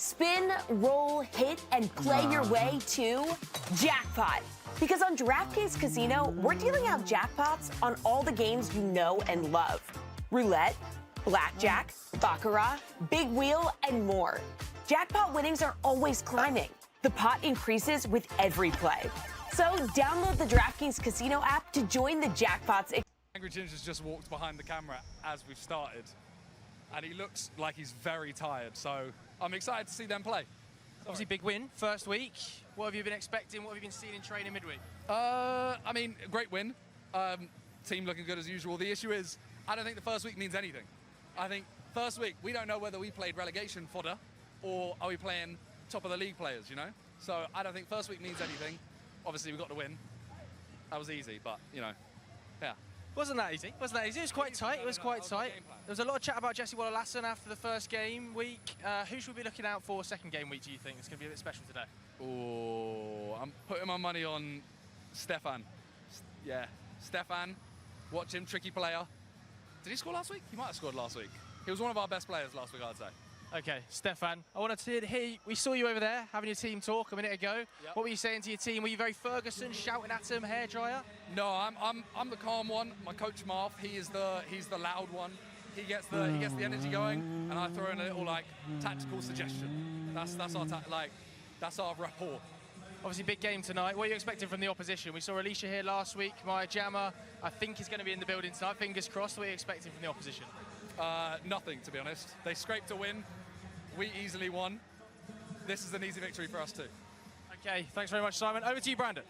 Spin, roll, hit, and play your way to jackpot. Because on DraftKings Casino, we're dealing out jackpots on all the games you know and love. Roulette, blackjack, baccarat, big wheel, and more. Jackpot winnings are always climbing. The pot increases with every play. So download the DraftKings Casino app to join the jackpots. Angry Ginger's just walked behind the camera as we've started, and he looks like he's very tired, so I'm excited to see them play. Obviously, big win, first week. What have you been expecting? What have you been seeing in training midweek? I mean, great win. Team looking good as usual. The issue is, I don't think the first week means anything. I think first week, we don't know whether we played relegation fodder or are we playing top of the league players, you know? So I don't think first week means anything. Obviously, we got the win. That was easy, but, you know, yeah. Wasn't that easy? Wasn't that easy? It was quite tight. It was quite tight. There was a lot of chat about Jesse Waller-Lassen after the first game week. Who should we be looking out for second game week, do you think? It's going to be a bit special today. Oh, I'm putting my money on Stefan. Yeah, Stefan. Watch him, tricky player. Did he score last week? He might have scored last week. He was one of our best players last week, I'd say. Okay, Stefan, I wanted to hear, we saw you over there having your team talk a minute ago. Yep. What were you saying to your team? Were you very Ferguson, shouting at him, hairdryer? No, I'm the calm one. My coach Marv, he's the loud one. He gets the energy going, and I throw in a little like tactical suggestion. That's our rapport. Obviously, big game tonight. What are you expecting from the opposition? We saw Alicia here last week. Maya Jama, I think, is going to be in the building tonight. Fingers crossed. What are you expecting from the opposition? Nothing, to be honest. They scraped a win. We easily won. This is an easy victory for us too. Okay, thanks very much, Simon. Over to you, Brandon.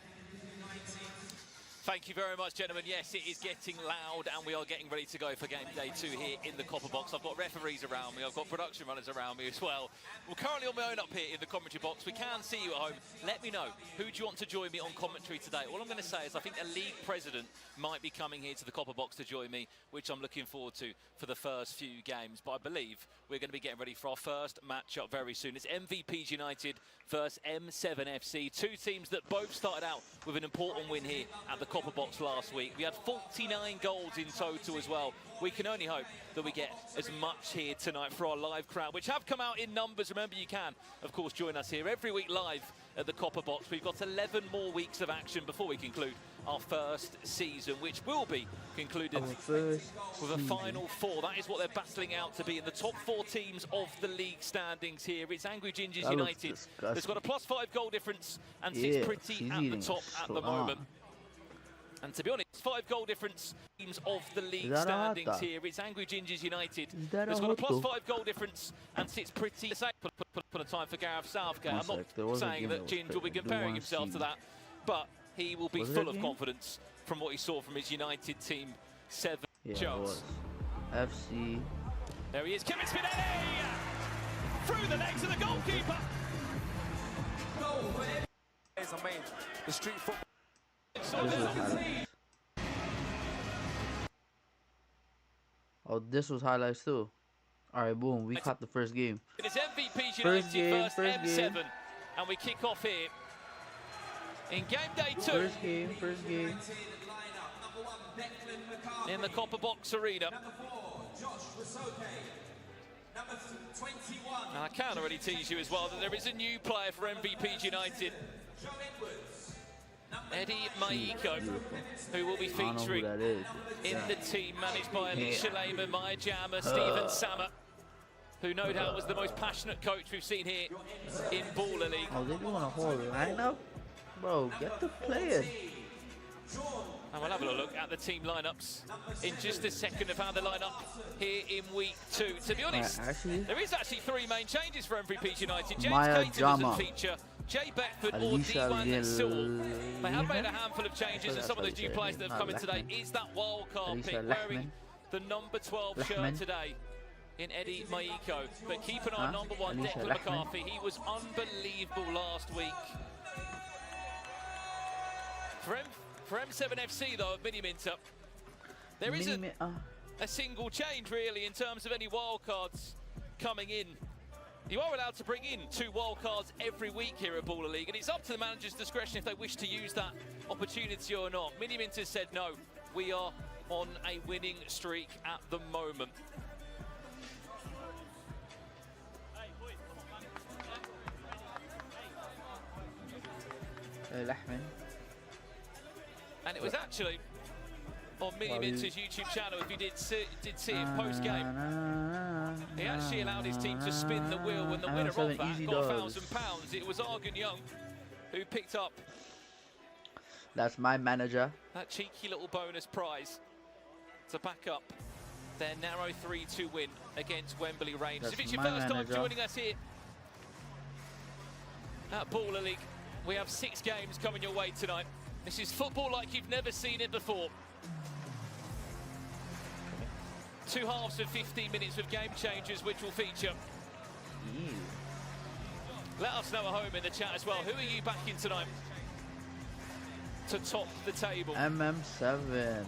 Thank you very much, gentlemen. Yes, it is getting loud, and we are getting ready to go for game day 2 here in the Copper Box. I've got referees around me. I've got production runners around me as well. We're currently on my own up here in the commentary box. We can see you at home. Let me know, who do you want to join me on commentary today? All I'm going to say is I think a league president might be coming here to the Copper Box to join me, which I'm looking forward to for the first few games. But I believe we're going to be getting ready for our first matchup very soon. It's MVPs United versus M7 FC. Two teams that both started out with an important win here at the Copper Box last week. We had 49 goals in total as well. We can only hope that we get as much here tonight for our live crowd, which have come out in numbers. Remember, you can, of course, join us here every week live at the Copper Box. We've got 11 more weeks of action before we conclude our first season, which will be concluded with a final 4. That is what they're battling out to be in the top 4 teams of the league standings here. It's Angry Gingers United. It's got a +5 goal difference and sits pretty at the top at the moment. And to be honest, 5 goal difference teams of the league standings here. It's Angry Gingers United. It's got a +5 goal difference and sits pretty safe. Put a time for Gareth Southgate. I'm not saying that Ginge will be comparing himself to that, but he will be full of confidence from what he saw from his United team 7 shows. FC. There he is, Kevin Spinelli! Through the legs of the goalkeeper! The street football. Oh, this was highlights too. All right, boom. We caught the first game. It's MVPs United versus M7, and we kick off here in game day 2. First game. In the Copper Box Arena. And I can already tease you as well that there is a new player for MVPs United. Eddie Maiko, who will be featuring in the team managed by Alicia Lehman, Maya Jama, Stephen Sammer, who no doubt was the most passionate coach we've seen here in Baller League. Oh, they doing a whole lineup? Bro, get the players. And we'll have a look at the team lineups in just a second of how they line up here in week 2. To be honest, there is actually 3 main changes for MVPs United. James Caton doesn't feature. Jay Beckford or D1 Sewell. They have made a handful of changes, and some of those new players that have come in today is that wildcard pick wearing the number 12 shirt today in Eddie Maiko. But keep an eye on number 1, Declan McCarthy. He was unbelievable last week. For M7 FC though, of Mini Minter, there isn't a single change really in terms of any wildcards coming in. You are allowed to bring in 2 wildcards every week here at Baller League, and it's up to the manager's discretion if they wish to use that opportunity or not. Mini Minter said no, we are on a winning streak at the moment. لحمة. And it was actually on Mini Minter's YouTube channel, if you did see it post-game, he actually allowed his team to spin the wheel, and the winner of that got £1,000. It was Argun Young who picked up That's my manager. that cheeky little bonus prize to back up their narrow 3-2 win against Wembley Rangers. That's If it's your my first manager. time joining us here at Baller League, we have 6 games coming your way tonight. This is football like you've never seen it before. 2 halves of 15 minutes with game changers, which will feature. Ew. Let us know at home in the chat as well. Who are you backing tonight to top the table? MM7.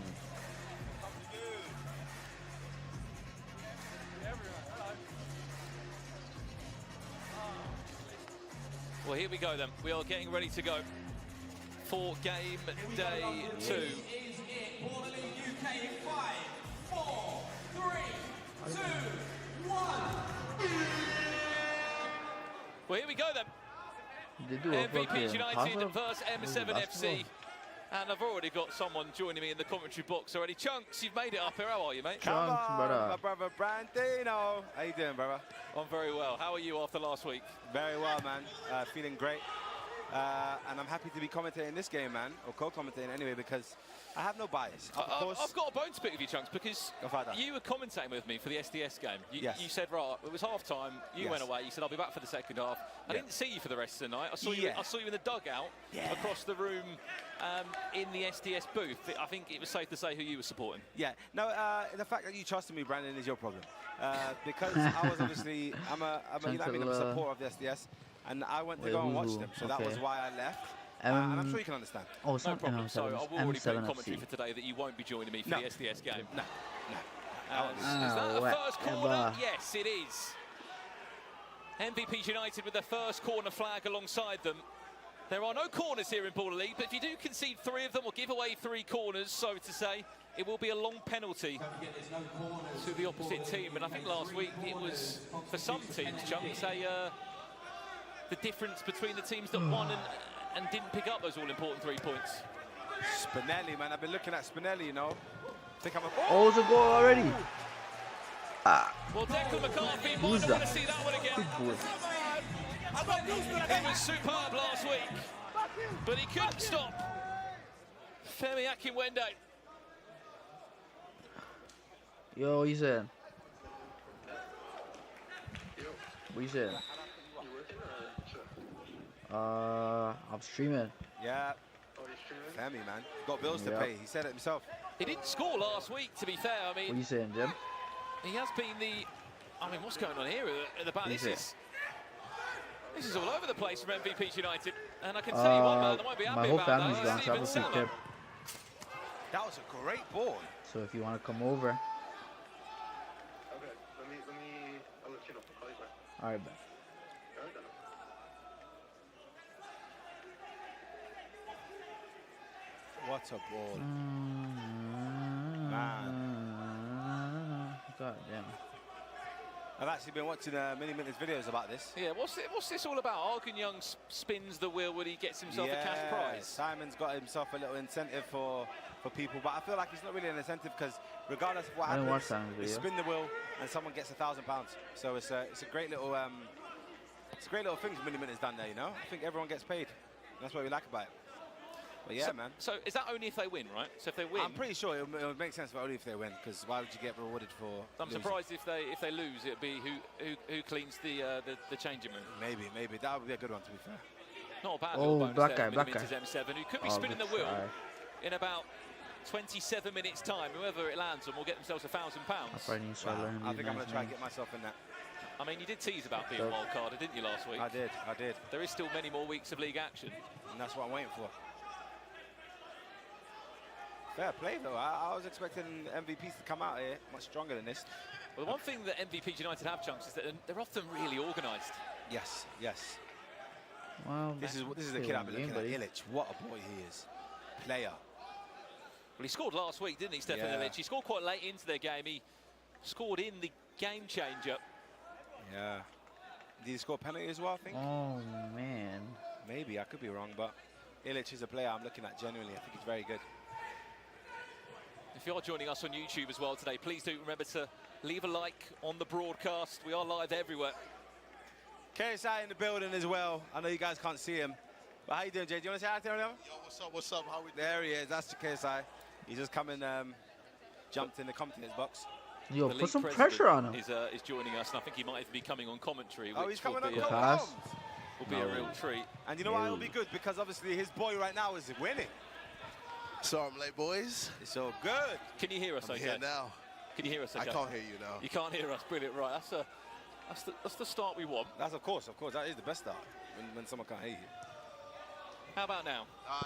Well, here we go then. We are getting ready to go for game day 2. Well, here we go then. They do a MVP fucking United puzzle? versus M7 FC. And I've already got someone joining me in the commentary box already. Chunks, you've made it up here. How are you, mate? Chunks, brother. My brother Brandino. How you doing, brother? I'm very well. How are you after last week? Very well, man. Feeling great. And I'm happy to be commentating this game, man, or co-commentating anyway, because I have no bias. Of course, I've got a bone to pick with you, Chunks, because Go find out. you were commentating with me for the SDS game. Yes. You said, right, it was half time, you Yes. went away, you said, I'll be back for the second half. I Yeah. didn't see you for the rest of the night. I saw Yeah. you in the dugout across the room in the SDS booth. I think it was safe to say who you were supporting. Yeah. No, the fact that you trusted me, Brandon, is your problem. Because I was obviously, I'm a supporter of the SDS, and I went to go and watch them, so that was okay. why I left. And I'm sure you can understand. Oh, it's No not problem. So I MM7. will already put in M7 commentary FC. for today that you won't be joining me for No. the SDS game. No. Is that the whatever. first corner? Yes, it is. MVP United with the first corner flag alongside them. There are no corners here in Baller League, but if you do concede 3 of them or give away 3 corners, so to say, it will be a long penalty to the opposite team. And I think last week it was, for some teams, Chunks, the difference between the teams that won and didn't pick up those all-important 3 points. Spinelli, man. I've been looking at Spinelli, you know. I think I'm a... Oh, it's a goal already. Well, Declan McCarthy might Who's not that? want to see that one again. Good boy. He was superb last week, but he couldn't stop Femi Akinwende. Yo, what you said? What you said? I'm streaming. Yeah. Femi, man. Got bills to Yeah. pay. He said it himself. He didn't score last week, to be fair. I What mean, you saying, Jim? he has been the... I mean, what's going on here at the back? Who's This is all over the place from MVP United. And I can tell you one man that won't be my happy whole about family's that. gone, He's so I have Steven a free Seller. tip. That was a great ball. So if you want to come over, Okay, let me, I'll let you know. I'll call you back. all right, bet. Alright, then. What a ball. God damn. I've actually been watching Mini Minutes videos about this. Yeah, what's this all about? Argun Young spins the wheel when he gets himself a cash prize. Simon's got himself a little incentive for people, but I feel like it's not really an incentive because regardless of what I didn't watch happens, Simon's you video. spin the wheel and someone gets £1,000. So it's a great little thing Mini Minutes done there, you know. I think everyone gets paid. That's what we like about it. But yeah, man. So is that only if they win, right? So if they win, I'm pretty sure it would make sense for only if they win, because why would you get rewarded for? I'm losing? surprised if they lose, it'd be who cleans the changing room. Maybe that would be a good one, to be fair. Not a bad Oh, little bonus black there guy, from black guy. Minter's M7, who could be Oh, spinning the good wheel try. in about 27 minutes' time. Whoever it lands on will get themselves £1,000. I probably need to start learning I these think I'm going to nice try and names. get myself in that. I mean, you did tease about being Dope. wild carded, didn't you, last week? I did. There is still many more weeks of league action. And that's what I'm waiting for. Fair play, though. I was expecting MVPs to come out here much stronger than this. Well, the one thing that MVP United have, Chunks, is that they're often really organised. Yes. Well, This is the still kid I've been game, looking at. buddy. Illich, what a boy he is. Player. Well, he scored last week, didn't he, Stefan Yeah. Illich? He scored quite late into their game. He scored in the game changer. Yeah. Did he score a penalty as well, I think? Oh man. Maybe, I could be wrong, but Ilic is a player I'm looking at genuinely. I think he's very good. If you're joining us on YouTube as well today, please do remember to leave a like on the broadcast. We are live everywhere. KSI in the building as well. I know you guys can't see him. But how you doing, Jay? Do you want to say hi to him? Yo, what's up? How we doing? There he is. That's the KSI. He's just come and jumped in the confidence box. Yo, The put league some president pressure on him. Is joining us, and I think he might even be coming on commentary, Oh, which he's coming will on be, Pass. will be a real treat. And you know why it'll be good? Because obviously his boy right now is winning. Sorry I'm late, boys. It's so good. Can you hear us I'm okay? here now. Can you hear us I okay? can't hear you now. You can't hear us. Brilliant. Right, that's the start we want. That's of course. That is the best start when someone can't hear you. How about now?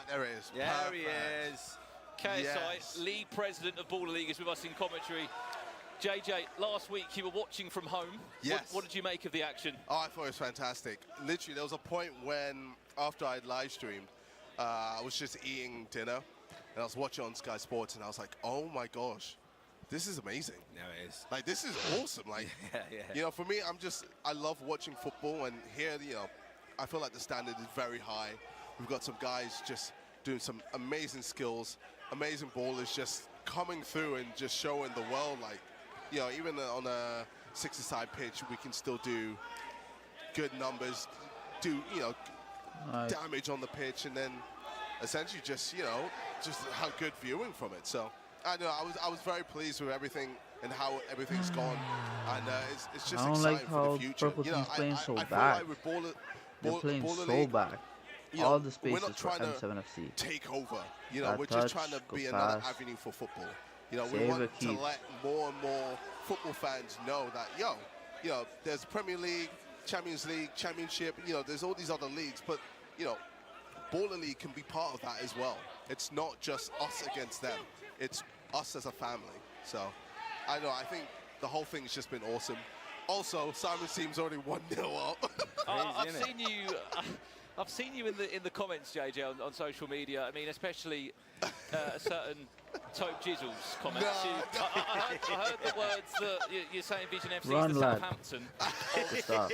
There it is. There he Perfect. is. KSI, Yes. league president of Baller League, is with us in commentary. JJ, last week you were watching from home. Yes. What did you make of the action? Oh, I thought it was fantastic. Literally, there was a point when, after I had live streamed, I was just eating dinner, and I was watching on Sky Sports, and I was like, oh my gosh, this is amazing. No, it is. Like, this is awesome. Like, Yeah. you know, for me, I love watching football, and here, you know, I feel like the standard is very high. We've got some guys just doing some amazing skills, amazing ballers just coming through and just showing the world, like, you know, even on a 60-side pitch, we can still do good numbers, do, you know, Nice. damage on the pitch, and then essentially just, you know, just how good viewing from it. So I know I was very pleased with everything and how everything's gone, and it's just I don't exciting like for how the future. Purple You know, Team's playing so I feel back. like with Baller They're playing Baller so League, back. you know, All the we're spaces not for trying to M7FC. take over. You know, Bad we're just touch, trying to go be another pass. avenue for football. You know, we Save or want to keep. let more and more football fans know that, you know, there's Premier League, Champions League, Championship, you know, there's all these other leagues, but, you know, Baller League can be part of that as well. It's not just us against them. It's us as a family. So, I know, I think the whole thing's just been awesome. Also, Simon's team's already 1-0 up. I've isn't it? seen you. I've seen you in the comments, JJ, on social media. I mean, especially a certain Tope Jizzles comments. No, I heard the words that you're saying Vision FC Run, is the lad. Southampton Stop.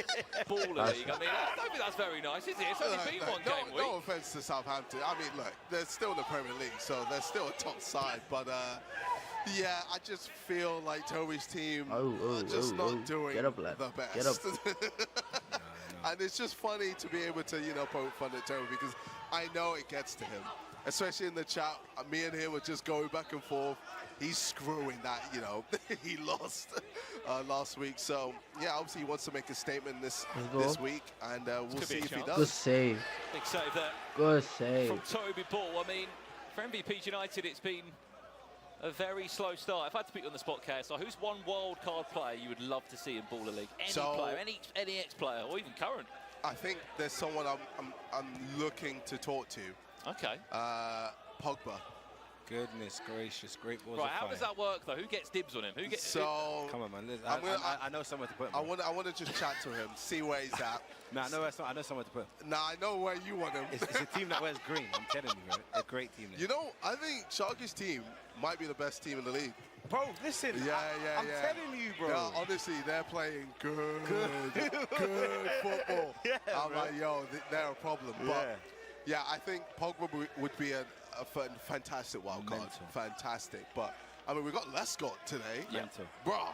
Baller That's- League. I mean, I don't think that's very nice, is it? It's only been one game week. No offense to Southampton. I mean, look, they're still in the Premier League, so they're still a top side. But yeah, I just feel like Toby's team are just not doing Get up, lad. the best. Get up. And it's just funny to be able to, you know, poke fun at Toby because I know it gets to him, especially in the chat. Me and him were just going back and forth. He's screwing that, you know, he lost last week. So yeah, obviously he wants to make a statement this Let's go. week, and we'll could be see a if he chance. Good does. save. Big save there Good save. from Toby Ball. I mean, for MVP United, it's been a very slow start. If I had to put you on the spot, KSI, who's one wild card player you would love to see in Baller League? Any So- player, any ex-player, or even current? I think there's someone I'm looking to talk to. Okay. Pogba. Goodness gracious, great balls Right, of how fire. does that work though? Who gets dibs on him? Who gets? So Come on, man. Listen, I'm gonna- I know somewhere to put him. I bro. want to just chat to him, see where he's at. Man, I know somewhere to put him. Now I know where you want him. It's a team that wears green. I'm telling you, bro. A great team. You know, I think Schalke's team might be the best team in the league. Bro, listen. I'm telling you, bro. No, honestly, they're playing good football. Yeah, I'm bro. like, yo, they're a problem. But yeah, I think Pogba would be a fantastic wild card. Mental. Fantastic. But I mean, we got Lescott today. Yeah. Mental. Bro.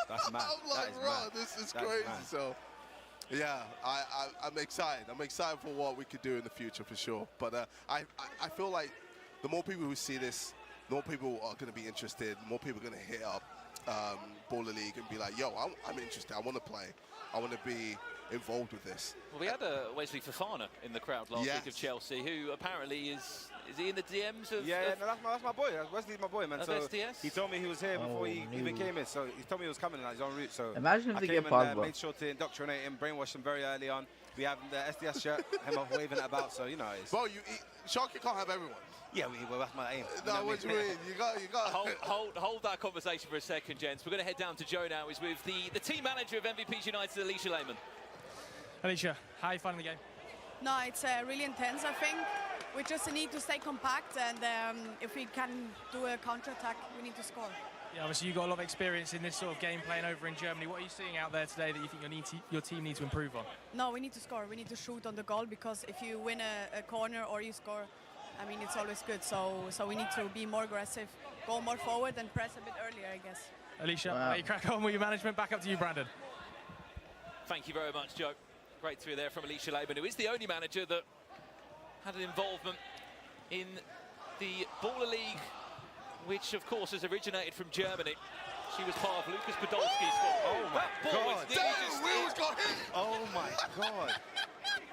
That's mad. I'm That like, is bro, mad. this is That is crazy. mad. So, yeah, I'm excited. I'm excited for what we could do in the future for sure. But I feel like the more people who see this, the more people are going to be interested. The more people are going to hit up Baller League and be like, yo, I'm interested. I want to play. I want to be involved with this. Well, we had Wesley Fofana in the crowd last week of Chelsea, who apparently is he in the DMs of? Yeah, of no, that's my boy. Wesley's my boy, man. Of So SDS? he told me he was here before he Oh, even no. came in. So he told me he was coming and he's en route. So Imagine if I they came get and Pogba. made sure to indoctrinate him, brainwash him very early on. We have the SDS shirt, him off waving it about. So you know, it's Bro, Schalke can't have everyone. yeah. Well, that's my aim. No, You know what do you mean? You got. Hold that conversation for a second, gents. We're going to head down to Joe now. He's with the team manager of MVP United, Alicia Lehman. Alicia, how are you finding the game? No, it's really intense, I think. We just need to stay compact, and if we can do a counter-attack, we need to score. Yeah, obviously you've got a lot of experience in this sort of game playing over in Germany. What are you seeing out there today that you think your team needs to improve on? No, we need to score. We need to shoot on the goal because if you win a corner or you score, I mean, it's always good. So we need to be more aggressive, go more forward and press a bit earlier, I guess. Alicia, wow. You crack on with your management. Back up to you, Brandon. Thank you very much, Joe. Great to hear there from Alicia Lehmann, who is the only manager that had an involvement in the Baller League, which of course has originated from Germany. She was part of Lucas Podolski's squad. Oh my God! Wheels got hit. Oh my God!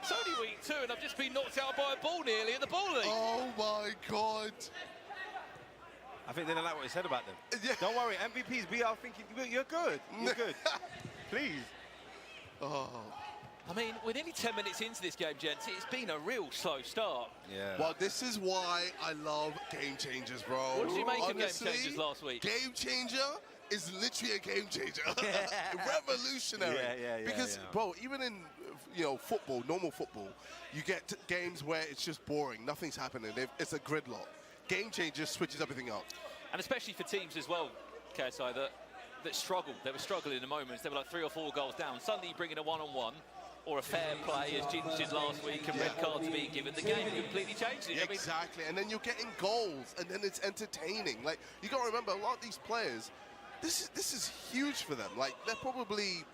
It's only week 2 and I've just been knocked out by a ball nearly in the Baller League. Oh my God! I think they don't like what you said about them. Yeah. Don't worry, MVPs, we are thinking you're good. You're good. Please. Oh. I mean, we're nearly 10 minutes into this game, gents. It's been a real slow start. Yeah. Well, this is why I love Game Changers, bro. What did you make Honestly, of Game Changers last week? Game Changer is literally a game changer. Revolutionary. Yeah, because, bro, even in football, normal football, you get games where it's just boring. Nothing's happening. It's a gridlock. Game Changer switches everything up. And especially for teams as well, KSI, that struggled. They were struggling in the moments. They were like 3 or 4 goals down. Suddenly you bring in a one-on-one or a fair play, as Ginge did last week, and red cards being given. The game completely changed it. Exactly, and then you're getting goals, and then it's entertaining. Like, you got to remember, a lot of these players, this is huge for them. Like, they're probably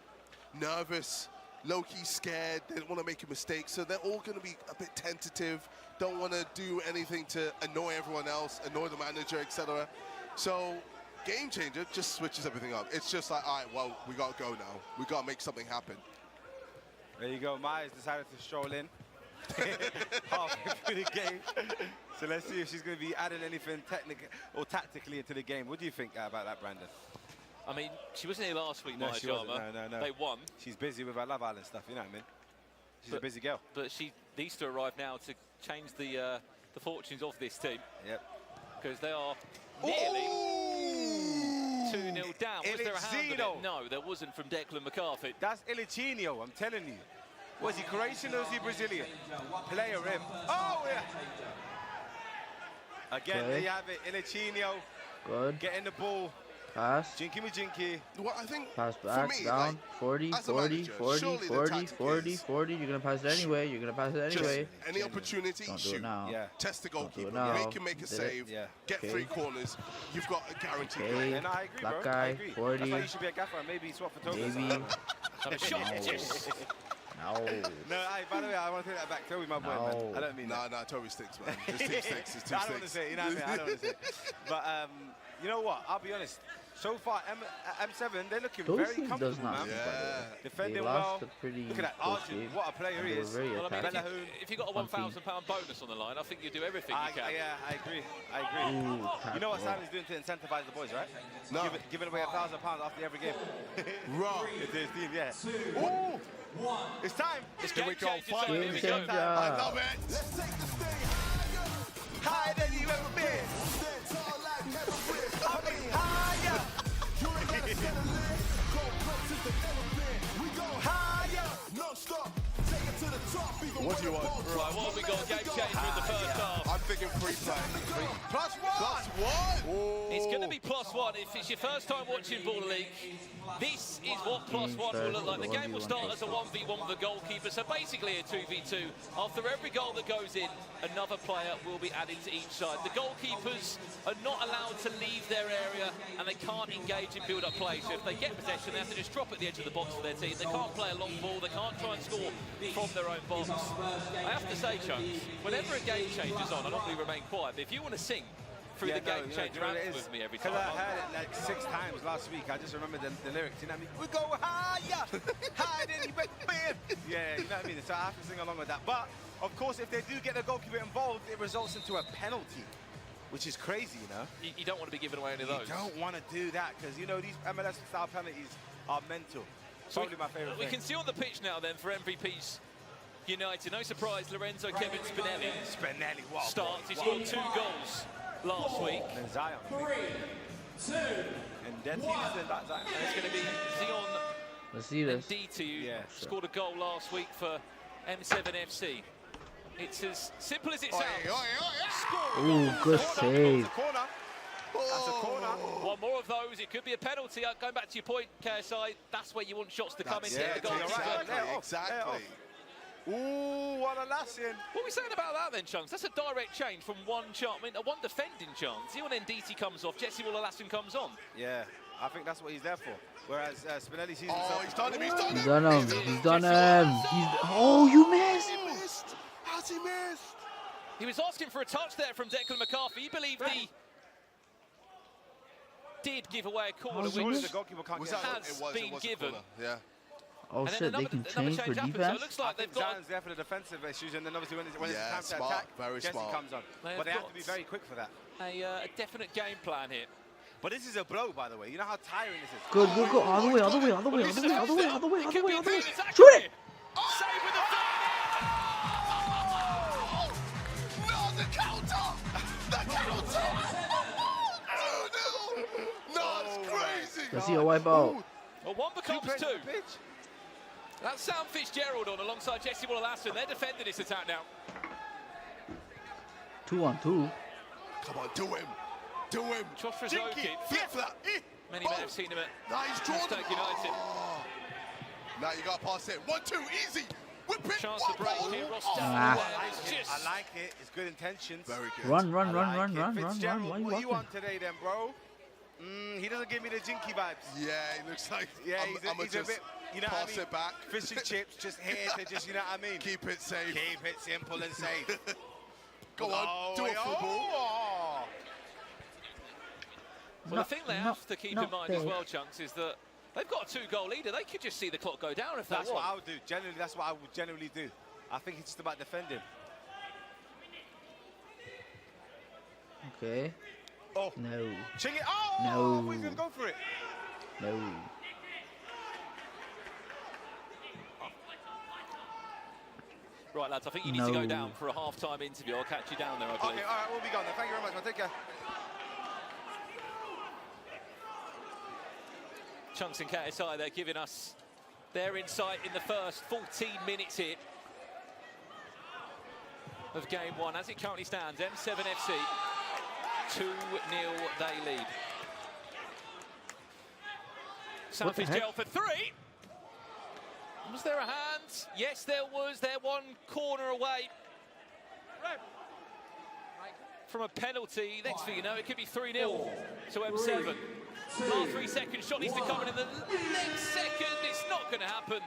nervous, low-key scared, they don't want to make a mistake, so they're all going to be a bit tentative, don't want to do anything to annoy everyone else, annoy the manager, etc. So Game Changer just switches everything up. It's just like, all right, well, we got to go now. We got to make something happen. There you go. Maya's decided to stroll in halfway through the game. So let's see if she's going to be adding anything technically or tactically into the game. What do you think about that, Brandon? I mean, she wasn't here last week, No, Maya she wasn't. Jama. No. They won. She's busy with her Love Island stuff, you know what I mean? She's a busy girl. But she needs to arrive now to change the fortunes of this team. Yep. Because they are nearly 2-0 down. Was there a hand in it? No, there wasn't from Declan McCarthy. That's Ilicinho, I'm telling you. Was he Croatian or was he Brazilian? Player him. Oh, yeah. Again, there you have it. Ilicinho. Good. Getting the ball. Pass. Jinky me jinky. Well, I think Pass for back, me, down, like, 40, as a 40, manager, 40, surely the 40, tactic 40, is 40. You're going to pass it anyway. You're going to pass it just anyway. any opportunity, Don't do shoot. it now. Yeah. Test the goalkeeper. now. Make him make a Did it. save. Yeah. Get Okay. 3 corners. You've got a guaranteed goal. Okay. Yeah, no, I agree, Black bro. I guy, agree. 40. That's why you should be a gaffer and maybe swap for Toby. Maybe. Have a shot. Yes. No. No, by the way, I want to take that back. Toby, my boy, man. No. I don't mean that. Nah, Toby stinks, man. His team stinks. His team I don't want to stinks. say it, you know what I mean? I don't want to say it. But you know what? I'll be honest. So far, M7, they're looking Those very teams comfortable, does not man. beat, by the way. Yeah. Defending They well. lost a pretty Look at that. close Arjun, game. what a player he They were is. very Well, I mean, attacking. if you've got a £1,000 bonus on the line, I think you do everything you can. Yeah, I agree. I agree. Ooh, You know what tap Sammy's doing to incentivize the boys, right? No. Giving away £1,000 after every game. Right. It's his team, yeah. Ooh! It's time. It's Here we game go, changer fight. time. Here Game we go. changer. I love it. Higher than you ever been. I mean, higher. What do you want? Right, what have we got? Game changer in the first half. I'm thinking free play. +1. +1. It's going to be +1. If it's your first time watching Baller League, this is what +1 will look like. The game will start as a 1v1 with the goalkeeper, so basically a 2v2. After every goal that goes in, another player will be added to each side. The goalkeepers are not allowed to leave their area, and they can't engage in build-up play. So if they get possession, they have to just drop at the edge of the box for their team. They can't play a long ball. They can't try and score from their own box. I have to say, Chunks, whenever a game changes on, I normally remain quiet, but if you want to sing through the game changer anthem with me every time, Because I heard it like 6 times last week. I just remember the lyrics. You know what I mean? We go higher, higher than you ever been. Yeah, you know what I mean? So I have to sing along with that. But, of course, if they do get the goalkeeper involved, it results into a penalty, which is crazy, you know? you don't want to be giving away any of those. You don't want to do that because, you know, these MLS-style penalties are mental. Probably my favourite We thing. can see on the pitch now then for MVPs United. No surprise, Lorenzo Kevin Spinelli Spinelli, wow. starts. He scored 2 goals last week. And Zion. 3, 2. And then Zion. And it's going to be Zion Let's see this. Nditu, Yeah. scored a goal last week for M7 FC. It's as simple as it sounds. Ooh, good save. Corner. That's a corner. One more of those, it could be a penalty. Going back to your point, KSI, that's where you want shots to come in. Yeah, Hit the goal. exactly, exactly. Ooh, what a lassing. What are we saying about that then, Chunks? That's a direct change from one chance, I mean, one defending chance. See when Ndidi comes off, Jesse Waller-Lassen comes on. Yeah, I think that's what he's there for. Whereas Spinelli sees Oh, himself. he's done him, he's done him. He's done him. He's done him. Oh, you missed. He missed. How's he missed? He was asking for a touch there from Declan McCarthy. He believed he did give away a corner, How's he which missed? The goalkeeper can't Was get that it. has it was, been it was a given. corner, yeah. Oh And then shit, they can change for happens. So it defense. looks I like think they've got. Zan's there for the defensive issues, and then obviously when it's Yeah, time to smart, attack, very Jesse smart. comes on. They But they have have to be got- very quick for that. A definite game plan here. But this is a blow, by the way. You know how tiring this is. Good, good, good. All the way, all the way, all the way, all the way, all the way, all the way, It all could the way, be all the way. a attack Shoot here. it! Save with the third. No, the counter! The counter! 2-0! No, it's crazy! Let's see a wipeout. Well, one becomes Players on two. the pitch. That's Sam Fitzgerald on alongside Jesse Waller-Lassen. They're defending this attack now. 2-on-2. Come on, do him! Do him! Josh Jinky, Rozokic. flip that! Many may have seen him at Nice drawn. Stoke United. Oh. Now you got to pass it. 1-2, easy! Whip it! Chance to break here. Ross Ah. down I there. like It's it. just I like it. It's good intentions. Very good. Run, run, I run, like run, it. run, run, Fitzgerald, run. Why you what you walking? want today then, bro? He doesn't give me the jinky vibes. Yeah, he looks like Yeah, I'm he's a just bit, you know what I pass mean? it back. Fish and chips, just here to just, you know what I mean? Keep it safe. Keep it simple and safe. Go on, do a full ball. Oh. Well, the thing they have to keep in not mind as big. well, Chunks, is that they've got a two-goal leader. They could just see the clock go down if they That's what want. I would do. Generally, that's what I would generally do. I think it's just about defending. Okay. Oh, No. ching it. Oh, No. he's going to go for it. No. Right, lads, I think you need to go No. down for a half-time interview. I'll catch you down there, I believe. Okay, all right, we'll be gone then. Thank you very much, man. Take care. Chunks and KSI, they're giving us their insight in the first 14 minutes here of game one. As it currently stands, M7 FC, 2-0 they lead. Sam What the heck? Fitzgerald for three. Was there a hand? Yes, there was. They're one corner away from a penalty. Next thing you know, it could be 3-0 to M7. Last 3 seconds, shot needs to come in the next second. It's not going to happen.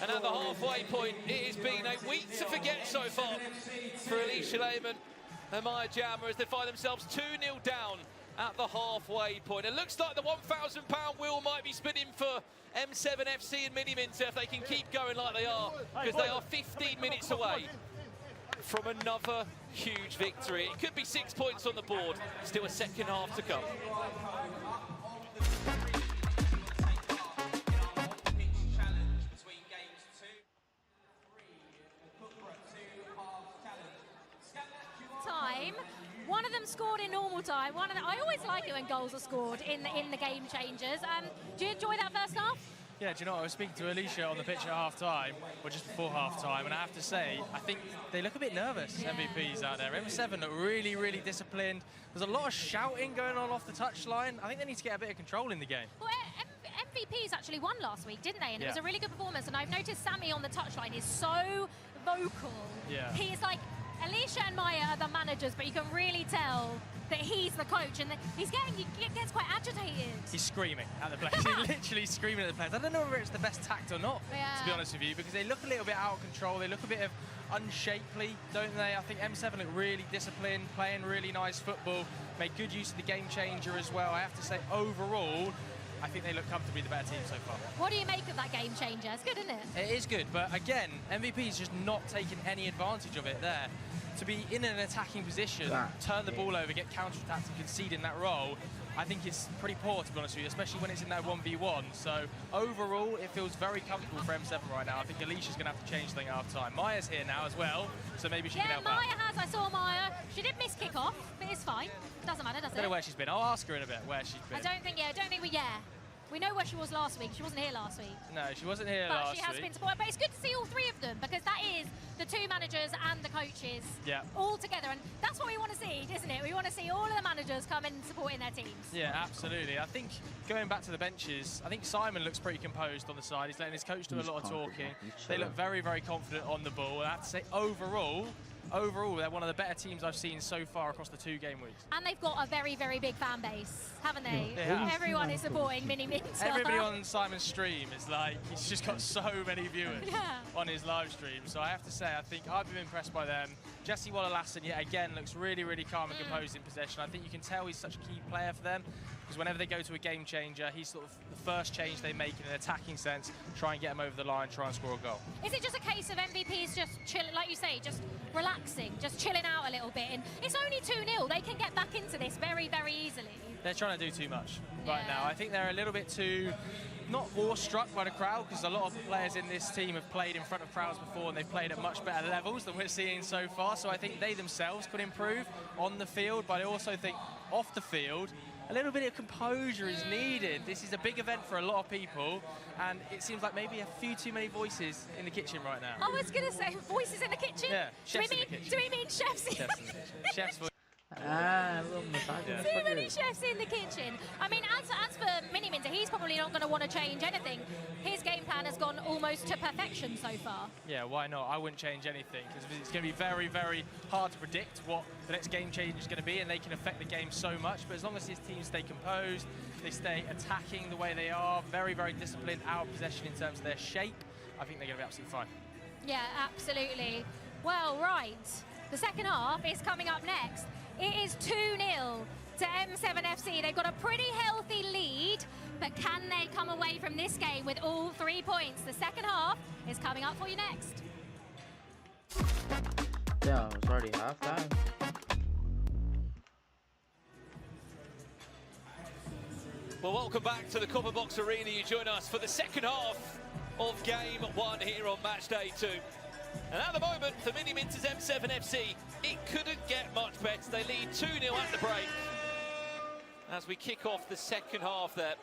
And at the halfway point, it has been a week to forget so far for Alicia Lehmann and Maya Jammer as they find themselves 2-0 down at the halfway point. It looks like the £1,000 wheel might be spinning for M7 FC and Mini Minter if they can keep going like they are, because they are 15 minutes away from another huge victory. It could be 6 points on the board. Still a second half to come. Time. One of them scored in normal time. One of them, I always like it when goals are scored in the game changers. Do you enjoy that first half? Yeah, do you know what? I was speaking to Alicia on the pitch at half-time, or just before half-time, and I have to say, I think they look a bit nervous, MVPs out there. M7 look really, really disciplined. There's a lot of shouting going on off the touchline. I think they need to get a bit of control in the game. Well, MVPs actually won last week, didn't they? And it was a really good performance. And I've noticed Sammy on the touchline is so vocal. Yeah. He's like, Alicia and Maya are the managers, but you can really tell that he's the coach, and he gets quite agitated. He's screaming at the players. He's literally screaming at the players. I don't know whether it's the best tact or not, to be honest with you, because they look a little bit out of control. They look a bit of unshapely, don't they? I think M7 look really disciplined, playing really nice football, made good use of the game changer as well. I have to say, overall, I think they look comfortably the better team so far. What do you make of that game changer? It's good, isn't it? It is good, but again, MVP is just not taking any advantage of it there. To be in an attacking position, turn the ball over, get counter-attacked and concede in that role, I think it's pretty poor, to be honest with you, especially when it's in that 1v1. So overall, it feels very comfortable for M7 right now. I think Alicia's going to have to change things half-time. Maya's here now as well, so maybe she can help out. Maya has. I saw Maya. She did miss kick-off, but it's fine. Doesn't matter, does it? I don't know where she's been. I'll ask her in a bit where she's been. I don't think we. We know where she was last week. She wasn't here last week. No, she wasn't here But last she has week. been supported. But it's good to see all three of them because that is the two managers and the coaches all together. And that's what we want to see, isn't it? We want to see all of the managers come in supporting their teams. Yeah, absolutely. I think going back to the benches, I think Simon looks pretty composed on the side. He's letting his coach do a lot of talking. They look very, very confident on the ball. And I have to say, overall, they're one of the better teams I've seen so far across the 2 game weeks. And they've got a very, very big fan base, haven't they? They have. Everyone is supporting Mini Minter. Everybody on Simon's stream is like, he's just got so many viewers on his live stream. So I have to say, I think I've been impressed by them. Jessie Waller-Lassen, yet again, looks really, really calm and composed in possession. I think you can tell he's such a key player for them because whenever they go to a game changer, he's sort of the first change they make in an attacking sense, try and get them over the line, try and score a goal. Is it just a case of MVPs just chilling, like you say, just relaxing, just chilling out a little bit? And it's only 2-0. They can get back into this very, very easily. They're trying to do too much right now. I think they're a little bit too, not awestruck by the crowd, because a lot of players in this team have played in front of crowds before and they've played at much better levels than we're seeing so far. So I think they themselves could improve on the field, but I also think off the field, a little bit of composure is needed. This is a big event for a lot of people, and it seems like maybe a few too many voices in the kitchen right now. I was going to say voices in the kitchen. Yeah, do we chefs in mean, the kitchen. Do we mean chefs? Chefs in the kitchen. Chefs voice. Too many chefs in the kitchen. I mean, as for Mini Minter, he's probably not going to want to change anything. His game plan has gone almost to perfection so far. Yeah, why not? I wouldn't change anything because it's going to be very, very hard to predict what the next game change is going to be, and they can affect the game so much. But as long as his team stay composed, they stay attacking the way they are, very, very disciplined, out of possession in terms of their shape, I think they're going to be absolutely fine. Yeah, absolutely. Well, right. The second half is coming up next. It is 2-0 to M7FC. They've got a pretty healthy lead, but can they come away from this game with all 3 points? The second half is coming up for you next. Yeah, it's already halftime. Well, welcome back to the Copper Box Arena. You join us for the second half of Game 1 here on Match Day 2. And at the moment, for Mini Minter's M7FC, it couldn't get much better. They lead 2-0 at the break. As we kick off the second half there.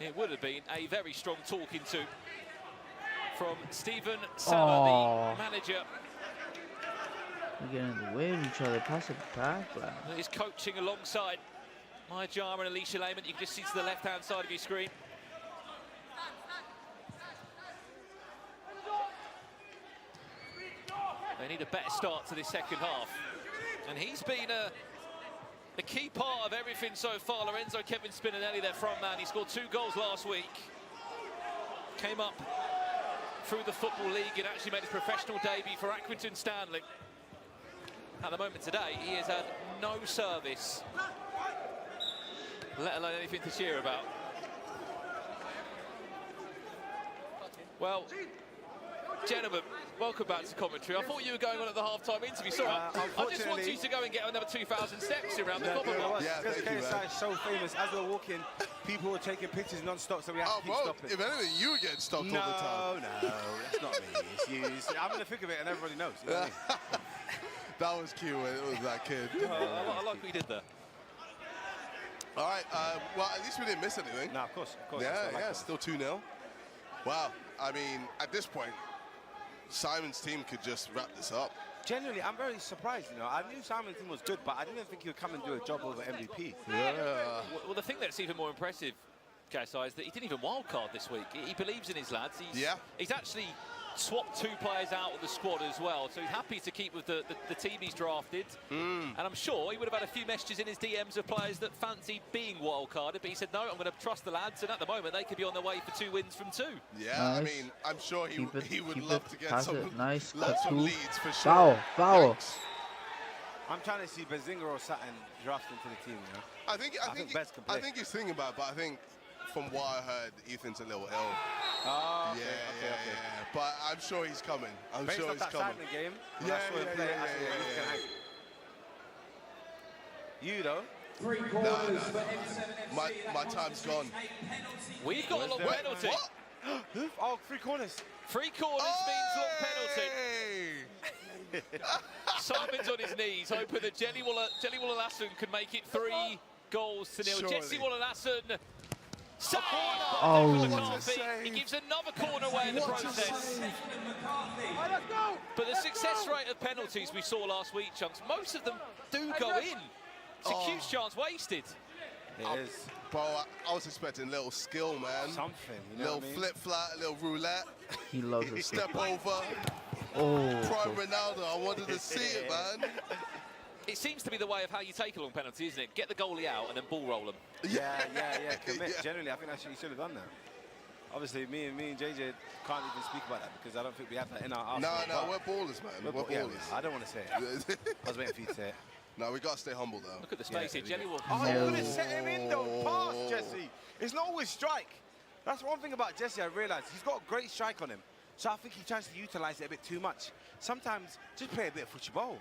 It would have been a very strong talking to from Stephen Sala, the manager. We're getting in the way of each other, pass it back. He's coaching alongside Maya Jama and Alicia Lehman. You can just see to the left-hand side of your screen. They need a better start to this second half. And he's been a key part of everything so far. Lorenzo Kevin Spinelli, their front man. He scored 2 goals last week. Came up through the Football League and actually made his professional debut for Accrington Stanley. At the moment today, he has had no service, let alone anything to cheer about. Well, gentlemen, welcome back to commentary. I thought you were going on at the half-time interview. Sorry, I just want you to go and get another 2,000 steps around the Copper Box. Yeah, because KSI is so famous. As we were walking, people were taking pictures non-stop, so we had to keep stopping. If anything, you were getting stopped all the time. No, that's not me. It's you. I'm in the thick of it, and everybody knows. You know what I mean? That was cute when it was that kid. I like what you did there. All right, well, at least we didn't miss anything. No, of course. Yeah, still 2-0. Wow, I mean, at this point, Simon's team could just wrap this up. Genuinely, I'm very surprised, you know. I knew Simon's team was good, but I didn't think he would come and do a job over MVP. Yeah. Well, the thing that's even more impressive, KSI, is that he didn't even wildcard this week. He believes in his lads. He's actually swapped 2 players out of the squad as well, so he's happy to keep with the team he's drafted. And I'm sure he would have had a few messages in his DMs of players that fancied being wildcarded, but he said, no, I'm going to trust the lads, and at the moment they could be on their way for 2 wins from 2. Yeah, nice. I mean, I'm sure he would love to get some nice leads for sure. Foul. I'm trying to see Benzinger or Saturn drafted into the team, you know. I think he's thinking about it, but I think from what I heard, Ethan's a little ill. Oh, okay. But I'm sure he's coming. I'm Based sure off he's that coming. Saturn game, Yeah. You though? No. My time's gone. We've got a long penalty. What? Oh, 3 corners. 3 corners means long penalty. Simon's on his knees, hoping that Jelly Waller-Lassen can make it 3 goals to nil. Surely. Jesse Wallalasson. Save Oh. by What a McCarthy. save. He gives another corner away in the What a process. save. But the success rate of penalties we saw last week, Chunks, most of them do go in. It's a huge chance wasted. It is Bro, I was expecting a little skill, man. something. You know Little what I mean? flip flat, a little roulette. He loves it. Step over. Oh. Prime Ronaldo. I wanted to see it, man. It seems to be the way of how you take a long penalty, isn't it? Get the goalie out and then ball roll them. Yeah. Commit. Yeah. Generally, I think that's what you should have done that. Obviously, me and JJ can't even speak about that because I don't think we have that in our arsenal. No, we're ballers, man. We're yeah, ballers. I don't want to say it. I was waiting for you to say it. No, we got to stay humble, though. Look at the space here. Yeah, Jelly will. Oh, you could have set him in though. Pass, Jesse. It's not always strike. That's one thing about Jesse I realised. He's got a great strike on him. So I think he tries to utilise it a bit too much. Sometimes just play a bit of football.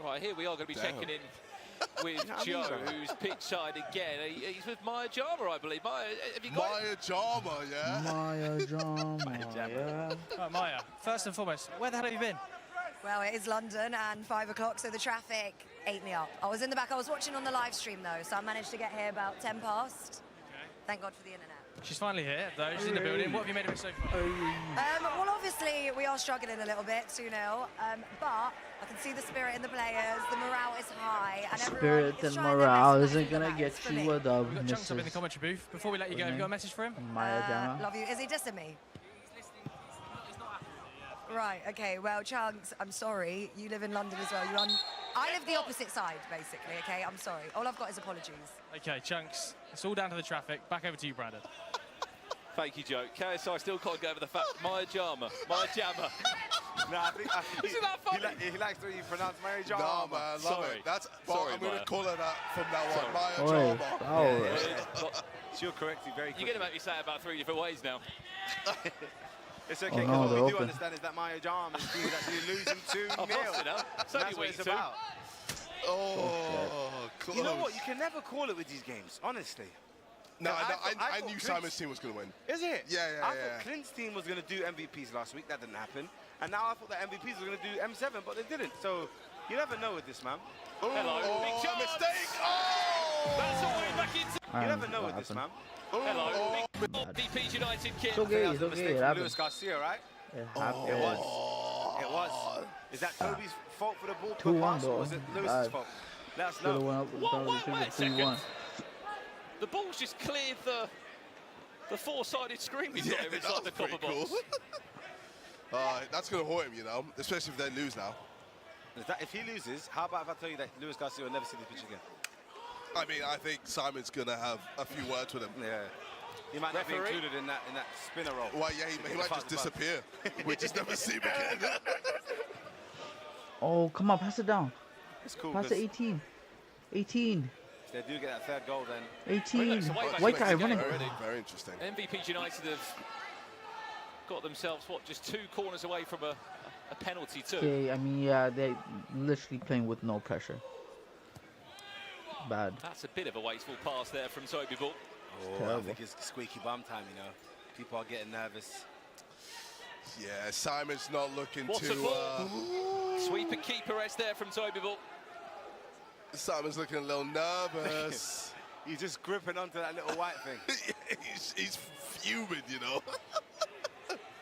Right, here we are going to be Damn. checking in with You know what I Joe, mean? who's pitch side again. He's with Maya Jama, I believe. Maya, have you got it? Maya Jama, yeah? Maya Jama, yeah. Right, Maya, first and foremost, where the hell have you been? Well, it is London and 5 o'clock, so the traffic ate me up. I was in the back. I was watching on the live stream, though, so I managed to get here about 10 past. Thank God for the internet. She's finally here, though. She's in the building. What have you made of it so far? Well, obviously, we are struggling a little bit, 2-0, but I can see the spirit in the players. The morale is high, and everyone Spirit is and trying their morale best to isn't make gonna it get nice for you me. a dub, We've got Chunks up in the Mrs. commentary booth. Before we let you go, have you got a message for him? Maya Jama. Love you. Is he dissing me? Right, okay, well, Chunks, I'm sorry. You live in London as well. I live the opposite side, basically, okay? I'm sorry. All I've got is apologies. Okay, Chunks, it's all down to the traffic. Back over to you, Brandon. Thank you, Joe. KSI still can't get over the fact Maya Jama. Maya Jama. No, I think Isn't that funny? He likes the way you pronounce Mary John. Nah, man, I love Sorry. it. That's, Sorry, I'm going Maya. to call her that from now on. Maya Oi. Jama. Oh. She'll correct you very You're quickly. going to make me say it about 3 different ways now. It's okay, Oh, because no, what they're we do open. understand is that Maya Jam is being actually losing 2-0. I've lost it now. It's only That's what week it's 2. about. Oh, close. You know what? You can never call it with these games, honestly. No, I thought I knew Clint's- Simon's team was going to win. Is it? Yeah, I thought Clint's team was going to do MVPs last week. That didn't happen. And now I thought that MVPs were going to do M7, but they didn't. So you never know with this, man. Hello, big Oh, chance. mistake. Oh! That's all the way back into. You never know with this, man. Hello, big VP's United kit. It's okay, That it's was a okay. mistake It from happens. Luis Garcia, right? It happens. It was. It was. Is that Toby's fault for the ball per 2-1 pass, or though. was it Lewis's Bad. fault? Let us Should've know. went up. Wait a second. 3-1. The ball's just cleared the four-sided screen we've got here that inside was the copper pretty box. cool. That's going to hurt him, you know, especially if they lose now. If he loses, how about if I tell you that Luis Garcia will never see the pitch again? I mean, I think Simon's going to have a few words with him. Yeah. He might not be Referee? included in that spinner role. Well, yeah, he might just disappear. We just never see him again. Oh, come on, pass it down. It's cool. Pass it 'cause 18. 18. if they do get that third goal, then 18. it's a way back White to guy the game running. already. Very interesting. MVP's United have got themselves, just 2 corners away from a penalty too. Okay, I mean, yeah, they're literally playing with no pressure. Bad. That's a bit of a wasteful pass there from Toby Ball. I Terrible. think it's squeaky bum time, you know. People are getting nervous. Yeah, Simon's not looking What a to... ball. Sweep and keeper rest there from Toby Ball. Simon's looking a little nervous. He's just gripping onto that little white thing. he's fuming, you know.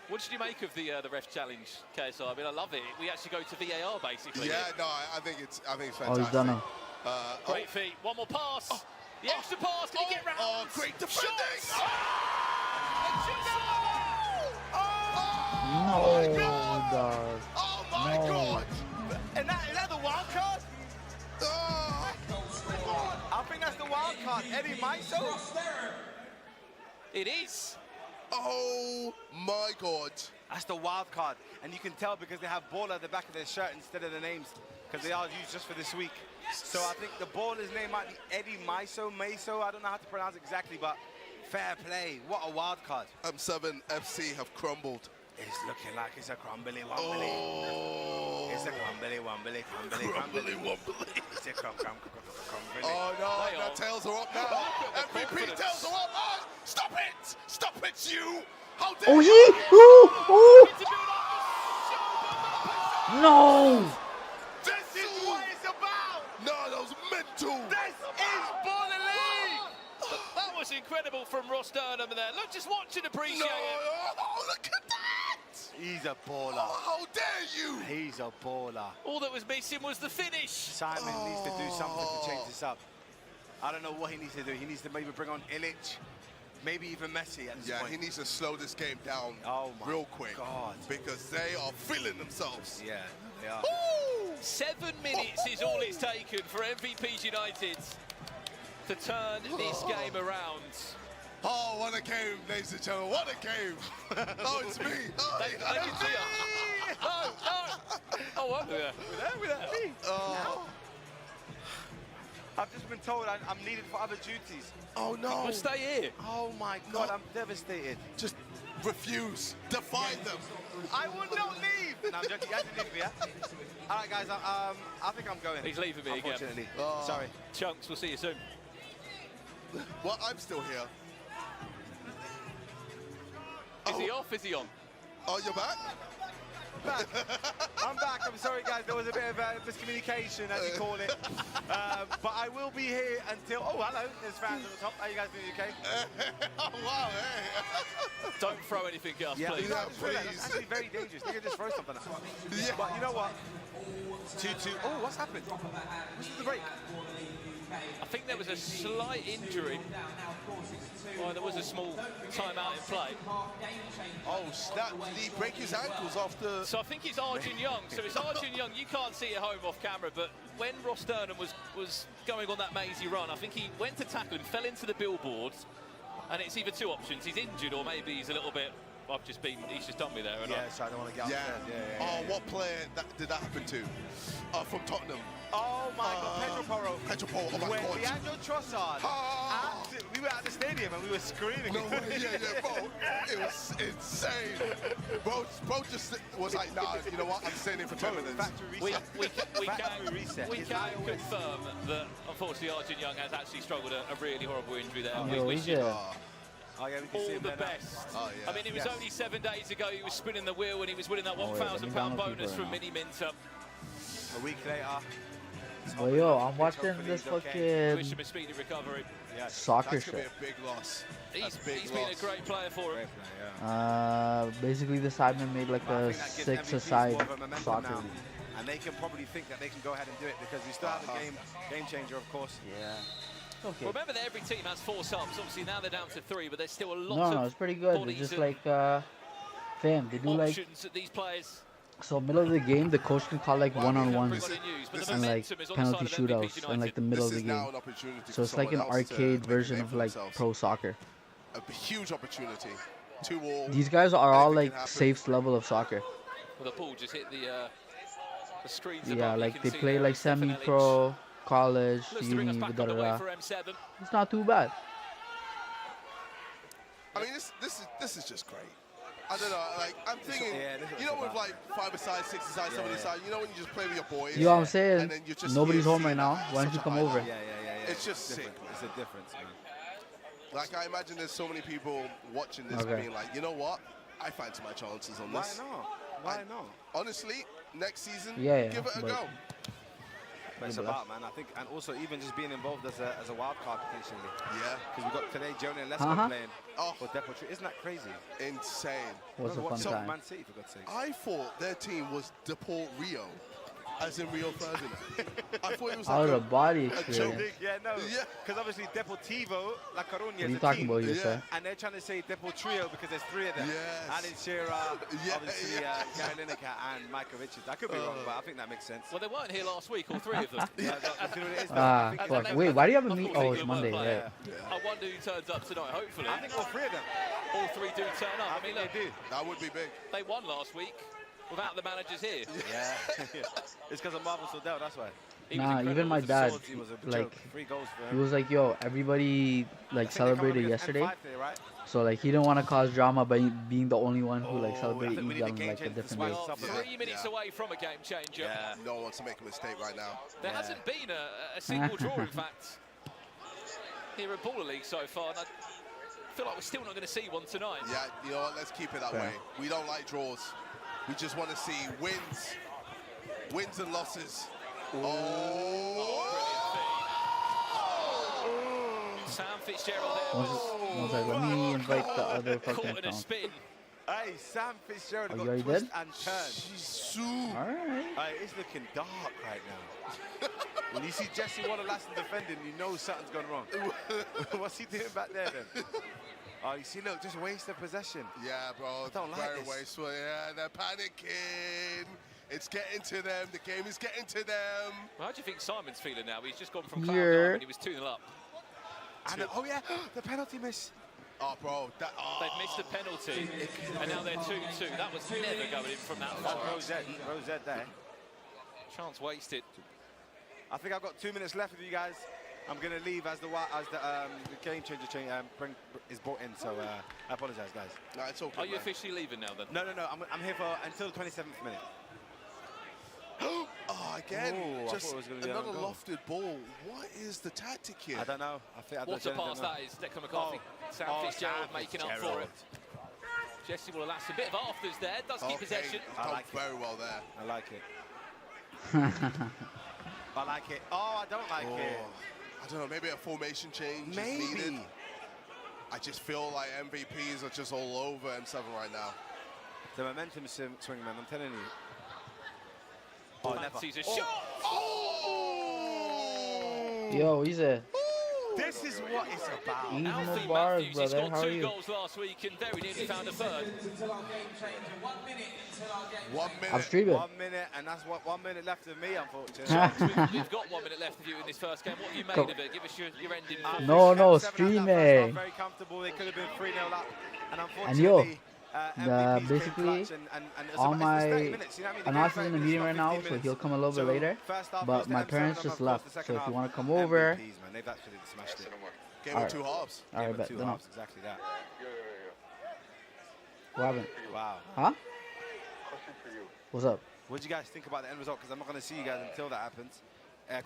What did you make of the ref challenge, KSI? I mean, I love it. We actually go to VAR basically. Yeah, no, I think it's fantastic. Oh, he's done it. Great feet. One more pass. The extra pass. Can he get round? Oh, great defending. No, dog. Oh, my No. God. And is that the wild card? Oh. I think that's the wild card. Eddie Maiso? It is. Oh, my God. That's the wild card. And you can tell because they have ball at the back of their shirt instead of the names, because they are used just for this week. So I think the baller's name might be Eddie Maiso. I don't know how to pronounce it exactly, but fair play. What a wild card. M7 FC have crumbled. It's looking like it's a crumbly wombly. Oh. It's a crumbly wombly. Crumbly wombly. It's a crumbly. Oh, They no, are. the tails are up now. MVP confidence. tails are up. Oh, stop it. Stop it, you. How dare Oh, you. he! Ooh, ooh. No! This is what it's about. No, that was mental. This was incredible from Ross Durham there. Look, just watch and appreciate it. Oh, look at that! He's a baller. Oh, how dare you! He's a baller. All that was missing was the finish. Simon needs to do something to change this up. I don't know what he needs to do. He needs to maybe bring on Illich, maybe even Messi at this point. He needs to slow this game down real quick. Because they are feeling themselves. Yeah, they are. Woo! 7 minutes is all it's taken for MVPs United to turn this game around. Oh, what a game, ladies and gentlemen. What a game. Oh, it's me. Oh, They can see it. No. Oh, I'm there. With that me. No. I've just been told I'm needed for other duties. Oh, no. We'll stay here. Oh, my God, I'm devastated. Just refuse. Defy them. I will not leave. No, I'm joking. You guys can leave me, yeah? All right, guys, I think I'm going. He's leaving me again. Unfortunately. Sorry. Chunks, we'll see you soon. Well, I'm still here. Is he off? Is he on? Oh, you're back? Back. I'm back. I'm sorry, guys. There was a bit of miscommunication, as you call it. But I will be here until... Oh, hello. There's fans at the top. How you guys doing, UK? Oh, wow, hey. Don't throw anything at us, please. Yeah, That's please. actually very dangerous. They can just throw something at us. Yeah. But you know what? 2-2. Oh, what's happened? What's the break? I think there was a slight injury. Oh, there was a small timeout in play. Oh, snap. Did he break his ankles after... So I think it's Arjun Young. So it's Arjun Young. You can't see it home off camera, but when Ross Durham was going on that mazy run, I think he went to tackle him, fell into the billboards, and it's either two options. He's injured or maybe he's a little bit... he's just done me there. Yeah, so I don't want to get upstairs. Oh, what player did that happen to? From Tottenham. Oh my God, Pedro Porro. Pedro Porro, oh my when God. Leandro Trossard, we were at the stadium and we were screaming. No way, yeah, bro. It was insane. Bro just was like, nah, you know what? I'm staying here for 10 minutes. Factory We reset. can confirm that unfortunately Arjun Young has actually struggled a really horrible injury there. Oh, We wish him Oh, yeah, we can see all him the there now. best. Oh, yeah. I mean, it was only 7 days ago he was spinning the wheel and he was winning that Oh, yeah, £1,000 bonus from now. Mini Minter. A week later. Well, yo, I'm watching this Wish fucking him a speedy recovery. Yeah, soccer That's going show. to be a big loss. He's big been a loss. great player for him. Basically, the Sidemen made like But I a think that gives MVP six-a-side more of a momentum soccer now. league. And they can probably think that they can go ahead and do it because we still have a game changer, of course. Yeah. Okay. Remember that every team has 4 subs. Obviously now they're down to 3, but there's still a lot No, of it's pretty good. bodies It's just and like, fam, they do like, options that these players so middle of the game, the coach can call like one-on-ones got to use. But the and like momentum is on penalty the side of MVPs shootouts in like the United. middle of This the is now game. an opportunity So it's like an someone else to arcade make a version name of for like themselves. pro soccer. A huge opportunity. 2-all. These guys are all Anything like can happen. safe level of soccer. Well, the ball just hit the screens Yeah, above. You like can they see play there like Stefan Illich. semi-pro, college, Looks to bring us uni, back on the way da-da-da. for M7. It's not too bad. I mean, this is just great. I don't know, like, I'm thinking, you know, with like 5-a-side, 6-a-side, 7-a-side, you know, when you just play with your boys. You know what I'm and saying? then you just Nobody's hear home right seeing now. that, Why don't such you a come highlight. over? Yeah. It's just sick. It's a difference, man. Like, I imagine there's so many people watching this Okay. being like, you know what? I fancy my chances on Why this. not? Why not? Honestly, next season, Yeah, give it a but- go. But it's about, man. I think, and also even just being involved as a wild card potentially. Yeah. Because we've got today Jonah and Leicester playing for Depot. Isn't that crazy? Insane. What's a fun What's up, time? Man City, for God's sake? I thought their team was Deport Rio, as in Rio Ferdinand. I thought it was Out like of body a joke. experience. Yeah, no. Yeah. Because obviously Deportivo La Coruña What are is you a talking team. about here, sir? And they're trying to say Depotrio because there's 3 of them. Yes. Alan Shearer, Yeah, obviously yeah. Gary Lineker and Michael Richards. I could be wrong, but I think that makes sense. Well, they weren't here last week, all 3 of them. That's what it is, though. Ah, I think fuck. it's- Wait, why do you have a Of meet? course, Oh, it's England Monday, won't right? play. I wonder who turns up tonight, hopefully. I think all 3 of them. All 3 do turn up. I I mean, think look, they do. That would be big. they won last week without the managers here. Yeah. It's because of Marvel Sordell, that's why. He was Nah, incredible even my with the dad, Swords, he was a like, joke. 3 goals for he him. was like, yo, everybody like I think they come up celebrated against yesterday. M5 today, right? So like he didn't want to cause drama by being the only one who like Oh, I celebrated think we Eid need on the game like a changer to different switch day. Well, up a 3 minutes away from a game changer. Yeah. No one wants to make a mistake right now. There hasn't been a single draw, in fact, here at Baller League so far. And I feel like we're still not going to see one tonight. Yeah, you know what? Let's keep it that Fair. way. We don't like draws. We just want to see wins and losses. Oh, Sam Fitzgerald there One sec, let me invite the other fucking caught in a account. spin. Hey, Sam Fitzgerald Are got you already twist dead? and turn. Alright. Hey, it's looking dark right now. When you see Jesse Waller-Lassen defending, you know something's gone wrong. What's he doing back there then? Oh, you see, look, just waste of possession. Yeah, bro. Don't like very this. wasteful. Yeah, they're panicking. It's getting to them. The game is getting to them. How do you think Simon's feeling now? He's just gone from cloud Yeah. nine when he was 2-0 up. And, oh, yeah, the penalty miss. Oh, bro. They've missed a penalty, and now they're 2-2. That was never going in from that far. Rosette there. Chance wasted. I think I've got 2 minutes left with you guys. I'm going to leave as the game changer is brought in, so I apologize, guys. No, it's okay. Are you officially leaving now then? No. I'm here for until the 27th minute. Oh, again, Ooh, I just thought it was gonna be another on goal. lofted ball. What is the tactic here? I don't know. I think What a pass that is. Declan McCarthy. Sam Fitzgerald making up for it. Jesse Waller-Lassen, a bit of afters there. Does keep possession. Done like very well there. I like it. I like it. Oh, I don't like it. I don't know, maybe a formation change is needed. Maybe. I just feel like MVPs are just all over M7 right now. The momentum swing, man, I'm telling you. Oh, fancies a shot. Yo, he's a. This is what it's about. Easy Alfie bars, Matthews, he brother. scored How are 2 you? goals last week and very nearly found a third. 1 minute. I'm streaming. 1 minute, and that's what 1 minute left of me, unfortunately. We've got 1 minute left of you in this first game. What have you made of it? Give us your ending. No, M7 streaming. very comfortable. They could have been 3-0 up, and unfortunately, MVPs came basically, clutch and it's all it's my 30 minutes, you know what I mean? Anonymous is in the meeting right now, so he'll come a little bit later. But my parents just left, so if you want to come over, MVPs, man, they've absolutely smashed it. Game of 2 halves. alright, bet. Two Then halves, exactly that. what happened? Wow. Huh? What's up? What do you guys think about the end result? Because I'm not going to see you guys until that happens.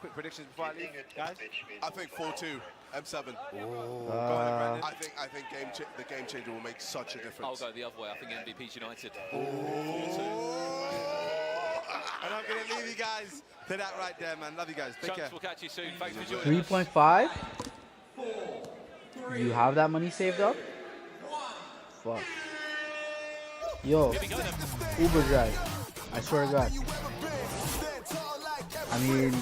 Quick predictions before I leave, guys. I think 4-2, M7. I think the game changer will make such a difference. I'll go the other way. I think MVP's United. And I'm going to leave you guys to that right there, man. Love you guys. Take care. Chunks, we'll catch you soon. Thanks for joining us. 3.5? You have that money saved up? Fuck. Yo, Here we go then. Uber drive. I swear to God. I mean...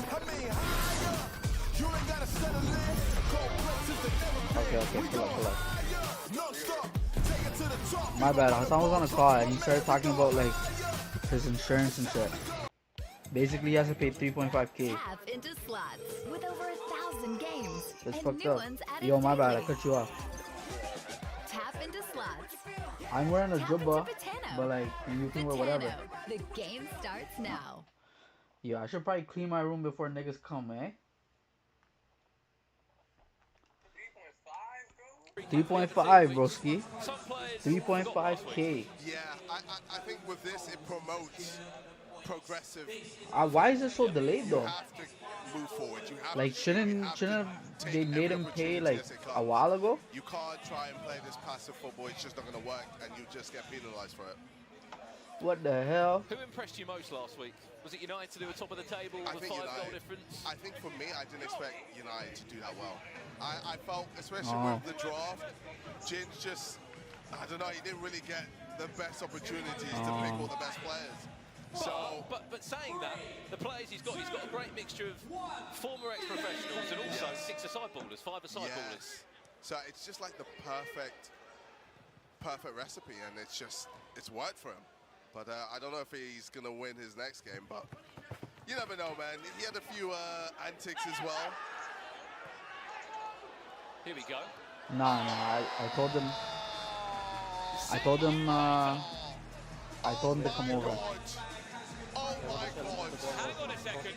Okay, pull up. My bad, Hassan was on a call and he started talking about like his insurance and shit. Basically, he has to pay 3.5k. Tap into slots with over 1,000 games. That's and fucked new up. ones added Yo, my bad, I daily. cut you off. Tap into slots. I'm wearing a Tap jubba, into Betano. but like, you can wear whatever. Betano. The game starts now. Yeah, I should probably clean my room before niggas come, eh? 3.5, broski. 3.5k. Yeah, I think with this, it promotes progressive. Why is it so delayed though? You have to move forward. You have Like, to, shouldn't they made him pay like a while ago? You can't try and play this passive football. It's just not going to work, and you just get penalised for it. What the hell? Who impressed you most last week? Was it United who were top of the table with a 5 goal difference? I think for me, I didn't expect United to do that well. I felt, especially Oh. with the draft, Ginge just, I don't know, he didn't really get the best opportunities to pick all the best players. So, but saying that, the players he's got a great mixture of former ex-professionals and also 6 aside ballers, 5 aside ballers. So it's just like the perfect recipe, and it's worked for him. But I don't know if he's gonna win his next game, but you never know, man. He had a few antics as well. Here we go. Nah, I told him to come over. Oh my God. Hang on a second.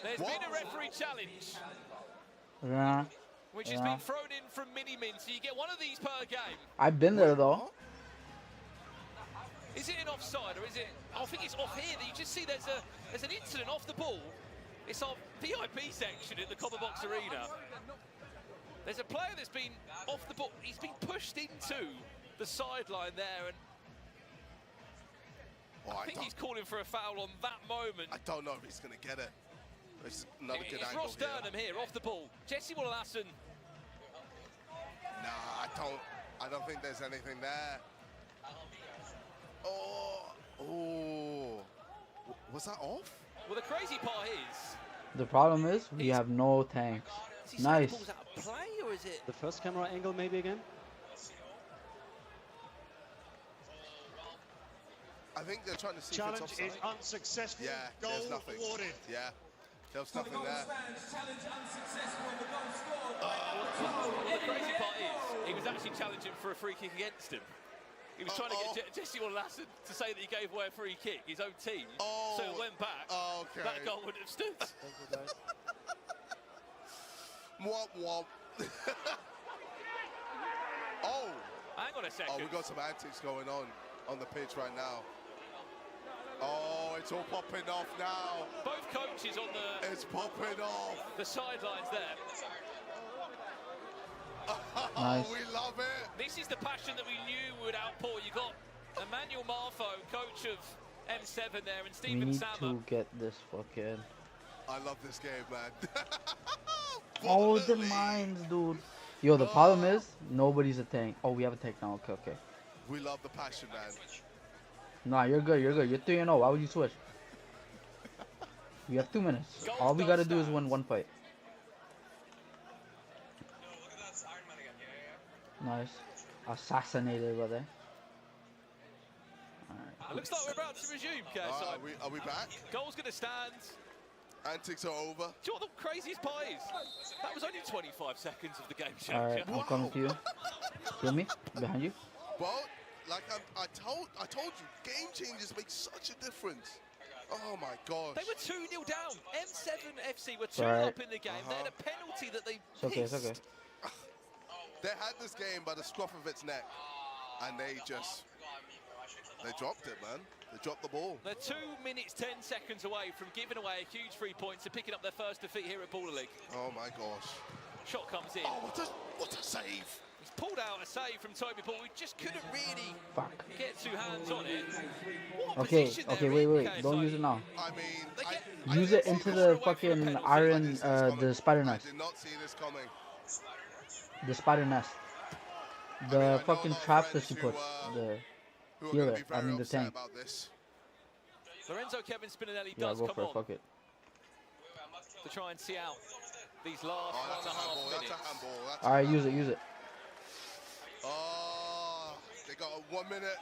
There's been a referee challenge, Yeah. which has been thrown in from Mini-Min, so you get one of these per game. I've been there though. Is it an offside or is it? I think it's off here. That you just see there's an incident off the ball. It's our VIP section at the Copper Box Arena. There's a player that's been off the ball. He's been pushed into the sideline there, and I think he's calling for a foul on that moment. I don't know if he's gonna get it. It's another good It's angle Ross Durham here off the ball. Jesse Wallace. Nah, I don't think there's anything there. Oh, was that off? Well, the crazy part is, The problem is we have no tanks. Nice. out of play, or is it? The first camera angle maybe again? I think they're trying to see Challenge if it's offside. is unsuccessful. Yeah, Goal there's nothing. awarded. Yeah, there was nothing there. Well, the crazy part is, he was actually challenging for a free kick against him. He was trying to get Jesse Wallace to say that he gave away a free kick, his own team. So it went back. Okay. That goal wouldn't have stood. Womp womp. Oh. Hang on a second. Oh, we got some antics going on the pitch right now. Oh, it's all popping off now. Both coaches on the... It's popping off. The sidelines there. Nice. We love it. This is the passion that we knew would outpour. You got Emmanuel Marfo, coach of M7 there, and We Stephen need Sammer. to get this fucking. I love this game, man. Oh, the mines, dude. Yo, the problem is nobody's a tank. Oh, we have a tank now. Okay, okay. We love the passion, man. Nah, you're good. You're good. You're 3-0. Why would you switch? We have 2 minutes. All we gotta do is win one fight. Nice. Assassinated, brother. It looks like we're about to resume, KSI. Are we back? Goal's going to stand. Antics are over. Do you know what the craziest part is? That was only 25 seconds of the game, Alright, champion. I'm coming to you. Hear me? Behind you. Well, like I told you, game changes make such a difference. Oh my gosh. They were 2-0 down. M7 FC were 2 Alright. up in the game. They had a penalty that they It's okay, it's missed. okay. They had this game by the scruff of its neck, and they dropped it, man. They dropped the ball. They're 2 minutes, 10 seconds away from giving away a huge 3 points and picking up their first defeat here at Baller League. Oh my gosh. Shot comes in. Oh, what a save. He's pulled out a save from Toby Paul. We just couldn't really get 2 hands on it. What a Okay, position okay, they're wait. in, Don't KSI. use it now. I mean, Use it into the fucking iron, the spider nest. I did not see this coming. The spider nest. The fucking traps that she puts. The heal it. I mean the tank. About this. Lorenzo Kevin Spinelli Yeah, does go come for it. on Fuck it. to try and see out these last 1.5 minutes. Alright, use it. Oh, they got 1 minute,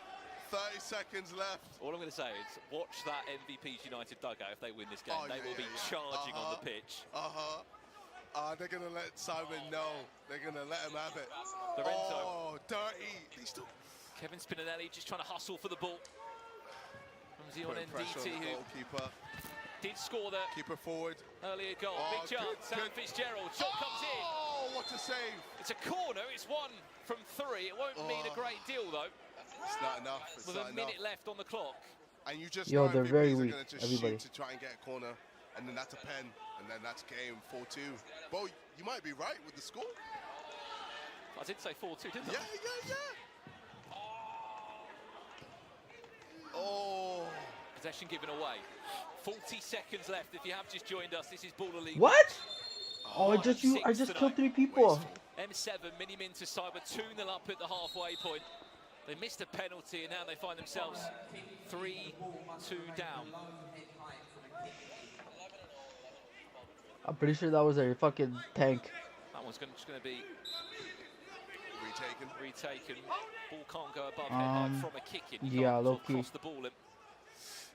30 seconds left. All I'm going to say is watch that MVP's United dugout if they win this game. They will be charging on the pitch. They're going to let Simon know. They're going to let him have it. Lorenzo. Oh, dirty. Kevin Spinelli just trying to hustle for the ball. From Zion NDT, who goalkeeper. did score the Keeper forward. earlier goal. Oh, Big chance. Sam Fitzgerald. Shot comes in. Oh, what a save. It's a corner. It's 1 from 3. It won't mean a great deal, though. It's not enough. It's With not a minute enough. left on the clock. And you just Yo, know they're very MVPs are weak, gonna just everybody. shoot to try and get a corner, and then that's a pen, and then that's game 4-2. Bo, you might be right with the score. I did say 4-2, didn't I? Yeah. Oh. Possession given away. 40 seconds left. If you have just joined us, this is Baller League. What? Oh, I just killed 3 people. M7 Mini-Min to Cyber 2-0 up at the halfway point. They missed a penalty and now they find themselves 3-2 down. I'm pretty sure that was a fucking tank. That one's just going to be retaken. Ball can't go above head height from a kick in. Yeah, low key. Cross the ball in.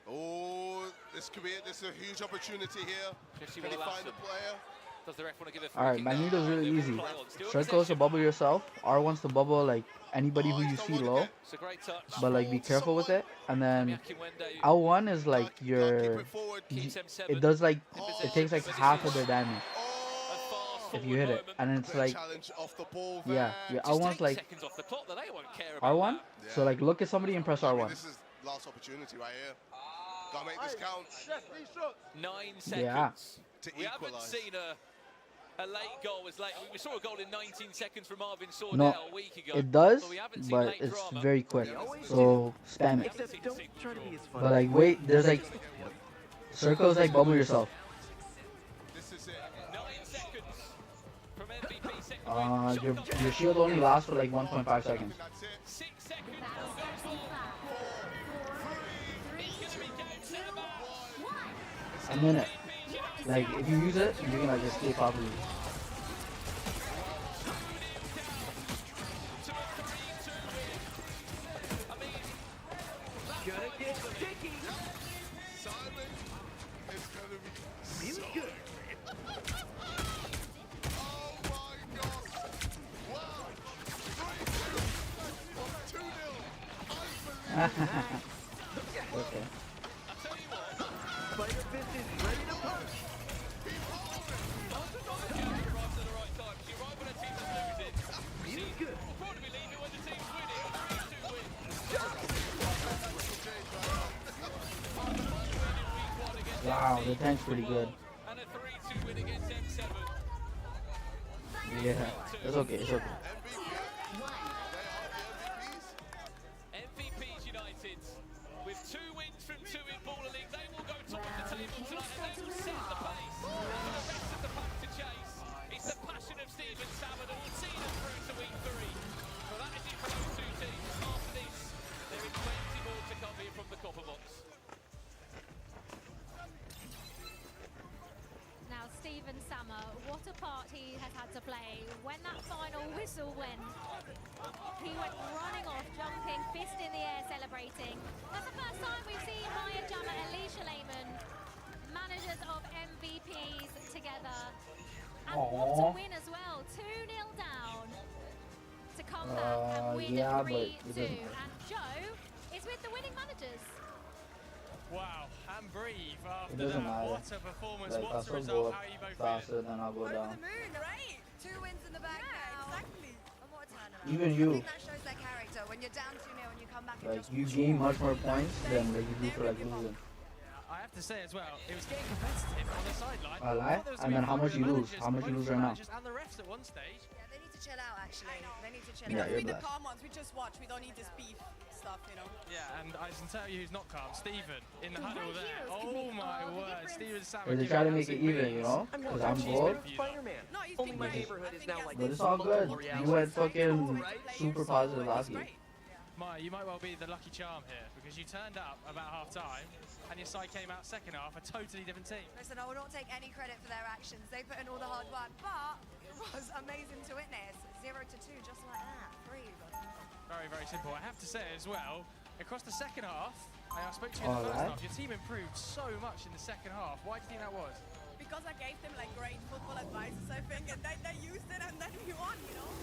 Oh, this could be it. This is a huge opportunity here. Jesse Can he Wallace. find the player? Does the ref want to give a free Alright, kick? Magneto's really They will easy. play on. Still in Circle's to possession. bubble yourself. R wants to bubble like anybody who you see low. It's a great touch. But like be careful with it. And then Akinwende L1 is like your keeps M7 it does like in it possession. takes like half of their damage A fast if you forward hit it. moment. And it's like Challenge off the ball yeah, there. L1's 8 like seconds off the clock, though, they won't care about R1. that. So like look at somebody and press I mean, R1. this is last opportunity right here. Gotta make this count. 9 seconds. Yeah. To We haven't equalise. seen a late goal as late. We saw a goal in 19 seconds from Marvin Sordell No, a week ago. it does, but we haven't seen but late it's drama. very quick. So spam it. Haven't seen a single draw. But like wait, there's like circles like bubble yourself. Your shield only lasts for like 1.5 seconds. 6 seconds. A minute. Like if you use it, you can like escape properly. Gonna get sticky. Simon is gonna be Feels so good. Oh my god! Wow! 2-0. Okay. Spider Fist is ready to punch. Feels good. Wow, the tank's pretty good. And a 3-2 win against M7. Yeah, it's okay, it's okay. MVPs United with 2 wins from 2 in Baller League. They will go top of the table tonight and they will set the pace for the rest of the pack to chase. It's the passion of Steven Salmon that will see them through to week 3. Well, that is it for those 2 teams. After this, there is plenty more to come here from the Copper Box. Now, Steven Sammer, what a part he has had to play. When that final whistle went, he went running off, jumping, fist in the air, celebrating. That's the first time we've seen Maya Jama and Alicia Lehman, managers of MVPs, together. And what a win as well, 2-0 down to come back and win yeah, but 3-2. it doesn't matter. And Joe is with the winning managers. Wow, and breathe It after doesn't that. matter. What a performance, Like, what I'll a still result, go how up you both faster feeling? than I'll go down. Moon, right? 2 wins in the bag now. Exactly. And what a turnaround. Even I you. think that shows their character. When you're down 2-0 and you come back and Like just you gain much more points than like you do for like losing. I have to say as well, it was getting competitive on the sideline. A lie? And then how much you lose? How much you lose right now? And the refs at one stage. Yeah, they need to chill out actually. They need to chill Yeah, out. you're We're the blessed. calm ones. We just watch. We don't need this beef stuff, you know. Yeah, and I can tell you who's not calm. Stephen in the huddle there. heroes can Oh make my all the word, difference. Stephen Or Salmon. they try to make it even, you know? I'm Because not I'm cheating gold. with Spider-Man. No, he's Only been my great. neighborhood I is think now he has like But this it's all good. multiple You reality. went fucking Players, super so positive it's last great. week. Maya, you might well be the lucky charm here because you turned up about half time and your side came out second half, a totally different team. Listen, I will not take any credit for their actions. They put in all the hard work, but it was amazing to witness. 0 to 2, just like that. 3. Very, very simple. I have to say as well, across the second half, I spoke to you in the first Alright. half, your team improved so much in the second half. Why do you think that was? Because I gave them like great football advices, I think, and they used it and then we won, you know.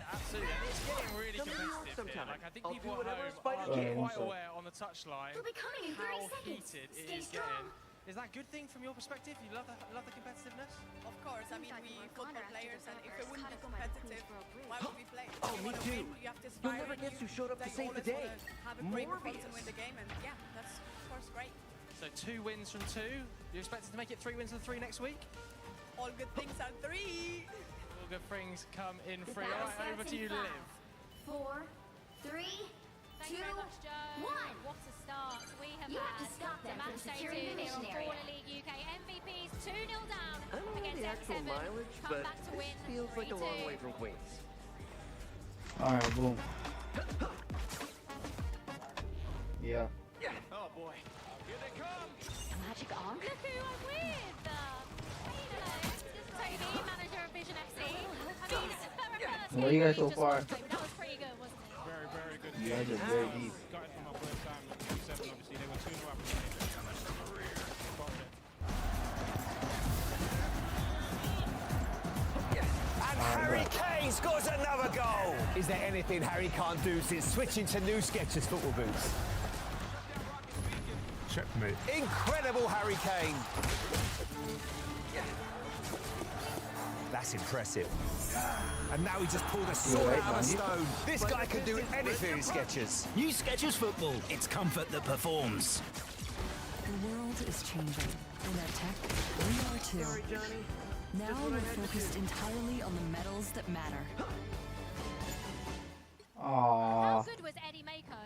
Absolutely. And it's getting really Come to New York competitive here. sometime. Like, I think I'll people do at whatever home Spider are can. quite so. aware on the touchline We'll be coming in 30 how seconds. heated it Stay is strong. getting. Is that a good thing from your perspective? You love the competitiveness? Of course, I mean, we football players, and if it wouldn't be competitive, why would we play? Oh, If you me wanna too. win, you have to You'll aspire never and guess who showed up to they save the always day. wanna have a great performance and Morbius. win the game, and yeah, that's of course great. So 2 wins from 2. You expected to make it 3 wins from 3 next week? All good things are 3. All good things come in The free. battle All right, over starts to you, in Liv. 5, 4, 3, Thank you very much, Joe. 1. What a start we have You have had. to stop them The from match day securing 2 the here on mission area. Baller League UK. MVPs 2-0 down I don't know against the actual M7. mileage, Come but back to win this feels like a long 3-2. way from Queens. Alright, boom. Yeah. Oh boy. Here they come. Magic on. Look who I'm with! Toby, manager of Vision FC. I mean, for a first What are you game, guys so just far? lost, Toby. That was pretty good, wasn't it? Very, very good. You guys are very deep. Got it from my first time in 7, obviously. They were 2-0 up. And Harry Kane scores another goal. Is there anything Harry can't do since switching to new Skechers football boots? Checkmate. Incredible Harry Kane. That's impressive. And now he just pulled a sword right, out of a man. stone. This guy can do anything in Skechers. New Skechers football. It's comfort that performs. The world is changing, and at Tech, we are too. Sorry, Johnny. Now we're focused entirely on the medals that matter. How Aww. good was Eddie Mako?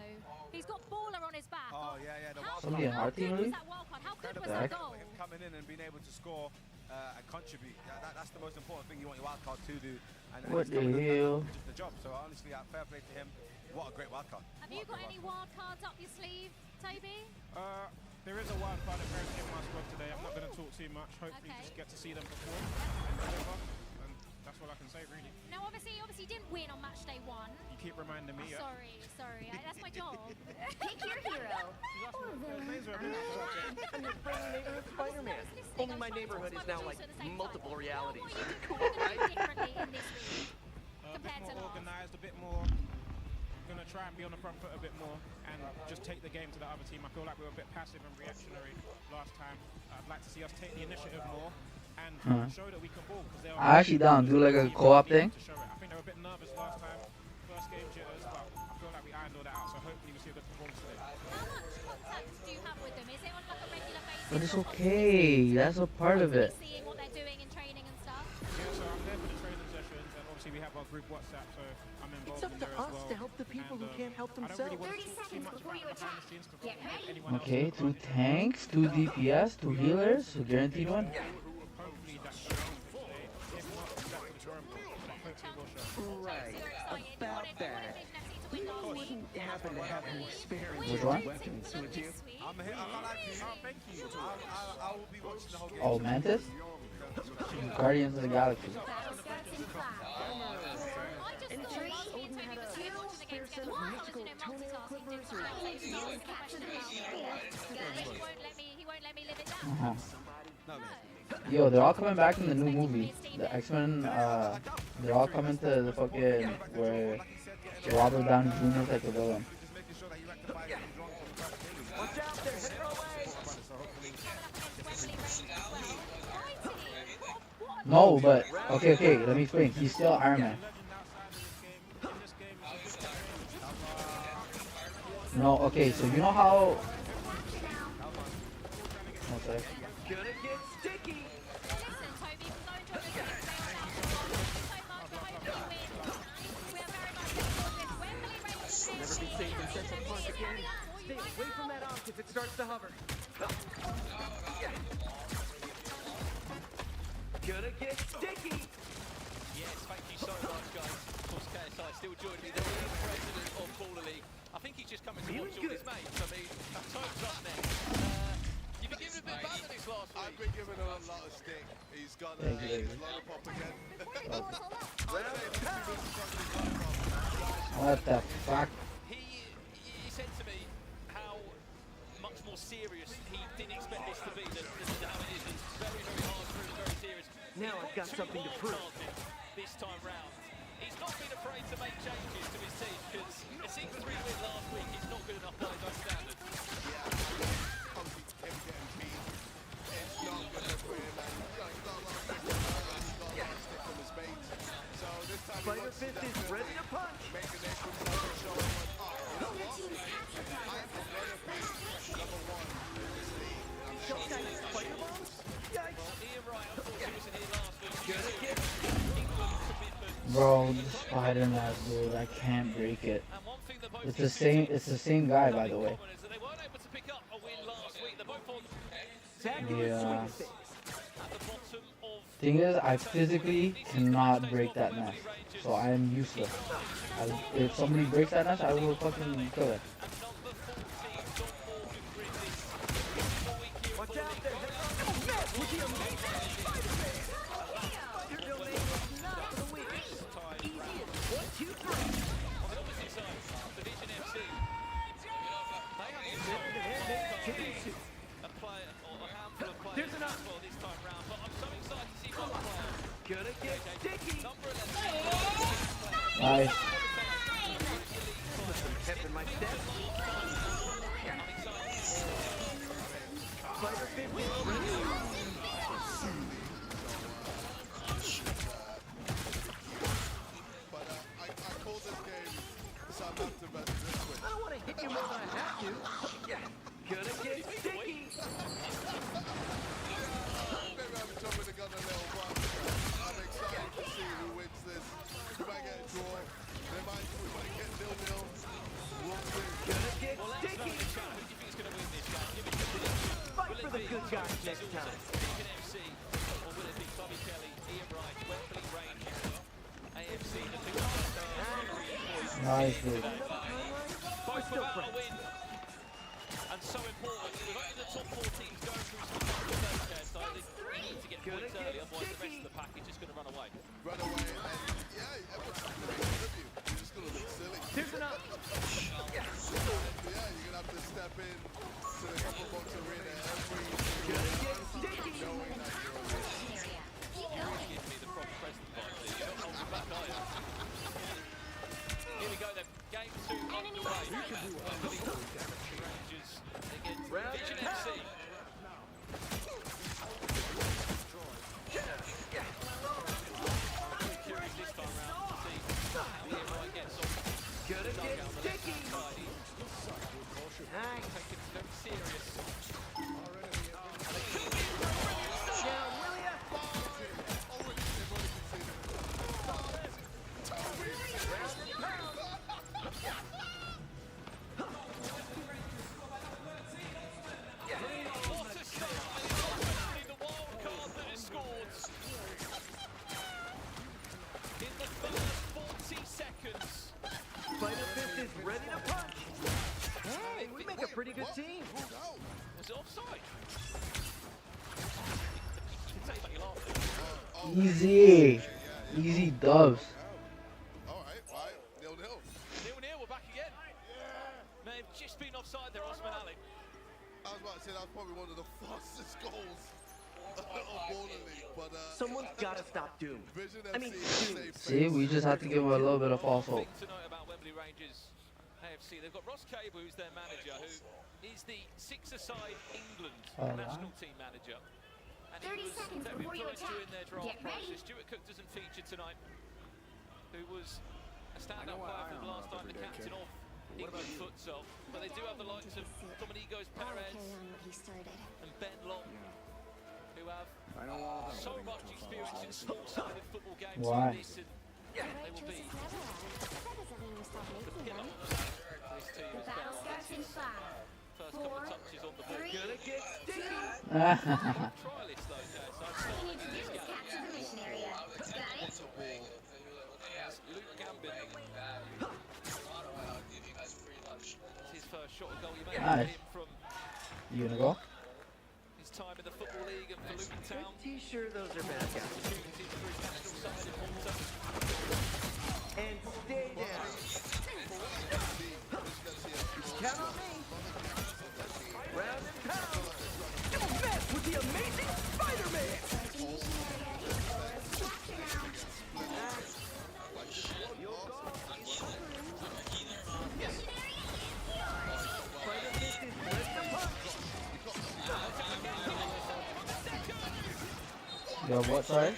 He's got Baller on his back. Oh, yeah, the How wild Somebody in card. our team, good was really? that wild card? How good was Incredible. that goal? Him coming in and being able to score and contribute. That's the most important thing you want your wild card to do. And What he's the done hell? the job. So honestly, fair play to him. What a great wild card. Have you got any wild cards up your sleeve, Toby? There is a wild card that Paris in my squad today. I'm not going to talk too much. Hopefully, just get to see them perform and deliver. And that's all I can say, really. No, obviously you didn't win on match day 1. You keep reminding me. Yeah. Sorry. That's my job. Pick your hero. I'm your friendly neighborhood Spider-Man. Only my neighborhood is now like multiple realities. Cool, right? Differently in this week A bit compared to more last. organised, a bit more. Gonna try and be on the front foot a bit more and just take the game to the other team. I feel like we were a bit passive and reactionary last time. I'd like to see us take the initiative more and show that we can ball. I actually down do like a co-op thing. I think they were a bit nervous last time. First game jitters, but I feel like we ironed all that out. So hopefully we see a good performance today. How much contact do you have with them? Is it on like a regular basis? But it's okay. That's a part of it. Seeing what they're doing in training and stuff. Yeah, so I'm there for the training sessions, and obviously we have our group WhatsApp, so I'm involved It's up in to there as us well. to help the people who can't help I don't really themselves. want to talk too much about behind the scenes because I don't want anyone else Okay, to 2 tanks, 2 DPS, 2 healers, so guaranteed one. hopefully that shows today. If not, back to the drawing board, but hopefully we'll show. Right, about that. You wouldn't happen to have more spare Which one? weapons, would you? I'm here. I'm not like you. Thank you. I will be watching the whole game. Oh, Mantis? Guardians of the Galaxy. In trade, Odin had a spare set of mystical toenail clippers or He won't let me live it down. Uh-huh. No, man. Yo, they're all coming back in the new movie. The X-Men, they're all coming to the fucking where Robert Downey Jr. is like the villain. Just making sure that you rectify it wrong from the first game. Watch out there, head away! So hopefully. No, but okay, let me explain. He's still Iron Man. No, okay, so you know how? One sec. Gonna get sticky! Listen, Toby, we're going to a good game so far. So far, we hopefully win. We are very much looking forward to this. Wembley Race Never be safe in Central Park again. Stay away from that arc if it starts to hover. Gonna get sticky! Yes, thank you so much, guys. Of course, KSI still joining me. The president of Baller League. I think he's just coming to watch all his mates. I mean, Toad's up next. You've been giving a bit of bad this last week. I've been giving him a lot of stick. He's got a lollipop again. What the fuck? He said to me how much more serious he didn't expect this to be than how it is. It's very, very hard, very serious. Now I've got something to prove. This time round. He's not been afraid to make changes to his team because a 6-3 win last week is not good enough by his own standards. Spider Fist is ready to punch! Bro, the Spider-Man, dude, I can't break it. It's the same guy, by the way. Yeah. Thing is, I physically cannot break that nest, so I am useless. If somebody breaks that nest, I will fucking kill it. Watch out there! With the amazing Spider-Man! Spider domain is not for the weak. Easy as 1, 2, 3. There's enough. Gonna get sticky. Nice. Put some pep in my step. Spider 50 ready. But I call this game Southampton versus Ipswich. I don't want to hit you more than I have to. Yeah. Gonna get sticky. Maybe I'm jumping the gun a little, but I'm excited to see who wins this. We might get a draw. We might get 0-0. We'll see. Gonna get sticky. Fight for the good guys next time. Nice, dude. Both without a win. And so important. With only the top 4 teams going through some tough there, so they need to get points early, otherwise the rest of the pack is just going to run away. Run away, and yeah, everyone's going to make fun of you. You're just going to look silly. Here's enough. Yeah, you're going to have to step in to the couple box arena every knowing that you're on it. You really give me the proper president vibes here. You're not holding back, are you? Here we go then. Game 2 underway. Rangers against Vision FC. Curious this time round to see how Leroy gets on. Gonna get sticky. Nice. Taking it very serious. Now, William. What a start. Only the wild card that has scored. In the first 40 seconds. Spider Fist is ready to punch. Hey, we make a pretty good team. Was it offside? You can say that you're laughing. Easy. Easy dubs. Alright, 0-0. 0-0, we're back again. May have just been offside there, Osman Ali. I was about to say that was probably one of the fastest goals of Baller League, but Someone's got to stop Doom. Vision I mean, FC See, we just have to give him a little bit of false hope. Thing to note about Wembley Rangers AFC, they've got Ross Cable, who's their manager, who is the six-a-side England national team manager. And 30 seconds very before you close to attack. in their draft Get ready. process. Stuart Cook doesn't feature tonight, who was a standout player from last time, the captain of England futsal. But they do have the likes of Dominigos Perez and Ben Long, who have so much experience in small-sided football games Why? like this, and they will be the pillar of this team as well. First couple of touches on the ball. Gonna get sticky. Trialist though, Jay, so I'd start with this game. As Luke Gambit. It's his first shot at goal. You may have Nice. him from You gonna go? his time in the Football League and for Luton Town. Pretty sure those are bad guys. Opportunities for his national side in Malta. And stay down. Count on me. Round and pound. Don't mess with the amazing Spider-Man. Spider Fist is ready to punch. Yo, what, sorry?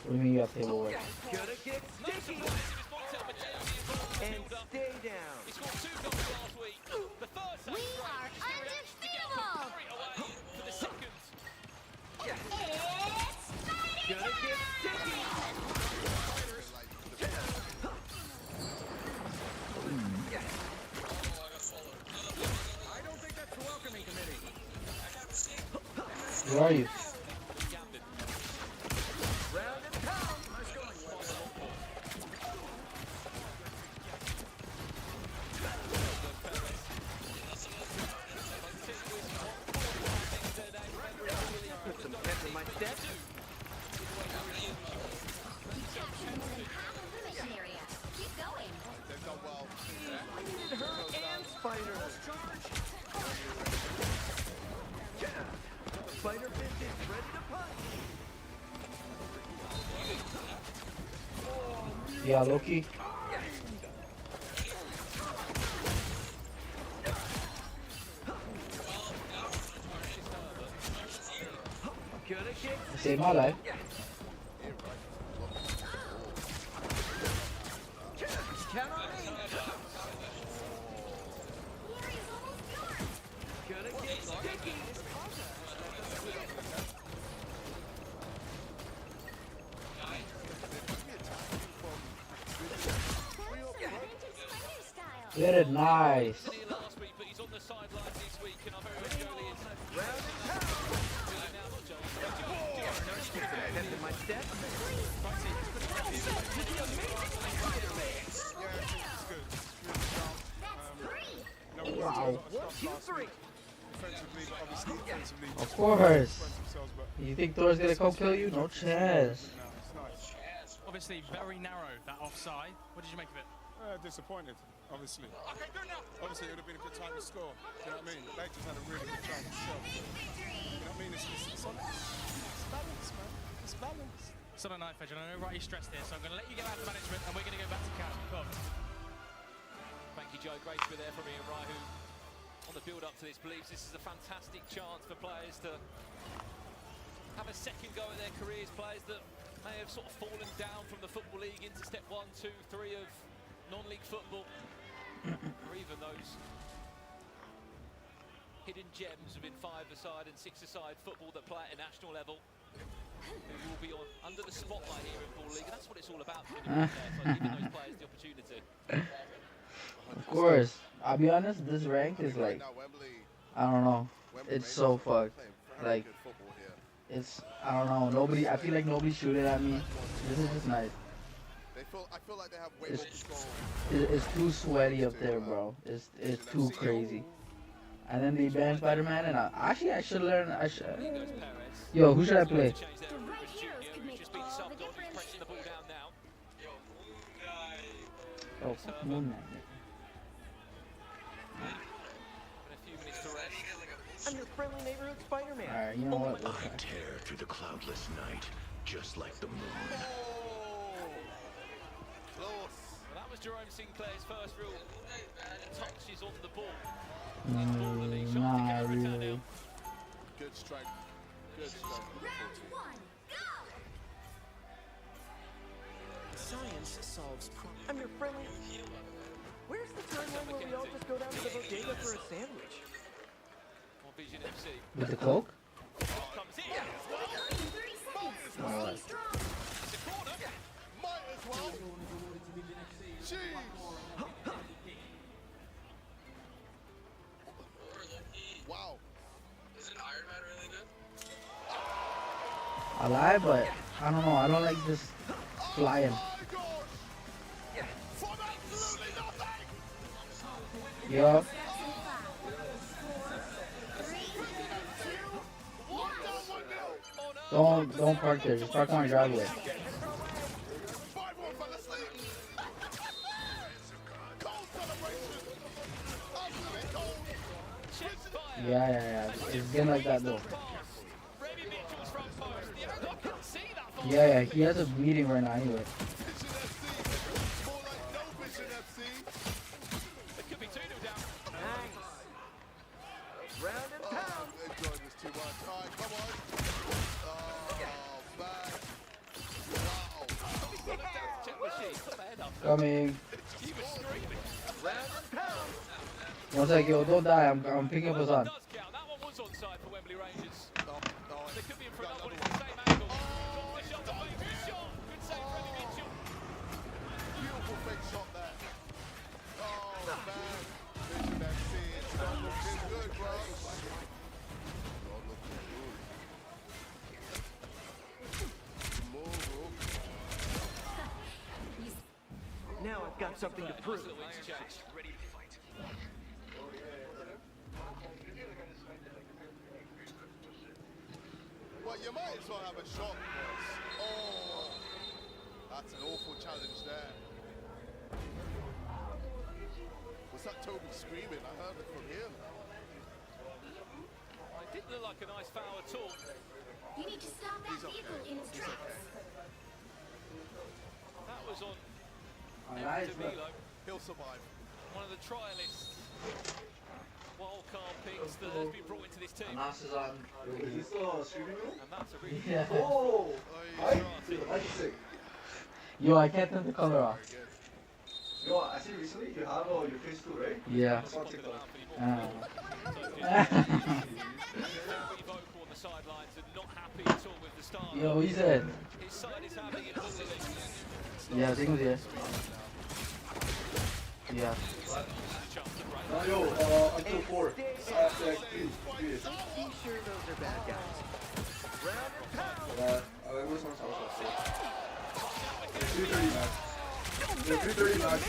What do you mean you have table work? Gonna get sticky. And stay down. He scored 2 goals last week. The first We are undefeatable. for the second. It's Gonna get sticky. I don't think that's the welcoming committee. Where are you? Round and pound. Put some pep in my step. Keep going. They've done well. I needed her and Spider. Spider Fist is ready to punch. Yeah, Loki. Gonna get You saved my life. count on me. Gonna get sticky. Get it, nice. Last week, but he's on the sidelines this week, and I'm very Jolie is Round and pound. now not Jolie. Pep in my step. Set to the amazing Spider-Man. Wow. 1, 2, 3. Of course. You think Thor's gonna come kill you? No chance. Obviously, very narrow, that offside. What did you make of it? Disappointed, obviously. Obviously, it would have been a good time to score. Do you know what I mean? They just had a really good time to score. You know what I mean? It's balance, man. It's balance. It's on a knife edge, and I know Righty's stressed here, so I'm going to let you get out of management, and we're going to go back to Couch. Come. Thank you, Joe. Great to be there from Ian Wright, who, on the build-up to this, believes this is a fantastic chance for players to have a second go at their careers, players that may have sort of fallen down from the Football League into step 1, 2, 3 of non-league football, or even those hidden gems within 5-a-side and 6-a-side football that play at a national level, who will be under the spotlight here in Football League, and that's what it's all about, so giving those players the opportunity. Of course. I'll be honest, this rank is like, I don't know. It's so fucked. Like, it's, I don't know. Nobody, I feel like nobody's shooting at me. This is just nice. I feel like they have way more control. It's too sweaty up there, bro. It's too crazy. And then they banned Spider-Man, and I should learn. Yo, who should I play? Oh, Moon Knight. I'm your friendly neighborhood Spider-Man. Alright, you know what? I tear through the cloudless night, just like the moon. Well, that was Jerome Sinclair's first real touches on the ball. Nah, really. Good strike. Good strike. Science solves problems. I'm your friendly. Where's the timeline where we all just go down to the bodega for a sandwich? Vision FC. With the Coke? Comes in. Alright. Might as well. Jeez. Wow. Is it Iron Man really good? I lie, but I don't know. I don't like this flying. Yeah. Don't park there. Just park on your driveway. Yeah. It's getting like that though. Yeah. He has a meeting right now anyway. Round and pound. Enjoying this too much. All right, come on. Coming. Round and pound. One sec, yo, don't die. I'm picking up a son. That one was onside for Wembley Rangers. They could be in for another one. It's the same angle. Good shot, good shot. Good save from Eddie Mitchell. Beautiful fake shot there. Oh, man. Vision FC. It's not looking good, bro. Not looking good. Move. Now I've got something to prove. Ready to fight. Well, you might as well have a shot, boys. Oh, that's an awful challenge there. Was that Toby screaming? I heard it from him. It didn't look like a nice foul at all. You need to stop that vehicle in its tracks. That was on Nice, Danilo. He'll survive. One of the trialists. Wildcard picks that has been brought into this team. Nas is on. And that's a really Yeah. Oh, Yo, I can't turn the color off. Yo, I see recently you have your face too, right? Yeah. It's on TikTok. Yo, what he said? His side is having it all. Yeah, Zing's here. Yeah. Yo, until 4. Be sure those are bad guys. Everyone's on social. 330 max. 330 max.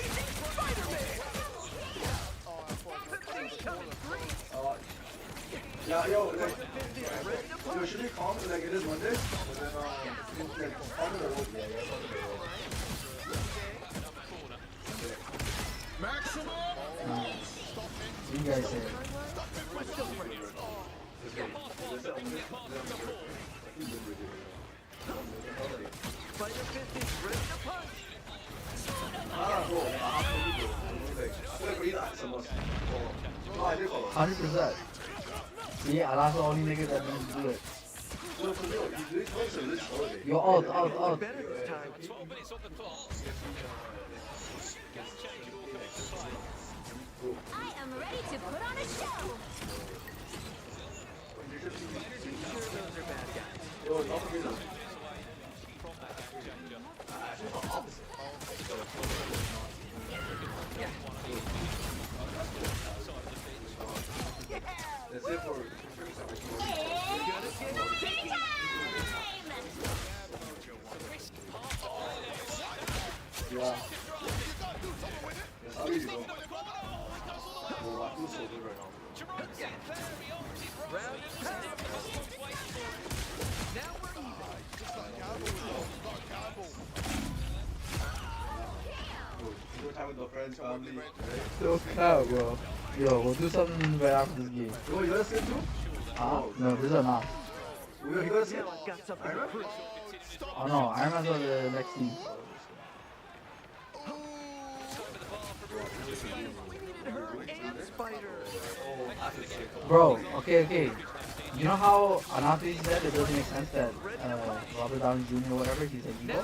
Yeah, yo, like, yo, should we calm? Like, it is Monday, but then, like, calm it or what? Yeah, You guys say it. Spider Fist is ready to punch. bro, I feel like we need some more. Oh, I did follow. 100%. See, Alas the only nigga that didn't do it. Yo, out. Better this time. 12 minutes on the clock. I am ready to put on a show. That's it for yeah. Yes, how easy, bro. Bro, I feel so good right now. Now we're even. Enjoy time with the friends, family. So cow, bro. Yo, we'll do something right after this game. Yo, you guys skip too? Huh? No, this is not. You guys skip? Now I've got something to prove. Oh no, Iron Man's on the next team. Bro, okay. You know how Anafi said it doesn't make sense that Robert Downey Jr. or whatever, he's an evil?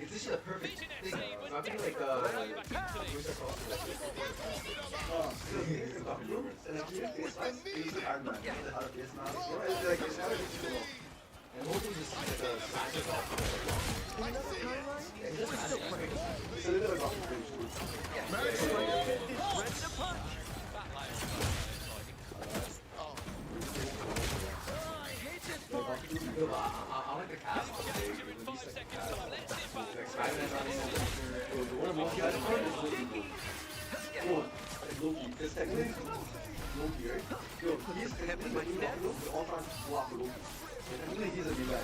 It's just a perfect thing. I feel like I like the cast. Loki, because technically, Loki, right? Yo, he's technically all trying to block Loki. Technically, he's a new guy. I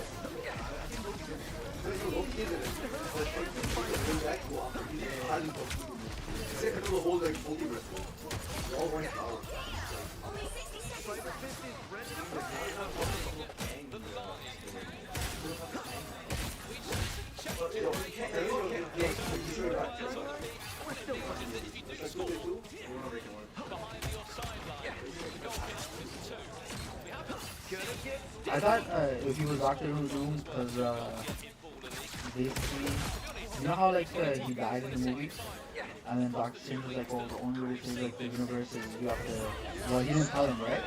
think Loki's in it. Loki is in it. But he's a new guy who after he's hiding from Loki. It's like the whole like multiverse. They're all running power. I thought if he was Doctor Doom, because basically, you know how like he died in the movie, and then Doctor Strange was like, oh, the only way to save like the universe is you have to. Well, he didn't tell him, right?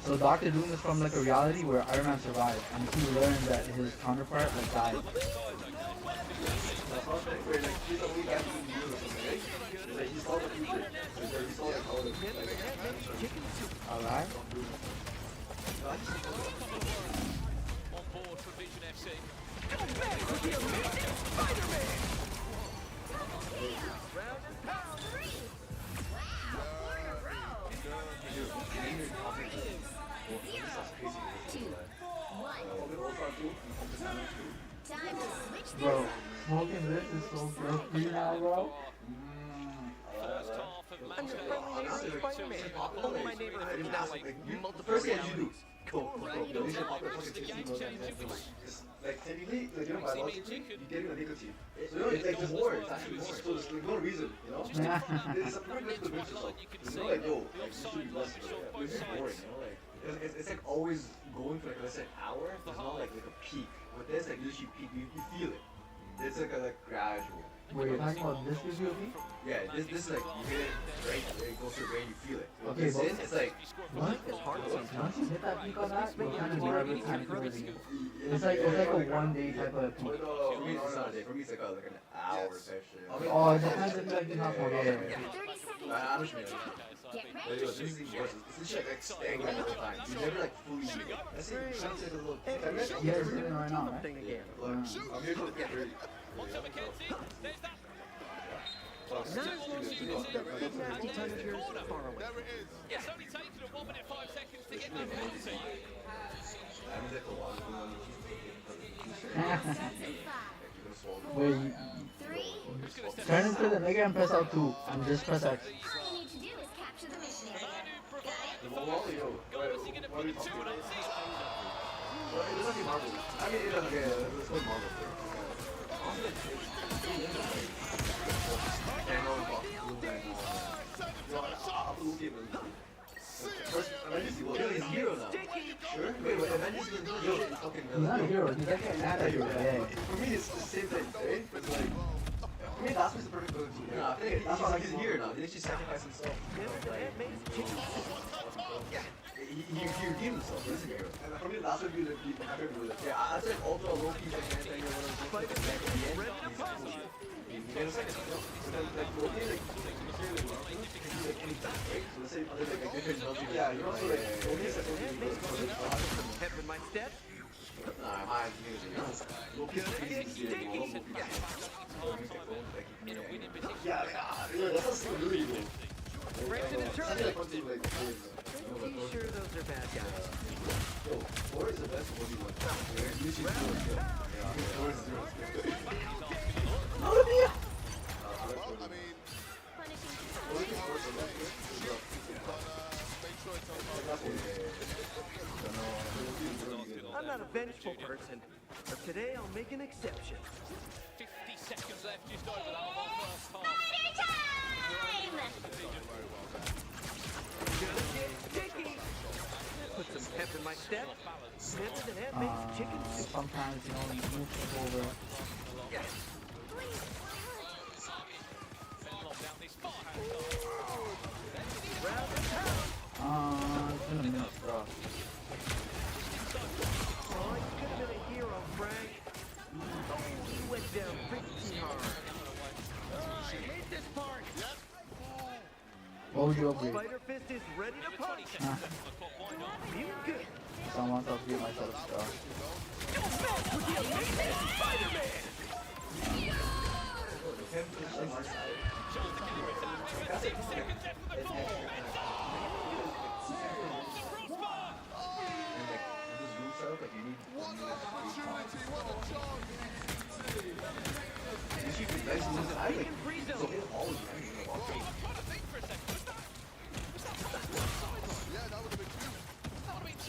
So Doctor Doom is from like a reality where Iron Man survived, and he learned that his counterpart like died. Alright. On board from Vision FC. Bro, smoking this is so guilt-free now, bro. I'm your friendly neighborhood Spider-Man. Only my neighborhood is now like multiple First thing you do, realities. go. These are popular fucking like technically, like you know, biologically, you're getting a nicotine. So you know, it's like there's more. It's actually more. So there's like no reason, you know. It's a pretty good convince yourself. It's not like yo, like you should be less. It's just boring, you know. Like it's like always going for like let's say an hour. There's not like a peak. With this, like usually peak, you feel it. It's like a gradual. Were you talking about this PvP? Yeah, this is like you hit it right, it goes to the brain, you feel it. Okay, This in, it's like what? Once you hit that peak on that, you kind of do every time you really. It's like a 1 day type of peak. No, for me it's not a day. For me it's like an hour session. Oh, it depends if like you have more. Yeah. I understand. But this is even worse. It's just like staying all the time. You never like fully use it. Let's say you try to take a little 10 minutes. Yeah, it's doing right now, right? I'm here to get ready. Nice to keep that big nasty tongue of yours far away. It's only taken a 1 minute 5 seconds to get the penalty. Wait, turn into the nigga and press L2 and just press X. All you need to do is capture the missionary. It doesn't get Marvel. I mean, it doesn't get it's like Marvel. He's a hero now. Sure? Wait, Avengers is fucking He's not a hero, he's like an anti-hero, yeah. For me, it's the same thing, right? It's like, for me, that's what's the perfect go-to. Yeah, I think that's why he's a hero now. He actually sacrificed himself. Yeah. He redeemed himself. He's a hero. And for me, that's what you have to do with it. Yeah, I said Ultra low-key like anti-hero or whatever. But at the end, he's cool. He made a second. So then, like, Loki, like, like anything, right? So let's say other like different melting. Yeah, you're also like Loki said Pep in my step. Nah, mine's music. Loki's crazy. Yeah, that's not still really good. Breaks it in turn. Something like something like Pretty sure those are bad guys. Yo, Thor is the best Obi-Wan. You should do it. Yeah, Thor is good. Well, I mean, I'm not a vengeful person, but today I'll make an exception. 50 seconds left just over that of our first half. Gonna get sticky. Put some pep in my step. Better than Aunt May's chicken soup. Sometimes, you know, you move people over. It's been a minute, bro. Oh, you could have been a hero, Frank. Oh, you went down pretty hard. Oh, I hate this part. What would you upgrade? Spider Fist is ready to punch. Feel good. Someone else give myself a star. With the amazing Spider-Man.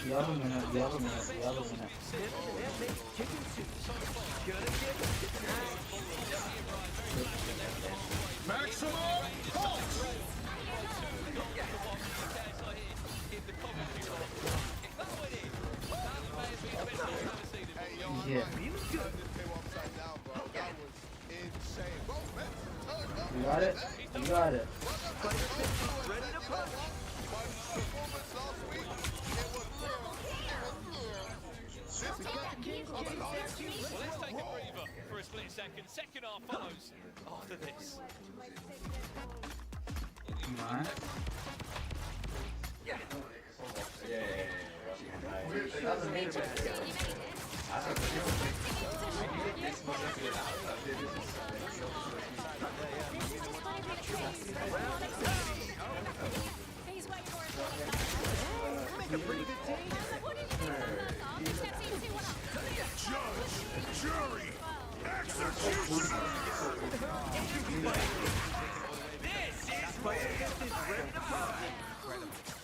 The other minute. Maximum pulse! Yeah. You got it? You got it. Well, let's take a breather for a split second. Second half follows after this. Nice. Make a pretty good team. Judge, jury, executioner.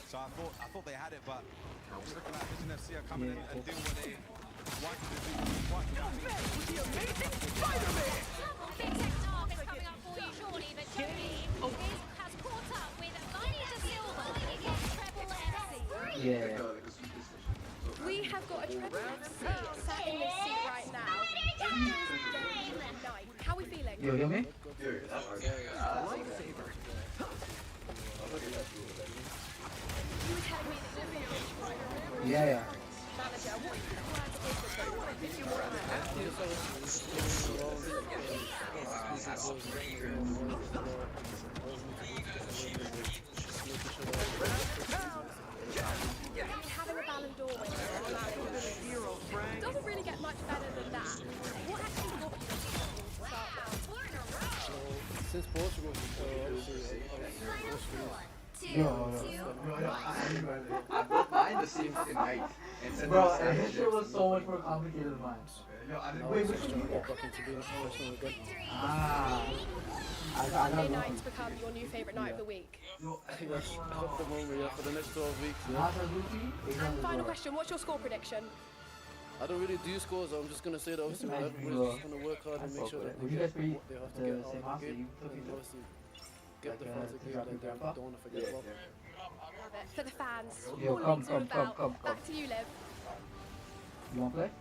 So I thought they had it, but I'm just looking at Vision FC are coming in and doing what they wanted to do. With the amazing Spider-Man. Big second half is coming up for you shortly, but Johnny has caught up with Viney de Silva against Treble FC. Yeah. We have got a Treble FC sat in this seat right now. That is nice. How are we feeling? You hear me? Dude, that's hard. Lightsaber. Yeah. Having a Ballon d'Or winner doesn't really get much better than that. What actually got you to start with? Since Portugal, obviously, Portugal. I broke mine the same night. And Bro, and his shit was so much more complicated than mine. Wait, which one you get back into being a professional again? I Monday got night to become your new favourite night of the week. I think that's at the moment, yeah, for the next 12 weeks. And final question, what's your score prediction? I don't really do scores, I'm just going to say that obviously everybody's just going to work hard and make sure that they get what they have to get out of the game. And obviously get the fans to give like they don't want to forget about. Love it. For the fans, Yo, all come. Back to you, Liv. You want to play?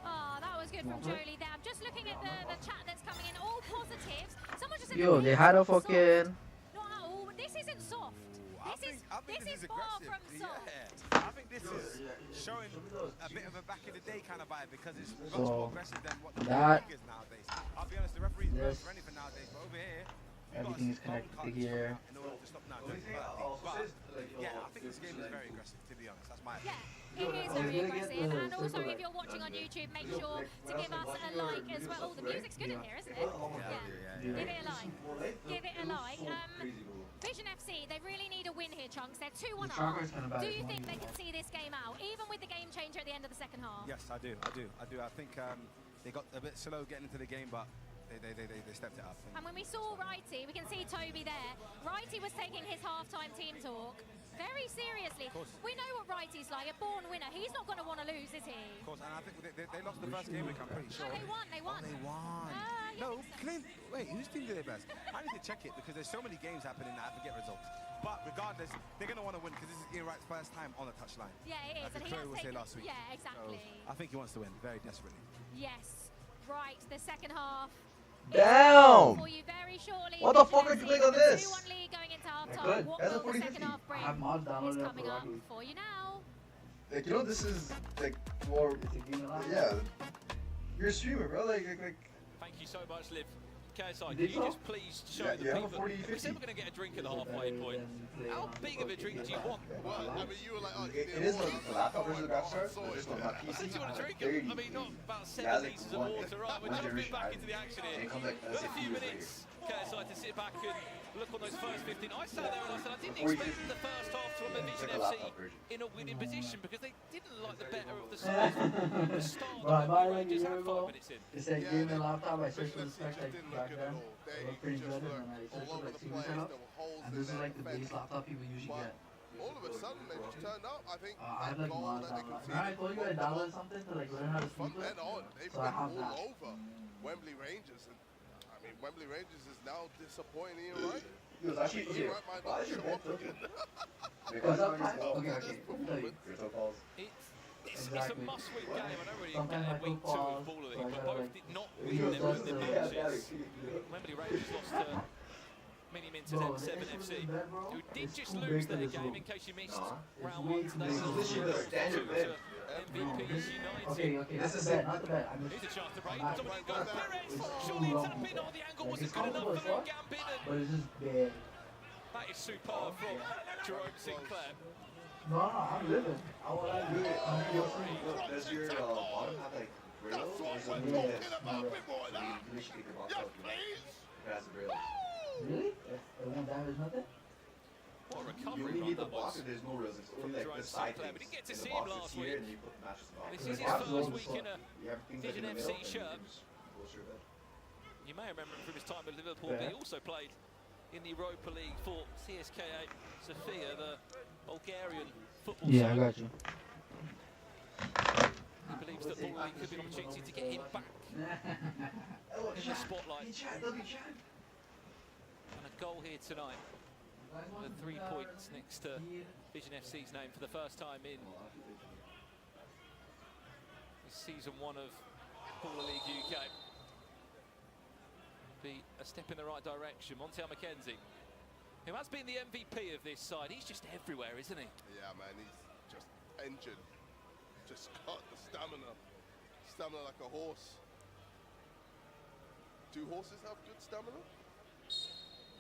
Oh, that was good from Jolie there. I'm just looking at the chat that's coming in. All positives. Someone just said Yo, they had a fucking... Not at all. This isn't soft. This is far from soft. I think this is showing a bit of a back in the day kind of vibe because it's much more aggressive than what the league is nowadays. I'll be honest, the referees don't for anything nowadays, but over here, everything is connected here. in order to stop now doing but yeah, I think this game is very aggressive, to be honest. That's my opinion. It is very aggressive, and also if you're watching on YouTube, make sure to give us a like as well. Oh, the music's good in here, isn't it? Yeah. Give it a like. Give it a like. Vision FC, they really need a win here, Chunks. They're 2-1 up. Do you think they can see this game out, even with the game changer at the end of the second half? Yes, I do. I think they got a bit slow getting into the game, but they stepped it up. And when we saw Righty, we can see Toby there. Righty was taking his halftime team talk very seriously. We know what Righty's like, a born winner. He's not going to want to lose, is he? Of course, and I think they lost the first game week, I'm pretty sure. No, they won. They won. No, wait, whose team did they best? I need to check it because there's so many games happening that I forget results. But regardless, they're going to want to win because this is Ian Wright's first time on the touchline. Yeah, it is. And he was here last week. Yeah, exactly. So I think he wants to win very desperately. Yes. Right, the second half. Damn! For you very shortly. What the fuck are you clicking on this? 2-1 lead going into half-time. What will the second half bring? Is coming up for you now. Like, you know, this is like more. Yeah. You're a streamer, bro. Like. Thank you so much, Liv. KSI, can you just please show the people? We said we're going to get a drink at the halfway point. How big of a drink do you want? Well, I mean, you were like, oh, It is like the laptop version of the graphics card, but just on my PC. Do you want a drink? I mean, not about 7 litres of water, right? We're jumping back into the action here. We've got a few minutes, KSI, to sit back and look on those first 15. I sat there and I said I didn't expect the first half to have Vision FC in a winning position because they didn't like the better of the sides from the start. Bro, The Rangers had 5 minutes in. It's like game the laptop, I searched for the specs like back then. It looked pretty good, and then I searched for like TV setup. And this is like the base laptop people usually get. All of a sudden, they just turned up. I think I have like mods downloaded. Remember I told you I downloaded something to like learn how to speak with? then on, they've So I been have all that. over Wembley Rangers. And I mean, Wembley Rangers is now disappointing Ian Wright. It was actually Ian here. Wright might Why not is your show bed up tilted? again. Because It's a must-win game. I don't really Sometimes get I week 2 feel of Baller League, but both did not win videos their own just matches. Wembley Rangers lost to Mini-Minters M7 FC, who did just lose their game in case you missed round 1 today. They lost 2-2 to MVPs United. Okay, that's the bet, not the bet. I'm Here's a just... chance to break. I'm Domingo not- Perez, it's surely too into the long. pin. Oh, the angle Like, wasn't it's good enough comfortable for as fuck, Gambit. but it's just bad. That is superb from Jerome Sinclair. No, I'm living. I want to do it. I'm Does your bottom have like rails or something like this? You should pick your box up. It has a rail. Really? It won't damage nothing? What a You recovery only run need the that box was. if there's no rails. It's only like the side Sinclair, things. but he didn't get to And see the him box last is here week. and you put the matches on. This is his first week in a You have things like Vision in the FC middle, and you shirt. can just go straight there. You may remember him from his time at Liverpool, but he also played in the Europa League for CSKA Sofia, the Bulgarian football Yeah, I side. got you. He believes that Baller League could be an opportunity to get him back in the spotlight. And a goal here tonight. The 3 points next to Vision FC's name for the first time in season 1 of Baller League UK. be a step in the right direction. Montel McKenzie, who has been the MVP of this side, he's just everywhere, isn't he? Yeah, man, he's just engine. Just got the stamina. Stamina like a horse. Do horses have good stamina?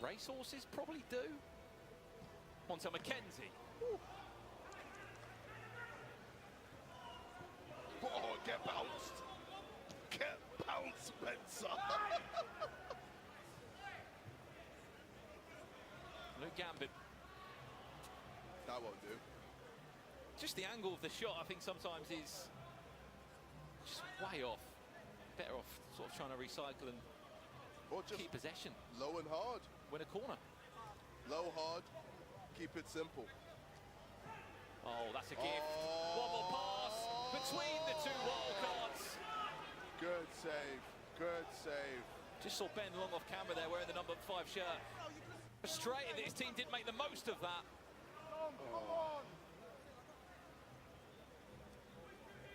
Race horses probably do. Montel McKenzie. Ooh. Oh, get bounced. Get bounced, Spencer. Luke Gambit. That won't do. Just the angle of the shot, I think sometimes is just way off. Better off sort of trying to recycle and or just keep possession. Low and hard. Win a corner. Low, hard, keep it simple. Oh, that's a gift. One more pass between the two wild cards. Good save, good save. Just saw Ben Long off camera there wearing the number 5 shirt. Frustrated that his team didn't make the most of that. Oh.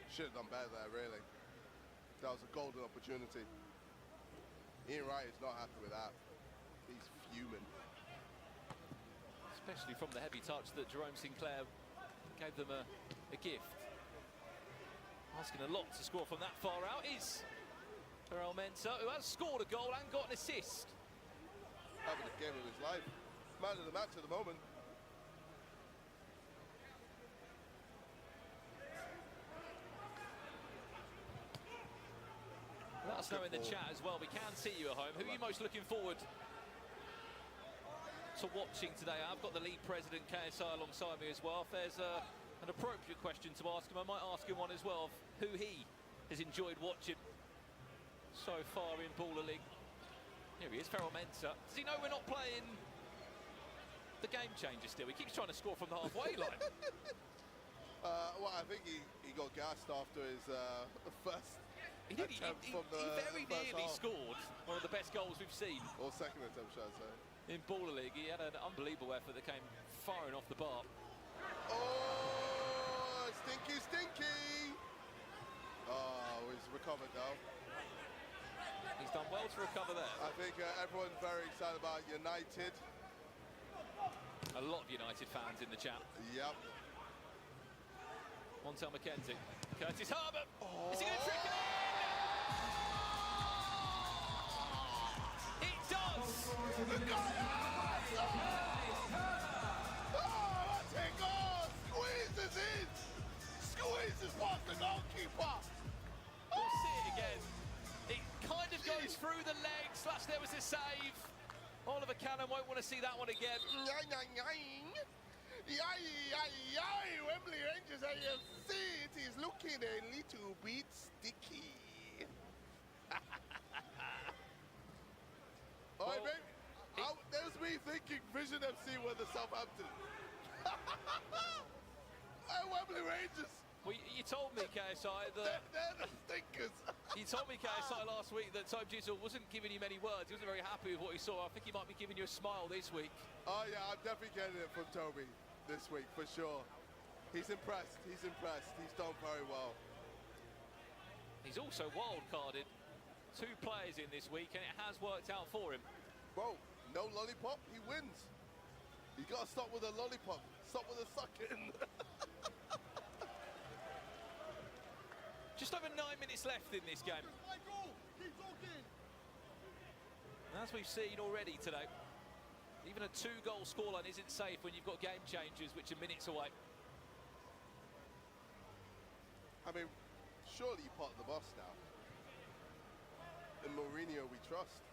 Should have done better there, really. That was a golden opportunity. Ian Wright is not happy with that. He's fuming. Especially from the heavy touch that Jerome Sinclair gave them a gift. Asking a lot to score from that far out is Ferrell Mensah, who has scored a goal and got an assist. Having the game of his life. Man of the match at the moment. Let us know in the chat as well. We can see you at home. Who are you most looking forward to watching today? I've got the league president, KSI, alongside me as well. If there's an appropriate question to ask him, I might ask him one as well of who he has enjoyed watching so far in Baller League. Here he is, Ferrell Mensah. Does he know we're not playing the game changer still? He keeps trying to score from the halfway line. Well, I think he got gassed after his first He did. He very nearly half. scored one of the best goals we've seen. Or second attempt, should I say. In Baller League, he had an unbelievable effort that came firing off the bar. Oh, stinky, stinky! Oh, he's recovered now. He's done well to recover there. I think everyone's very excited about United. A lot of United fans in the chat. Yep. Montel McKenzie. Curtis Herbert. Oh. Is he going to trick it in? It does! Oh, that's it, goal! Squeezes in! Squeezes past the goalkeeper! We'll see it again. It kind of goes through the legs, / there was a save. Oliver Cannon won't want to see that one again. Wembley Rangers AFC, it is looking a little bit sticky. All right, babe. There's me thinking Vision FC were the Southampton. Wembley Rangers. Well, you told me, KSI, that... They're the stinkers. You told me, KSI, last week that Tom Gisel wasn't giving you many words. He wasn't very happy with what he saw. I think he might be giving you a smile this week. Oh, yeah, I'm definitely getting it from Toby this week, for sure. He's impressed. He's impressed. He's done very well. He's also wild-carded 2 players in this week, and it has worked out for him. Bro, no lollipop, he wins. You got to stop with a lollipop. Stop with a sucking. Just over 9 minutes left in this game. And as we've seen already today, even a 2-goal scoreline isn't safe when you've got game changers which are minutes away. I mean, surely you part of the boss now. In Mourinho we trust.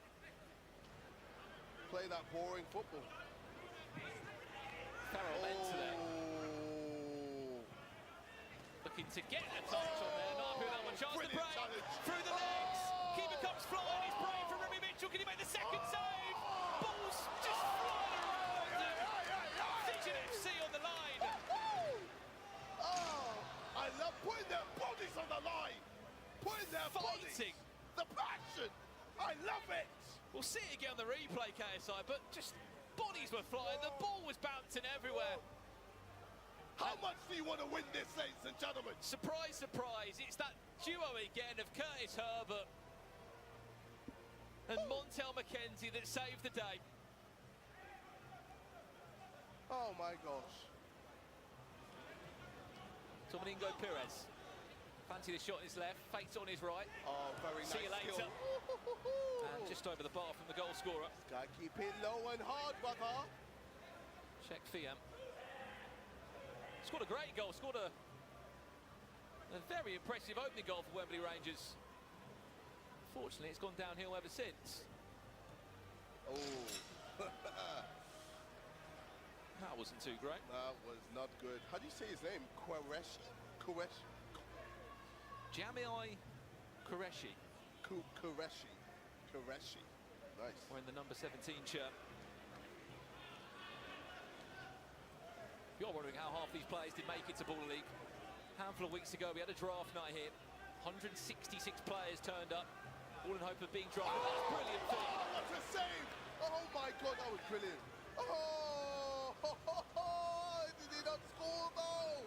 Play that boring football. Ferrell Mensah there. Looking to get a touch on there, not happy with that one. Chance to break, through the legs. Keeper comes flying, he's praying for Remy Mitchell. Can he make the second save? Ball's just flying around. Vision FC on the line. Oh, I love putting their bodies on the line. Putting their bodies. The passion. I love it. We'll see it again on the replay, KSI, but just bodies were flying. The ball was bouncing everywhere. How much do you want to win this, ladies and gentlemen? Surprise, surprise. It's that duo again of Curtis Herbert And Montel McKenzie that saved the day. Oh my gosh. Domingo Perez. Fancy the shot on his left, fakes on his right. Oh, very nice. See you later. Skill. And just over the bar from the goal scorer. Gotta keep it low and hard, brother. Check Fiam. Scored a great goal, scored a very impressive opening goal for Wembley Rangers. Fortunately, it's gone downhill ever since. Oh. That wasn't too great. That was not good. How do you say his name? Qureshi? Qureshi? Jamiai Qureshi. Qureshi. Qureshi. Nice. Wearing the number 17 shirt. If you're wondering how half these players did make it to Baller League, a handful of weeks ago we had a draft night here. 166 players turned up, all in hope of being drafted. That's brilliant. Oh, what a save! Oh my God, that was brilliant. Oh, did he not score though?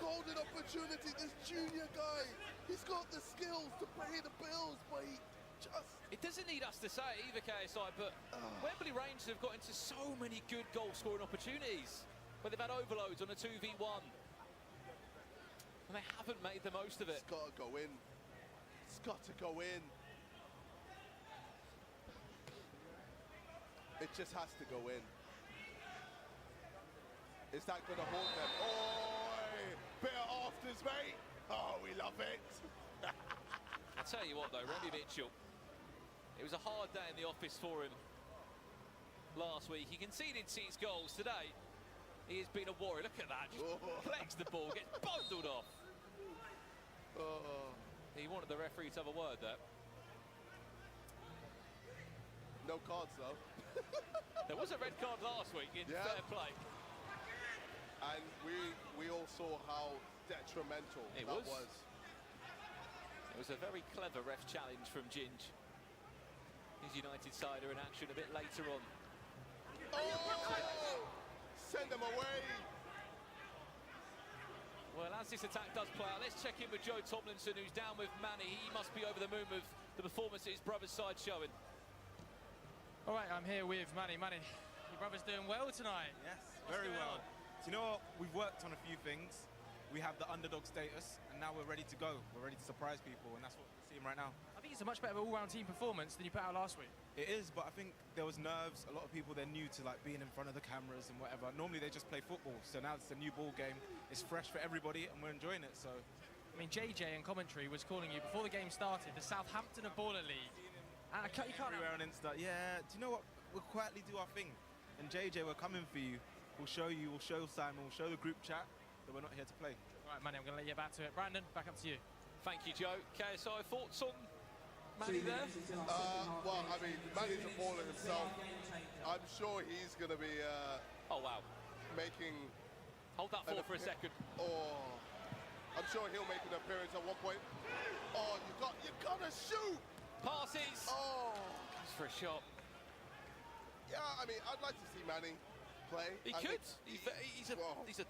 Golden opportunity, this junior guy. He's got the skills to pay the bills, but he just... It doesn't need us to say it either, KSI, but Wembley Rangers have got into so many good goal-scoring opportunities, where they've had overloads on a 2v1. And they haven't made the most of it. It's got to go in. It's got to go in. It just has to go in. Is that going to hold them? Oh, bit of afters, mate. Oh, we love it. I tell you what, though, Remy Mitchell, it was a hard day in the office for him last week. He conceded 6 goals today. He has been a warrior. Look at that. Just collects the ball, gets bundled off. Oh. He wanted the referee to have a word there. No cards, though. There was a red card last week in fair play. And we all saw how detrimental that was. It was a very clever ref challenge from Ginge. His United sider in action a bit later on. Oh! Send them away! Well, as this attack does play out, let's check in with Joe Tomlinson, who's down with Manny. He must be over the moon with the performance that his brother's side showing. All right, I'm here with Manny. Manny, your brother's doing well tonight. Yes, What's very going well. on? So you know what? We've worked on a few things. We have the underdog status, and now we're ready to go. We're ready to surprise people, and that's what we're seeing right now. I think it's a much better all-round team performance than you put out last week. It is, but I think there was nerves. A lot of people, they're new to like being in front of the cameras and whatever. Normally they just play football, so now it's a new ball game. It's fresh for everybody, and we're enjoying it. So, I mean, JJ in commentary was calling you before the game started the Southampton of Baller League. And you can't everywhere on Insta. Yeah, do you know what? We'll quietly do our thing. And JJ, we're coming for you. We'll show you. We'll show Simon. We'll show the group chat that we're not here to play. All right, Manny, I'm going to let you back to it. Brandon, back up to you. Thank you, Joe. KSI, thoughts on Manny there? Well, I mean, Manny's a baller himself. I'm sure he's going to be oh, wow. Making... Hold that thought for a second. Oh, I'm sure he'll make an appearance at one point. Oh, you gotta shoot! Passes! Oh! Goes for a shot. Yeah, I mean, I'd like to see Manny play. He could. He's a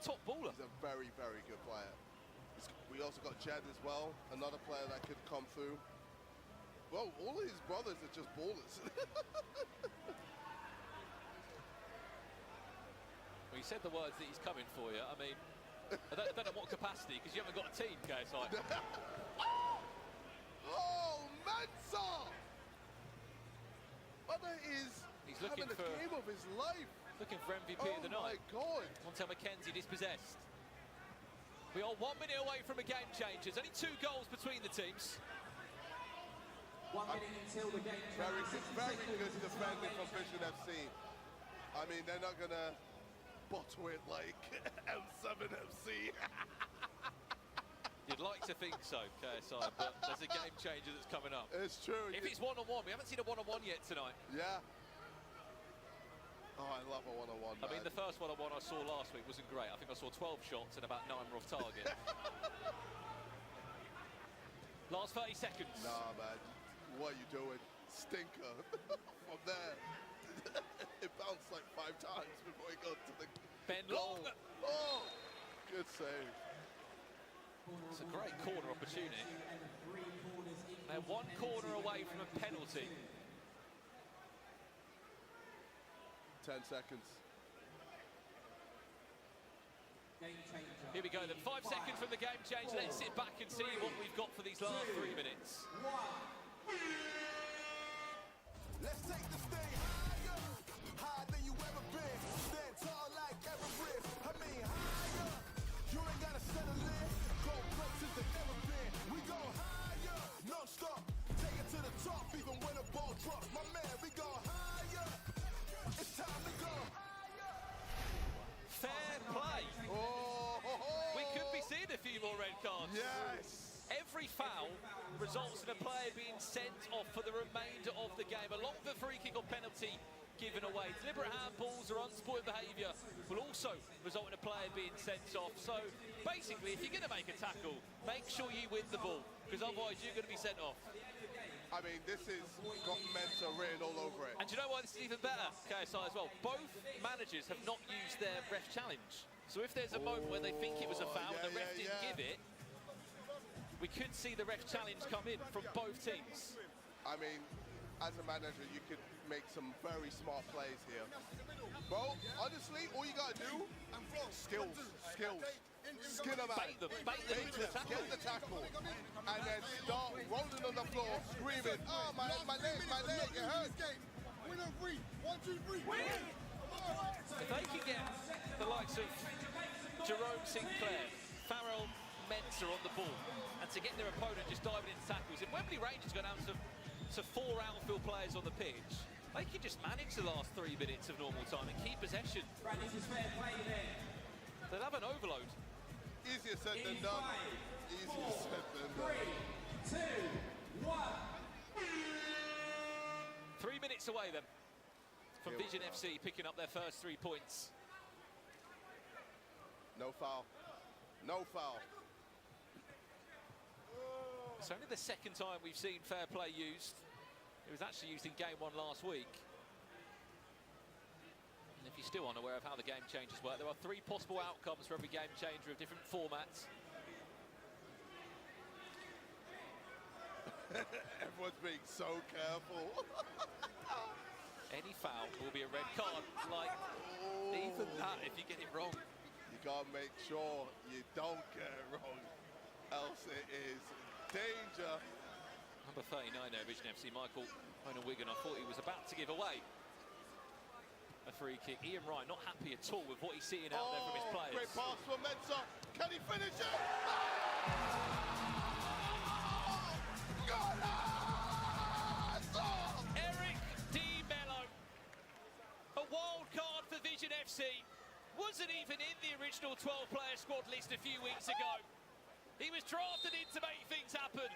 top baller. He's a very, very good player. We also got Jed as well, another player that could come through. Well, all of his brothers are just ballers. Well, he said the words that he's coming for you. I mean, I don't know what capacity, because you haven't got a team, KSI. Oh, Mensah! Brother is He's looking having for the game of his life. Looking for MVP of the night. Oh my God! Montel McKenzie dispossessed. We are 1 minute away from a game changer. There's only 2 goals between the teams. 1 minute until the game changes. Very good defending from Vision FC. I mean, they're not gonna bottle it like M7 FC. You'd like to think so, KSI, but there's a game changer that's coming up. It's true. If it's one-on-one, we haven't seen a one-on-one yet tonight. Yeah. Oh, I love a one-on-one. I mean, the first one-on-one I saw last week wasn't great. I think I saw 12 shots and about 9 were off target. Last 30 seconds. Nah, man. What are you doing? Stinker. From there. It bounced like 5 times before he got to the Ben goal. Long. Oh, good save. It's a great corner opportunity. They're 1 corner away from a penalty. 10 seconds. Here we go then, 5 seconds from the game change. Let's sit back and see what we've got for these last 3 minutes. Let's take this thing higher, higher than you ever been. Stand tall like Everest. I mean higher. You ain't gotta settle in. Go places that never been. We go higher, no stop. Take it to the top, even when the ball drops. My man, we go higher. It's time to go higher. Fair play. We could be seeing a few more red cards. Yes. Every foul results in a player being sent off for the remainder of the game, along with a free kick or penalty given away. Deliberate handballs or unsporting behaviour will also result in a player being sent off. So basically, if you're going to make a tackle, make sure you win the ball, because otherwise you're going to be sent off. I mean, this has got Mensa written all over it. And do you know why this is even better, KSI, as well? Both managers have not used their ref challenge. So if there's a moment where they think it was a foul and the ref didn't give it, we could see the ref challenge come in from both teams. I mean, as a manager, you could make some very smart plays here. Bro, honestly, all you gotta do, skills. Skin them out. Bait them into the tackle. Get the tackle. And then start rolling on the floor, screaming, oh, my leg, it hurts. Winner 3, 1, 2, 3. If they can get the likes of Jerome Sinclair, Farrell Mensa on the ball, and to get their opponent just diving into tackles. If Wembley Rangers go down to 4 outfield players on the pitch, they can just manage the last 3 minutes of normal time and keep possession. They'll have an overload. Easier said than done. Easier said than done. 3, 2, 1. 3 minutes away then from Vision FC picking up their first 3 points. No foul. No foul. It's only the second time we've seen fair play used. It was actually used in game 1 last week. And if you're still unaware of how the game changes work, there are 3 possible outcomes for every game changer of different formats. Everyone's being so careful. Any foul will be a red card. Like, even that, if you get it wrong. You gotta make sure you don't get it wrong, else it is danger. Number 39 there, Vision FC, Michael Wigan. I thought he was about to give away a free kick. Ian Wright not happy at all with what he's seeing out there from his players. Great pass from Mensa. Can he finish it? Eric Di Mello. A wild card for Vision FC. Wasn't even in the original 12-player squad list a few weeks ago. He was drafted in to make things happen.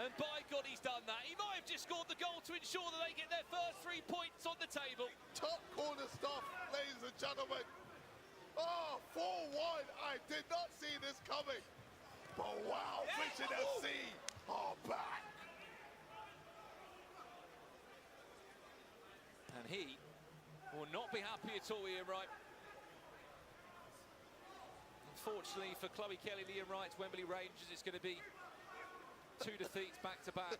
And by God, he's done that. He might have just scored the goal to ensure that they get their first 3 points on the table. Top corner stuff, ladies and gentlemen. Oh, 4-1. I did not see this coming. But wow, Vision FC are back. And he will not be happy at all, Ian Wright. Unfortunately for Chloe Kelly, Ian Wright's Wembley Rangers, it's going to be 2 defeats back-to-back.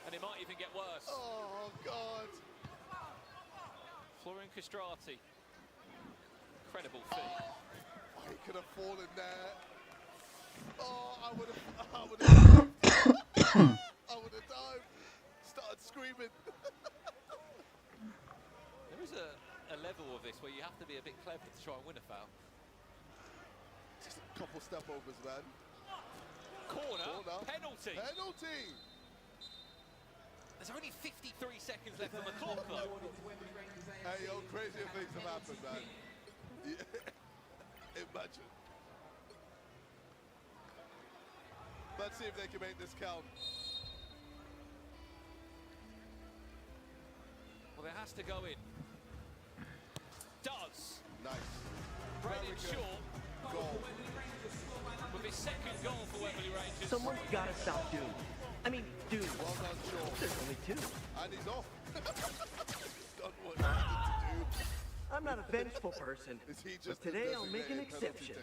And it might even get worse. Oh, God. Florian Castrati. Incredible feat. Oh, he could have fallen there. Oh, I would have died. Started screaming. There is a level of this where you have to be a bit clever to try and win a foul. Just a couple step overs, man. Corner. Penalty. Penalty. There's only 53 seconds left on the clock, though. Hey, yo, crazier things have happened, man. Imagine. Let's see if they can make this count. Well, it has to go in. Does. Nice. Brendan Shaw. Goal. With his second goal for Wembley Rangers. Someone's gotta stop Doom. I mean, Doom. Well done, Shaw. There's only 2. And he's off. Done what he needed to do. I'm not a vengeful person, Is he just but today I'll make an exception.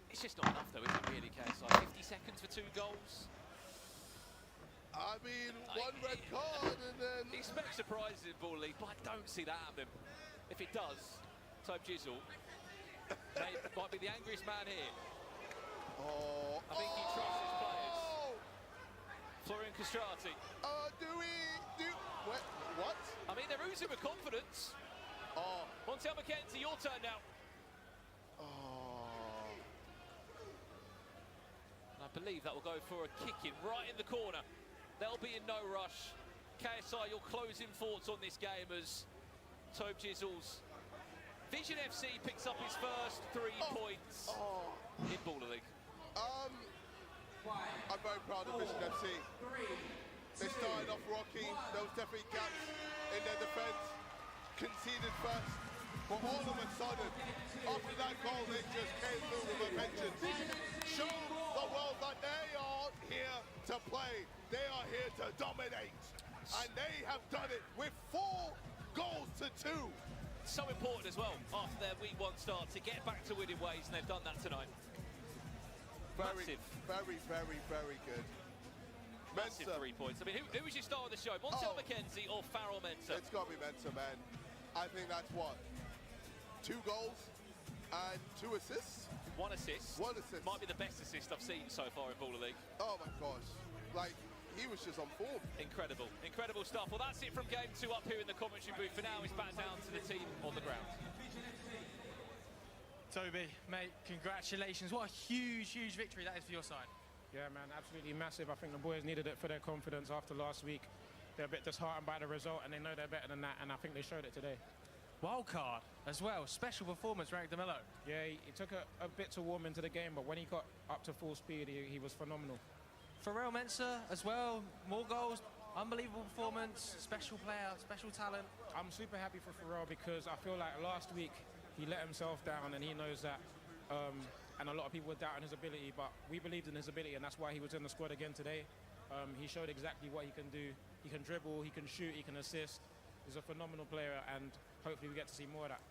It's just not enough, though, is it really, KSI? 50 seconds for 2 goals. I mean, one red card and then... Expect surprises in Ball League, but I don't see that happening. If it does, Tobe Jizzle might be the angriest man here. Oh. I think he trusts his players. Florian Castrati. What? I mean, they're oozing with confidence. Oh. Montel McKenzie, your turn now. Oh. And I believe that will go for a kick-in right in the corner. They'll be in no rush. KSI, your closing thoughts on this game as Tobe Jizzle's Vision FC picks up his first 3 points in Baller League. I'm very proud of Vision FC. They started off rocky. There was definitely gaps in their defense. Conceded first. But all of a sudden, after that goal, they just came through with a vengeance. Show the world that they are here to play. They are here to dominate. And they have done it with 4 goals to 2. So important as well, after their Week 1 start, to get back to winning ways, and they've done that tonight. Very, very, very, very good. Massive 3 points. I mean, who was your star of the show? Montel McKenzie or Farrell Mensah? It's got to be Mensah, man. I think that's what? 2 goals and 2 assists? 1 assist. 1 assist. Might be the best assist I've seen so far in Baller League. Oh my gosh. Like, he was just on form. Incredible, incredible stuff. Well, that's it from Game 2 up here in the commentary booth. For now, it's back down to the team on the ground. Toby, mate, congratulations. What a huge, huge victory that is for your side. Yeah, man, absolutely massive. I think the boys needed it for their confidence after last week. They're a bit disheartened by the result, and they know they're better than that, and I think they showed it today. Wild card as well. Special performance, Rank DeMello. Yeah, he took a bit to warm into the game, but when he got up to full speed, he was phenomenal. Farrell Mensah as well. More goals, unbelievable performance, special player, special talent. I'm super happy for Farrell because I feel like last week he let himself down, and he knows that. And a lot of people were doubting his ability, but we believed in his ability, and that's why he was in the squad again today. He showed exactly what he can do. He can dribble, he can shoot, he can assist. He's a phenomenal player, and hopefully we get to see more of that.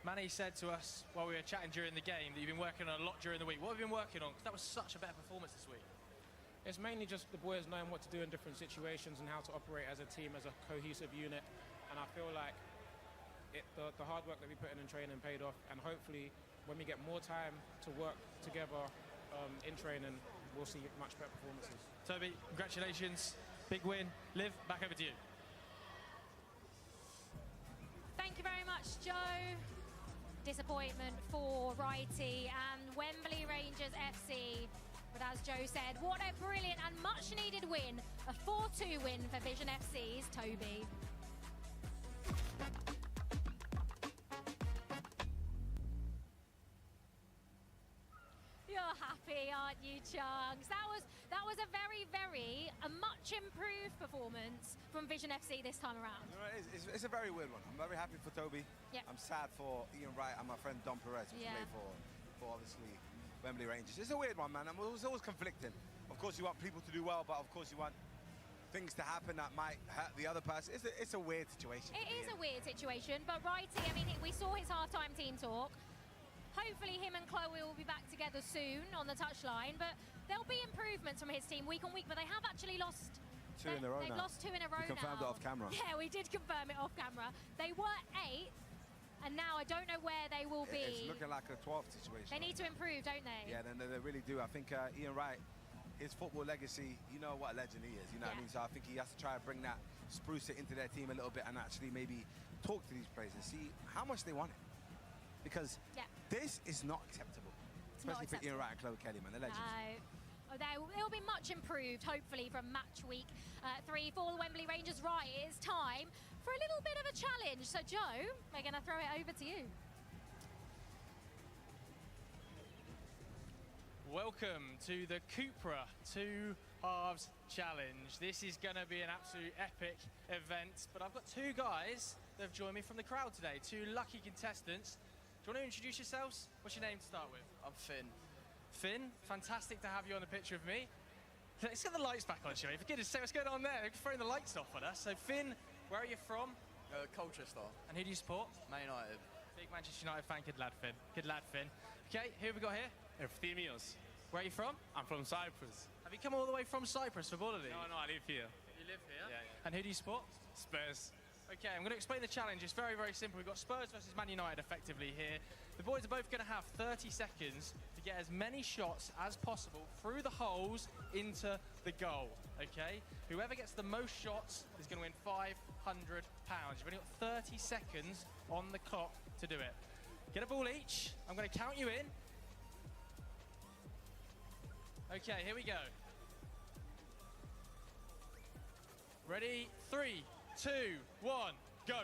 Manny said to us while we were chatting during the game that you've been working on a lot during the week. What have you been working on? Because that was such a better performance this week. It's mainly just the boys knowing what to do in different situations and how to operate as a team, as a cohesive unit. And I feel like the hard work that we put in training paid off, and hopefully when we get more time to work together in training, we'll see much better performances. Toby, congratulations. Big win. Liv, back over to you. Thank you very much, Joe. Disappointment for Righty and Wembley Rangers FC. But as Joe said, what a brilliant and much needed win. A 4-2 win for Vision FC's Toby. You're happy, aren't you, Chunks? That was a a much improved performance from Vision FC this time around. You know, it's a very weird one. I'm very happy for Toby. Yep. I'm sad for Ian Wright and my friend Don Perez, who played for obviously Wembley Rangers. It's a weird one, man. It was always conflicting. Of course, you want people to do well, but of course, you want things to happen that might hurt the other person. It's a weird situation. It is a weird situation, but Righty, I mean, we saw his halftime team talk. Hopefully him and Chloe will be back together soon on the touchline, but there'll be improvements from his team week on week, but they have actually lost two in a row now. They've lost 2 in a row now. We confirmed it off camera. Yeah, we did confirm it off camera. They were 8th, and now I don't know where they will be. It's looking like a 12th situation. They need to improve, don't they? Yeah, they really do. I think Ian Wright, his football legacy, you know what a legend he is, you know what I mean? So I think he has to try and bring that, spruce it into their team a little bit and actually maybe talk to these players and see how much they want it. Because this is not acceptable, especially for Ian Wright and Chloe Kelly, man, they're legends. They'll be much improved, hopefully, from match week 3 for the Wembley Rangers. Right, it's time for a little bit of a challenge. So, Joe, we're going to throw it over to you. Welcome to the Cupra 2 Halves Challenge. This is going to be an absolute epic event, but I've got 2 guys that have joined me from the crowd today, 2 lucky contestants. Do you want to introduce yourselves? What's your name to start with? I'm Finn. Finn, fantastic to have you on the picture of me. Let's get the lights back on, shall we? For goodness sake, what's going on there? They're throwing the lights off on us. So, Finn, where are you from? Colchester. And who do you support? Man United. Big Manchester United fan. Good lad, Finn. Good lad, Finn. Okay, who have we got here? Efthymios. Where are you from? I'm from Cyprus. Have you come all the way from Cyprus for Baller League? No, I live here. You live here? Yeah. And who do you support? Spurs. Okay, I'm going to explain the challenge. It's very, very simple. We've got Spurs versus Man United effectively here. The boys are both going to have 30 seconds to get as many shots as possible through the holes into the goal, okay? Whoever gets the most shots is going to win £500. You've only got 30 seconds on the clock to do it. Get a ball each. I'm going to count you in. Okay, here we go. Ready? 3, 2, 1, go.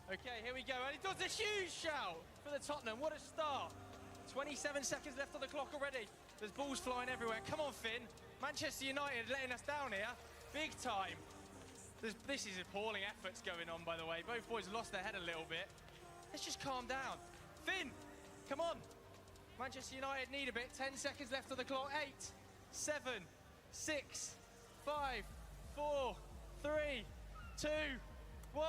Okay, here we go. And he does a huge shout for the Tottenham. What a start. 27 seconds left on the clock already. There's balls flying everywhere. Come on, Finn. Manchester United letting us down here. Big time. This is appalling efforts going on, by the way. Both boys lost their head a little bit. Let's just calm down. Finn, come on. Manchester United need a bit. 10 seconds left on the clock. 8, 7, 6, 5, 4, 3, 2, 1.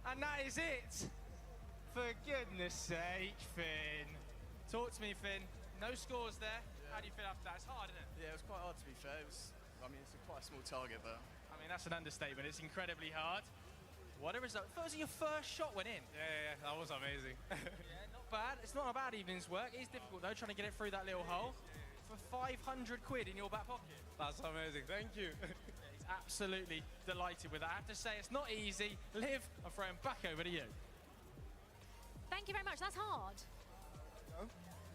And that is it. For goodness sake, Finn. Talk to me, Finn. No scores there. Yeah. How do you feel after that? It's hard, isn't it? Yeah, it was quite hard to be fair. It's quite a small target, but... I mean, that's an understatement. It's incredibly hard. What a result. That was your first shot went in. Yeah, that was amazing. Yeah, not bad. It's not a bad evening's work. It is difficult, though, trying to get it through that little hole. For 500 quid in your back pocket. That's amazing. Thank you. He's absolutely delighted with that. I have to say, it's not easy. Liv, I'm throwing back over to you. Thank you very much. That's hard.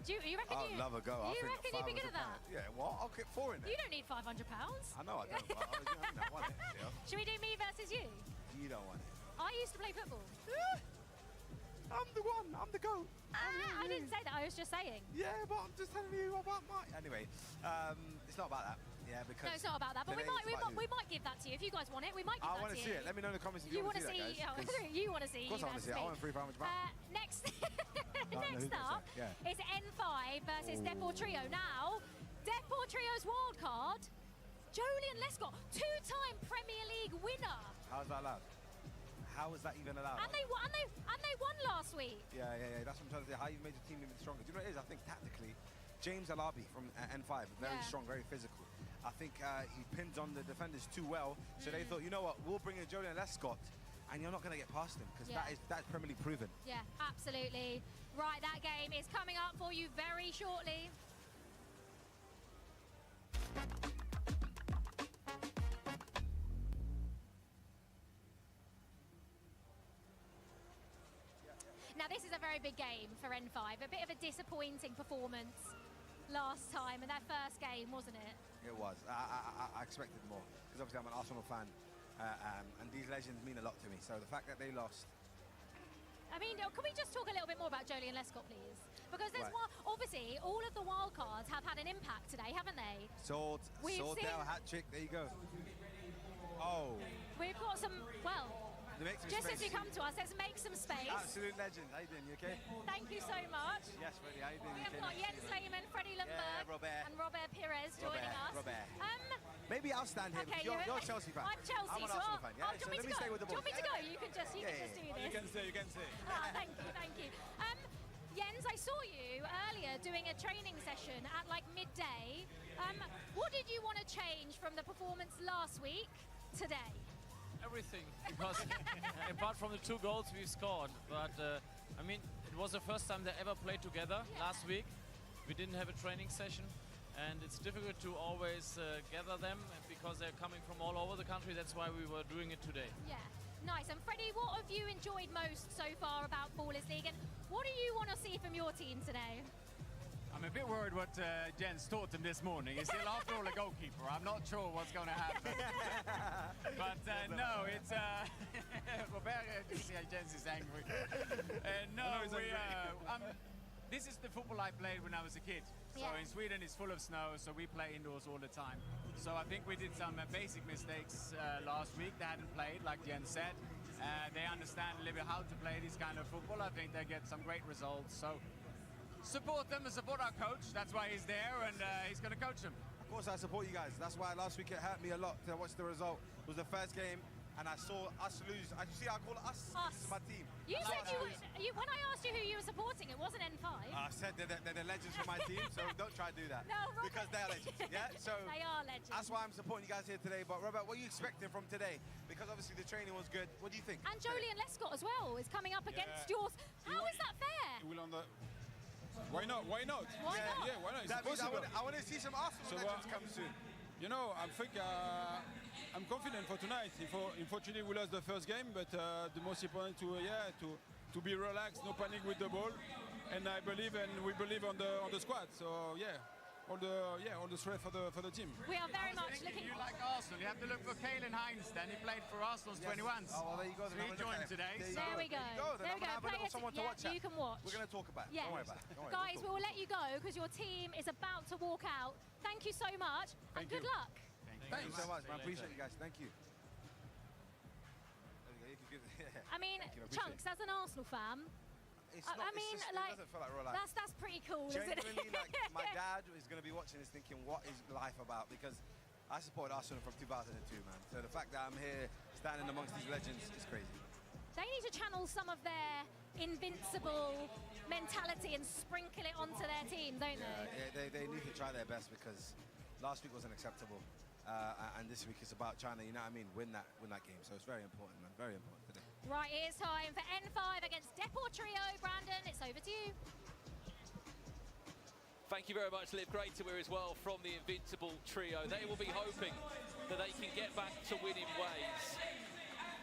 Do you reckon I'd love a go. You reckon you'd be good at that? Yeah, what? I'll get 4 in there. You don't need £500. I know I don't, but I want it. Yeah. Should we do me versus you? You don't want it. I used to play football. I'm the one. I'm the GOAT. I didn't say that. I was just saying. Yeah, but I'm just telling you about my... Anyway, it's not about that. Yeah, because... No, it's not about that. But we might give that to you. If you guys want it, we might give that to you. I want to see it. Let me know in the comments if you want to see that, guys. You want to see. Of course I want to see it. I want £300. Next up is N5 versus Depor Trio. Now, Depor Trio's wild card, Joleon Lescott, 2-time Premier League winner. How's that allowed? How is that even allowed? And they won last week. Yeah. That's what I'm trying to say. How you made your team even stronger. Do you know what it is? I think tactically, James Alabi from N5, very strong, very physical. I think he pinned on the defenders too well, so they thought, you know what, we'll bring in Joleon Lescott, and you're not going to get past him, because that's Premier League proven. Yeah, absolutely. Right, that game is coming up for you very shortly. Now, this is a very big game for N5. A bit of a disappointing performance last time in that first game, wasn't it? It was. I expected more, because obviously I'm an Arsenal fan, and these legends mean a lot to me. So the fact that they lost... I mean, can we just talk a little bit more about Joleon Lescott, please? Because there's obviously, all of the wild cards have had an impact today, haven't they? Swordale hat-trick, there you go. Oh. We've got some, just as you come to us, let's make some space. Absolute legend. How you doing? You okay? Thank you so much. Yes, Freddie. How you doing? We have got Jens Lehmann, Freddie Lundberg, and Robert Pires joining us. Maybe I'll stand here. Okay, you're a Chelsea fan. I'm Chelsea, I'm an Arsenal fan. Yeah, do you want me to stay with the go? ball. Do you want me to go? You can just do this. You can see. Thank you. Jens, I saw you earlier doing a training session at like midday. What did you want to change from the performance last week today? Everything, because apart from the 2 goals we scored, but I mean, it was the first time they ever played together last week. We didn't have a training session, and it's difficult to always gather them because they're coming from all over the country. That's why we were doing it today. Yeah, nice. And Freddie, what have you enjoyed most so far about Ballers League, and what do you want to see from your team today? I'm a bit worried what Jens taught him this morning. He's still, after all, a goalkeeper. I'm not sure what's going to happen. But no, it's... Robert, Jens is angry. This is the football I played when I was a kid. So in Sweden it's full of snow, so we play indoors all the time. So I think we did some basic mistakes last week. They hadn't played, like Jens said. They understand a little bit how to play this kind of football. I think they get some great results. So support them and support our coach. That's why he's there, and he's going to coach them. Of course I support you guys. That's why last week it hurt me a lot to watch the result. It was the first game, and I saw us lose. See, I call it us. This is my team. You I saw said us lose. when I asked you who you were supporting, it wasn't N5. I said they're the legends for my team, so don't try to do that. No, Robert. Because they're legends, yeah? So They are legends. That's why I'm supporting you guys here today. But Robert, what are you expecting from today? Because obviously the training was good. What do you think? And Jolien Lescott as well is coming up against yours. How is that fair? Why not? Why not? Why not? Yeah, why not? It's That means possible. I want to see some Arsenal legends come soon. You know, I think I'm confident for tonight. Unfortunately, we lost the first game, but the most important to be relaxed, no panic with the ball, and I believe and we believe on the squad. So yeah, all the strength for the team. We are very much looking. You like Arsenal, you have to look for Kalen Hines then. He played for Arsenal's 21s. Oh, well, there you go. So he joined today. There we go. There we go. Play it. Someone to watch You can watch. We're going to talk about it. Yeah. Don't worry about it. Don't worry. Guys, we will let you go because your team is about to walk out. Thank you so much and good luck. Thank you so much, man. Appreciate you guys. Thank you. I mean, Thank you, I appreciate Chunks, as an Arsenal fan, It's not, I mean, it like, doesn't feel like real life. that's pretty cool, isn't it? Genuinely, like, my dad is going to be watching this thinking, what is life about? Because I supported Arsenal from 2002, man. So the fact that I'm here standing amongst these legends is crazy. They need to channel some of their invincible mentality and sprinkle it onto their team, don't they? They need to try their best because last week wasn't acceptable. And this week is about trying to, you know what I mean, win that game. So it's very important, man. Very important today. Right, it is time for N5 against Depor Trio. Brandon, it's over to you. Thank you very much, Liv. Great to hear as well from the Invincible Trio. They will be hoping that they can get back to winning ways.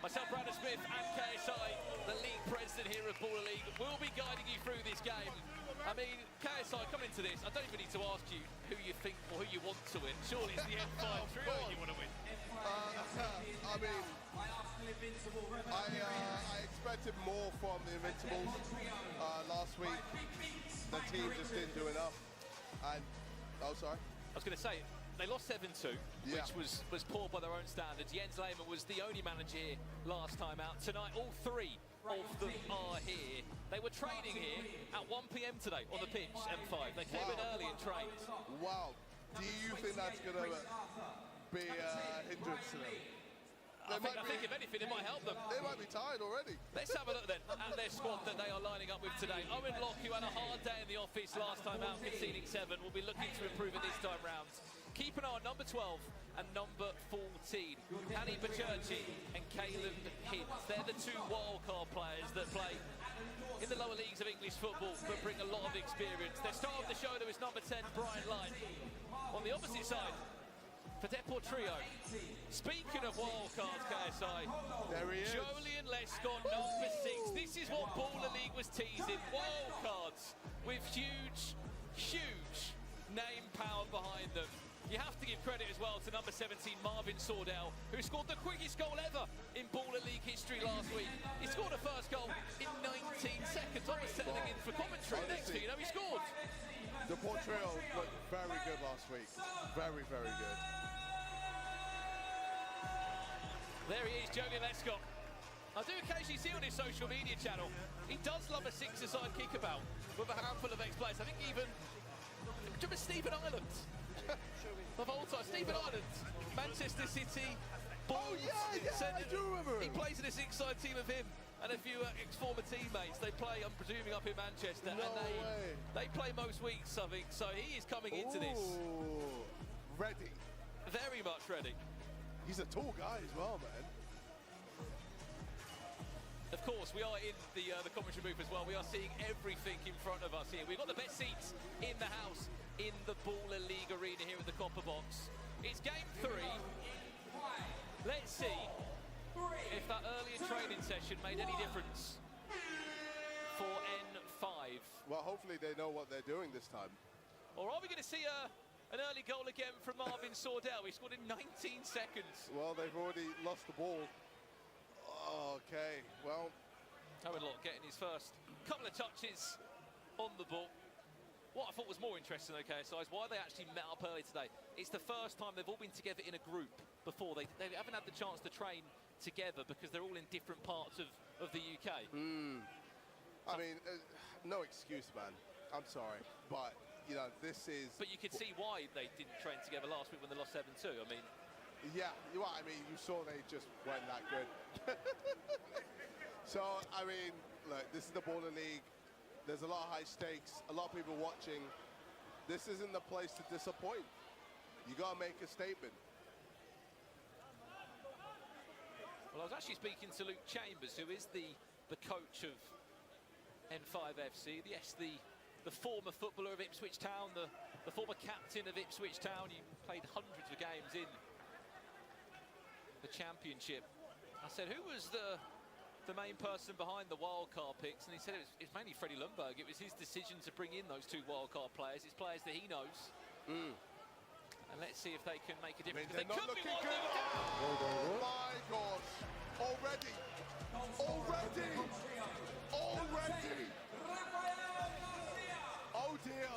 Myself, Brandon Smith, and KSI, the league president here at Baller League, will be guiding you through this game. I mean, KSI, coming into this, I don't even need to ask you who you think or who you want to win. Surely it's the N5 Trio you want to win. I mean, I expected more from the Invincibles last week. The team just didn't do enough. And, oh, sorry. I was going to say, they lost 7-2, which was poor by their own standards. Jens Lehmann was the only manager here last time out. Tonight, all three of them are here. They were training here at 1 p.m. today on the pitch, M5. They came in early and trained. Wow. Do you think that's going to be a hindrance to them? I think if anything, it might help them. They might be tired already. Let's have a look then at their squad that they are lining up with today. Owen Locke, who had a hard day in the office last time out, conceding 7, will be looking to improve it this time round. Keep an eye on number 12 and number 14, Hani Bachurchi and Caleb Hint. They're the two wildcard players that play in the lower leagues of English football, but bring a lot of experience. Their star of the show, though, is number 10, Brian Light. On the opposite side, for Depor Trio. Speaking of wildcards, KSI, there he is. Jolien Lescott, number 6. This is what Baller League was teasing. Wildcards with huge, huge name power behind them. You have to give credit as well to number 17, Marvin Sordell, who scored the quickest goal ever in Baller League history last week. He scored a first goal in 19 seconds. I was telling him for commentary. Next thing you know, he scored. The Depor Trio looked very good last week. Very, very good. There he is, Jolien Lescott. I do occasionally see on his social media channel, he does love a six-a-side kickabout with a handful of ex-players. I think even, do you remember Stephen Ireland? Of all time, Stephen Ireland, Manchester City. Oh yeah, I do remember him. He plays in a six-side team of him and a few ex-former teammates. They play, I'm presuming, up in Manchester. No way. They play most weeks, I think. So he is coming into this. Ready. Very much ready. He's a tall guy as well, man. Of course, we are in the commentary booth as well. We are seeing everything in front of us here. We've got the best seats in the house in the Baller League arena here at the Copper Box. It's game 3. Let's see if that earlier training session made any difference for N5. Well, hopefully they know what they're doing this time. Or are we going to see an early goal again from Marvin Sordell? He scored in 19 seconds. Well, they've already lost the ball. Okay, well. Owen Locke getting his first couple of touches on the ball. What I thought was more interesting, though, KSI, is why they actually met up early today. It's the first time they've all been together in a group before. They haven't had the chance to train together because they're all in different parts of the UK. I mean, no excuse, man. I'm sorry, but, you know, this is... But you could see why they didn't train together last week when they lost 7-2. I mean, Yeah, you are. I mean, you saw they just weren't that good. So, I mean, look, this is the Baller League. There's a lot of high stakes, a lot of people watching. This isn't the place to disappoint. You got to make a statement. Well, I was actually speaking to Luke Chambers, who is the coach of N5FC. Yes, the former footballer of Ipswich Town, the former captain of Ipswich Town. He played hundreds of games in the championship. I said, who was the main person behind the wildcard picks? And he said it's mainly Freddie Lundberg. It was his decision to bring in those two wildcard players. It's players that he knows. And let's see if they can make a difference. They're not looking good. Oh my gosh. Already. Oh dear.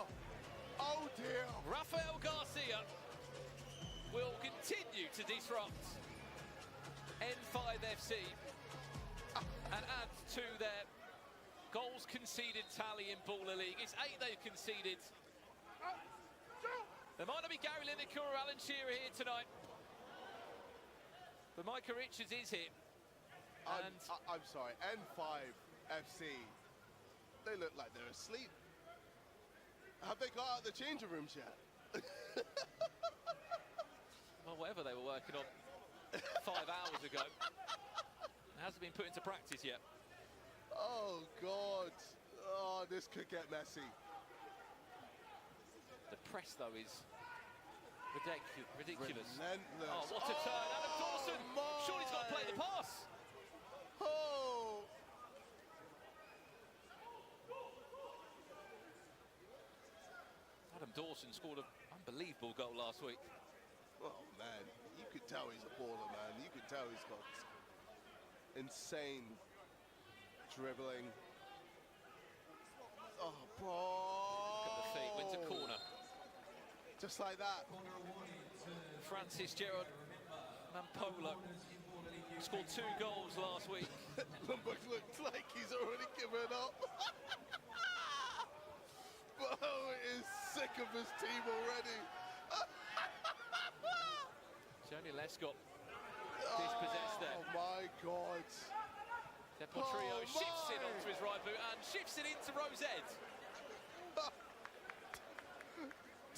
Oh dear. Rafael Garcia will continue to disrupt N5FC and add to their goals conceded tally in Baller League. It's 8 they've conceded. There might not be Gary Lineker or Alan Shearer here tonight, but Micah Richards is here. And I'm sorry, N5FC, they look like they're asleep. Have they got out the changing rooms yet? Well, whatever they were working on 5 hours ago, it hasn't been put into practice yet. Oh, God. Oh, this could get messy. The press, though, is ridiculous. Relentless. Oh, what a turn. Adam Dawson. Surely he's got to play the pass. Oh. Adam Dawson scored an unbelievable goal last week. Oh, man. You could tell he's a baller, man. You could tell he's got insane dribbling. Oh, bro. Look at the feet. Wins a corner. Just like that. Francis Gerard Mampola scored 2 goals last week. Lundberg looks like he's already given up. Bo is sick of his team already. Johnny Lescott dispossessed there. Oh my God. Deportrio shifts it onto his right boot and shifts it into Rosette.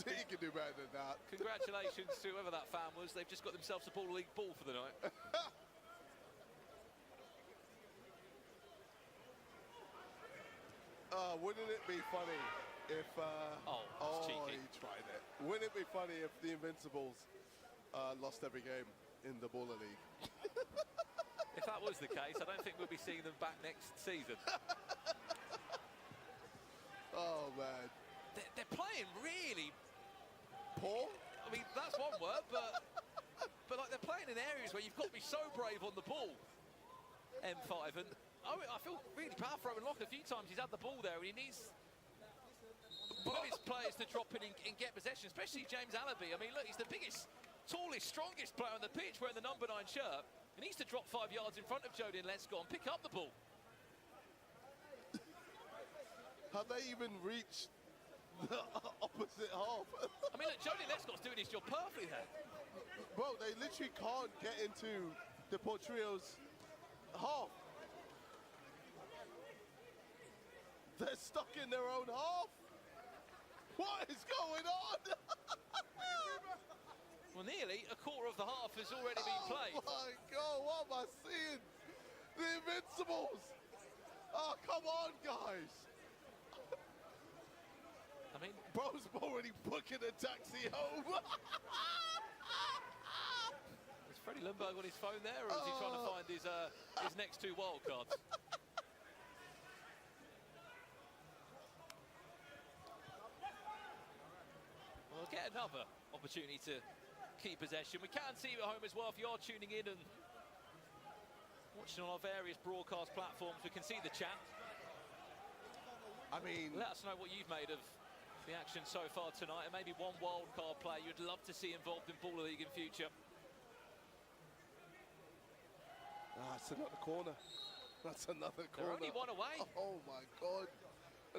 He can do better than that. Congratulations to whoever that fan was. They've just got themselves a Baller League ball for the night. Wouldn't it be funny if... cheeky. He tried it. Wouldn't it be funny if the Invincibles lost every game in the Baller League? If that was the case, I don't think we'll be seeing them back next season. Oh, man. They're playing really poor. I mean, that's one word, but like they're playing in areas where you've got to be so brave on the ball. M5, and I feel really bad for Owen Locke. A few times he's had the ball there, and he needs one of his players to drop in and get possession, especially James Allaby. I mean, look, he's the biggest, tallest, strongest player on the pitch wearing the number 9 shirt. He needs to drop 5 yards in front of Jodin Lescott and pick up the ball. Have they even reached the opposite half? I mean, look, Jodin Lescott's doing his job perfectly there. Bro, they literally can't get into Deportrio's half. They're stuck in their own half. What is going on? Well, nearly a quarter of the half has already been played. Oh my God, what am I seeing? The Invincibles. Oh, come on, guys. I mean, bro's already booking a taxi home. Is Freddie Lundberg on his phone there, or is he trying to find his next 2 wildcards? We'll get another opportunity to keep possession. We can see you at home as well if you are tuning in and watching on our various broadcast platforms. We can see the chat. I mean, let us know what you've made of the action so far tonight, and maybe one wild card player you'd love to see involved in Baller League in future. That's another corner. That's another corner. They're only one away. Oh my God.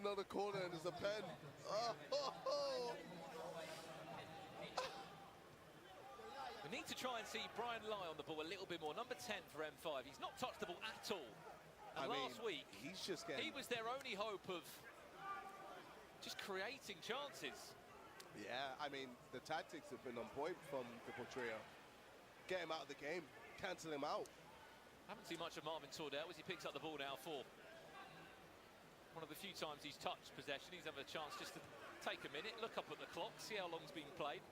Another corner, and there's a pen. We need need to try and see Brian Lai on the ball a little bit more. Number 10 for M5. He's not touched the ball at all. And last week, he's just getting... he was their only hope of just creating chances. Yeah, I mean, the tactics have been on point from Triple Trio. Get him out of the game, cancel him out. Haven't seen much of Marvin Tordell as he picks up the ball now for one of the few times he's touched possession. He's had a chance just to take a minute, look up at the clock, see how long's been played.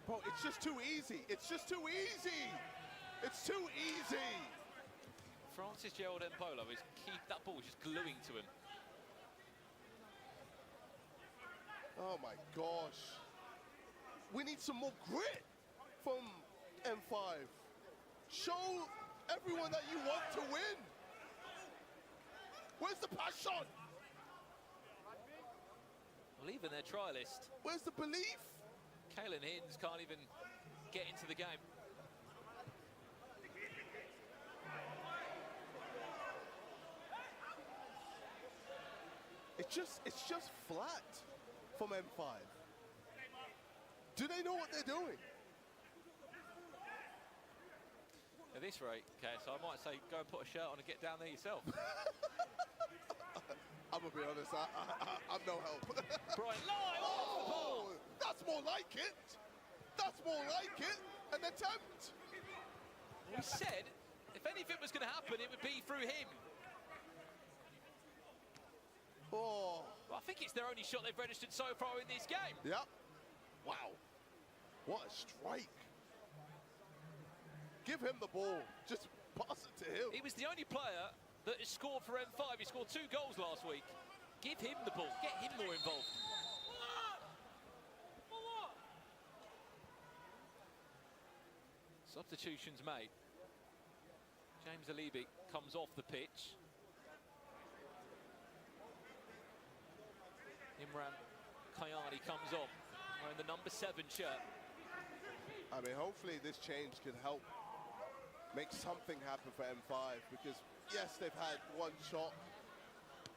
Bro, it's just too easy. It's just too easy. It's too easy. Francis Gerald Mpolo is that ball is just gluing to him. Oh my gosh. We need some more grit from M5. Show everyone that you want to win. Where's the passion? Well, even their trialist. Where's the belief? Kalen Hinds can't even get into the game. It's just flat from M5. Do they know what they're doing? At this rate, okay, so I might say go and put a shirt on and get down there yourself. I'm gonna be honest, I'm no help. Brian Lai off the ball. That's more like it. That's more like it. An attempt. We said if anything was going to happen, it would be through him. Oh. Well, I think it's their only shot they've registered so far in this game. Yep. Wow. What a strike. Give him the ball. Just pass it to him. He was the only player that has scored for M5. He scored 2 goals last week. Give him the ball. Get him more involved. Substitutions made. James Alibi comes off the pitch. Imran Kayani comes on, wearing the number 7 shirt. I mean, hopefully this change can help make something happen for M5, because yes, they've had one shot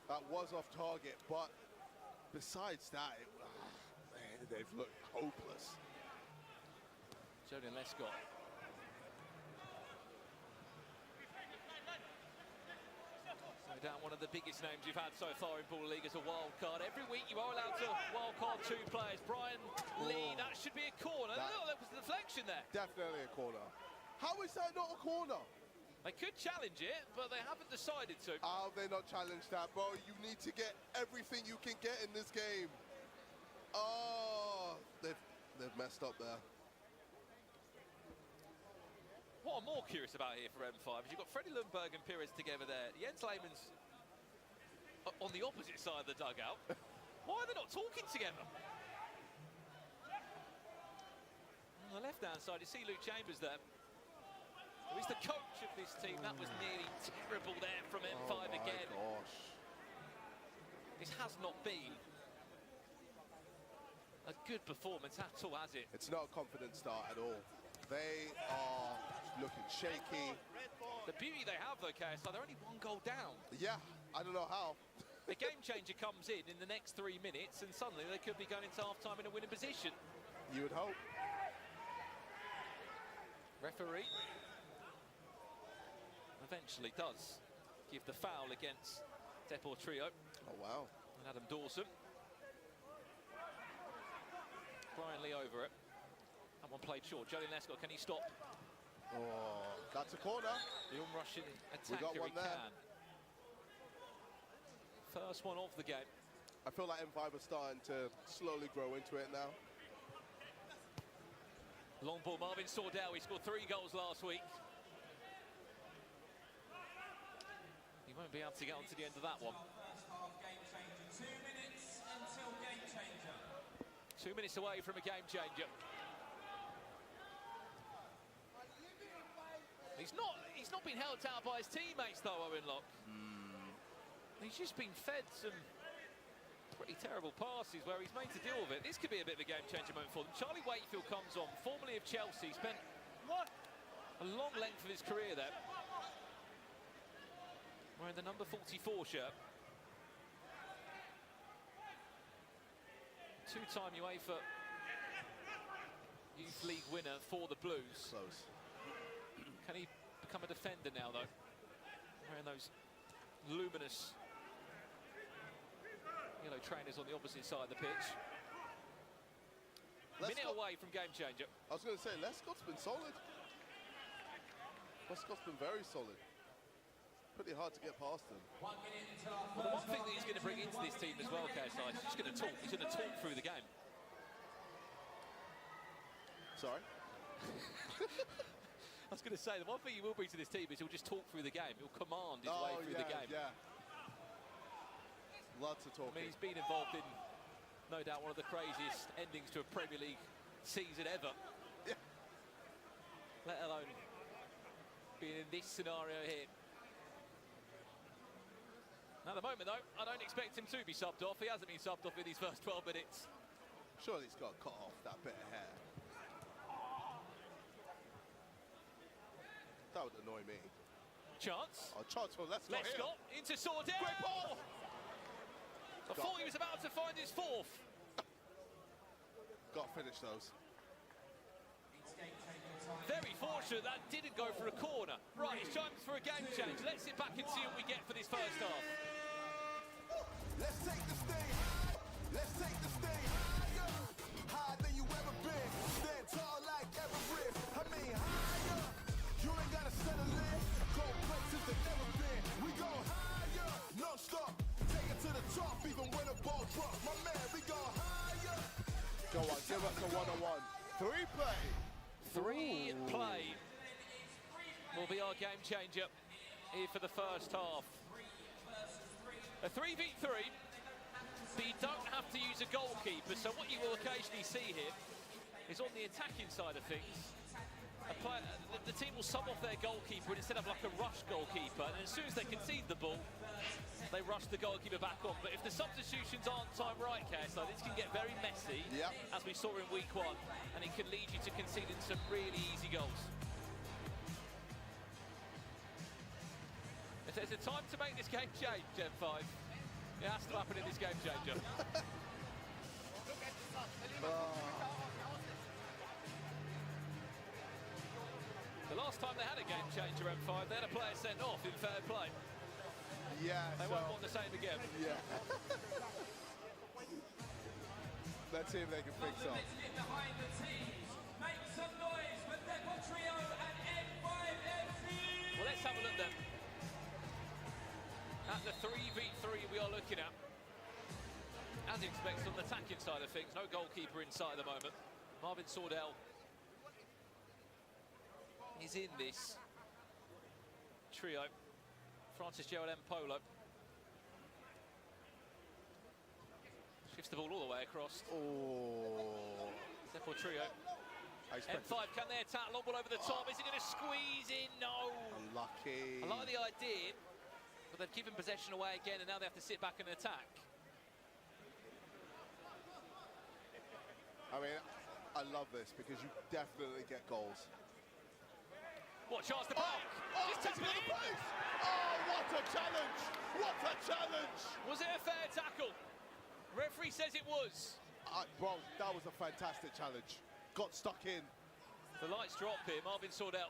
that was off target, but besides that, man, they've looked hopeless. Julian Lescott. No doubt one of the biggest names you've had so far in Ball League as a wild card. Every week you are allowed to wild card 2 players. Brian Lee, that should be a corner. Look, there was a deflection there. Definitely a corner. How is that not a corner? They could challenge it, but they haven't decided to. How have they not challenged that, bro? You need to get everything you can get in this game. Oh, they've messed up there. What I'm more curious about here for M5 is you've got Freddie Lundberg and Pires together there. Jens Lehmann's on the opposite side of the dugout. Why are they not talking together? On the left-hand side, you see Luke Chambers there. He's the coach of this team. That was nearly terrible there from M5 again. Gosh. This has not been a good performance at all, has it? It's not a confident start at all. They are looking shaky. The beauty they have, though, KSI, they're only 1 goal down. Yeah, I don't know how. The game changer comes in the next 3 minutes, and suddenly they could be going into half-time in a winning position. You would hope. Referee eventually does give the foul against Depor Trio. Oh, wow. And Adam Dawson. Brian Lee over it. That one played short. Julian Lescott, can he stop? Oh, that's a corner. The Russian attacker, We got one he there. can. First one of the game. I feel like M5 are starting to slowly grow into it now. Long ball, Marvin Tordell. He scored 3 goals last week. He won't be able to get on to the end of that one. 2 minutes until game changer. 2 minutes away from a game changer. He's not been helped out by his teammates though, Owen Locke. He's just been fed some pretty terrible passes where he's made to deal with it. This could be a bit of a game changer moment for them. Charlie Wakefield comes on, formerly of Chelsea, spent a long length of his career there, wearing the number 44 shirt. 2-time UEFA Youth League winner for the Blues. Close. Can he become a defender now, though? Wearing those luminous yellow trainers on the opposite side of the pitch. Minute away from game changer. I was going to say, Lescott's been solid. Lescott's been very solid. Pretty hard to get past him. Well, the one thing that he's going to bring into this team as well, KSI, he's just going to talk. He's going to talk through the game. Sorry? I was going to say, the one thing he will bring to this team is he'll just talk through the game. He'll command his way through the game. Yeah. Lots of talking. I mean, he's been involved in, no doubt, one of the craziest endings to a Premier League season ever. Yeah. Let alone being in this scenario here. Now, at the moment, though, I don't expect him to be subbed off. He hasn't been subbed off in these first 12 minutes. Surely he's got to cut off that bit of hair. That would annoy me. Chance. Oh, chance for Lescott. Lescott into Sordell. Great ball. I thought he was about to find his fourth. Got to finish those. Very fortunate that didn't go for a corner. Right, it's time for a game change. Let's sit back and see what we get for this first half. Let's take the stage high. Let's take the stage higher. Higher than you ever been. Stand tall like Everest. I mean higher. You ain't gotta settle in. Go places that never been. We go higher. No stop. Take it to the top even when the ball drops. My man, we go higher. Go on, give us a one-on-one. 3 play. 3 play will be our game changer here for the first half. A 3v3, but you don't have to use a goalkeeper, so what you will occasionally see here is on the attacking side of things, the team will sub off their goalkeeper and instead of like a rush goalkeeper, and as soon as they concede the ball, they rush the goalkeeper back on. But if the substitutions aren't timed right, KSI, this can get very messy, as we saw in week 1, and it can lead you to conceding some really easy goals. If there's a time to make this game change, Gen 5, it has to happen in this game changer. The last time they had a game changer, M5, they had a player sent off in fair play. Yeah, they won't want the same again. Yeah. Let's see if they can fix up. Behind the scenes, make some noise with Deco Trio and M5FC. Well, let's have a look then. At the 3v3 we are looking at. As expected on the attacking side of things, no goalkeeper inside at the moment. Marvin Sordell is in this trio. Francis Gerald Mpolo shifts the ball all the way across. Oh. Deco Trio. M5, can they attack? Long ball over the top. Is it going to squeeze in? No. Unlucky. I like the idea, but they've given possession away again, and now they have to sit back and attack. I mean, I love this because you definitely get goals. What chance to block? Just tap it in. Oh, what a challenge! What a challenge! Was it a fair tackle? Referee says it was. Bro, that was a fantastic challenge. Got stuck in. The lights drop here. Marvin Sordell.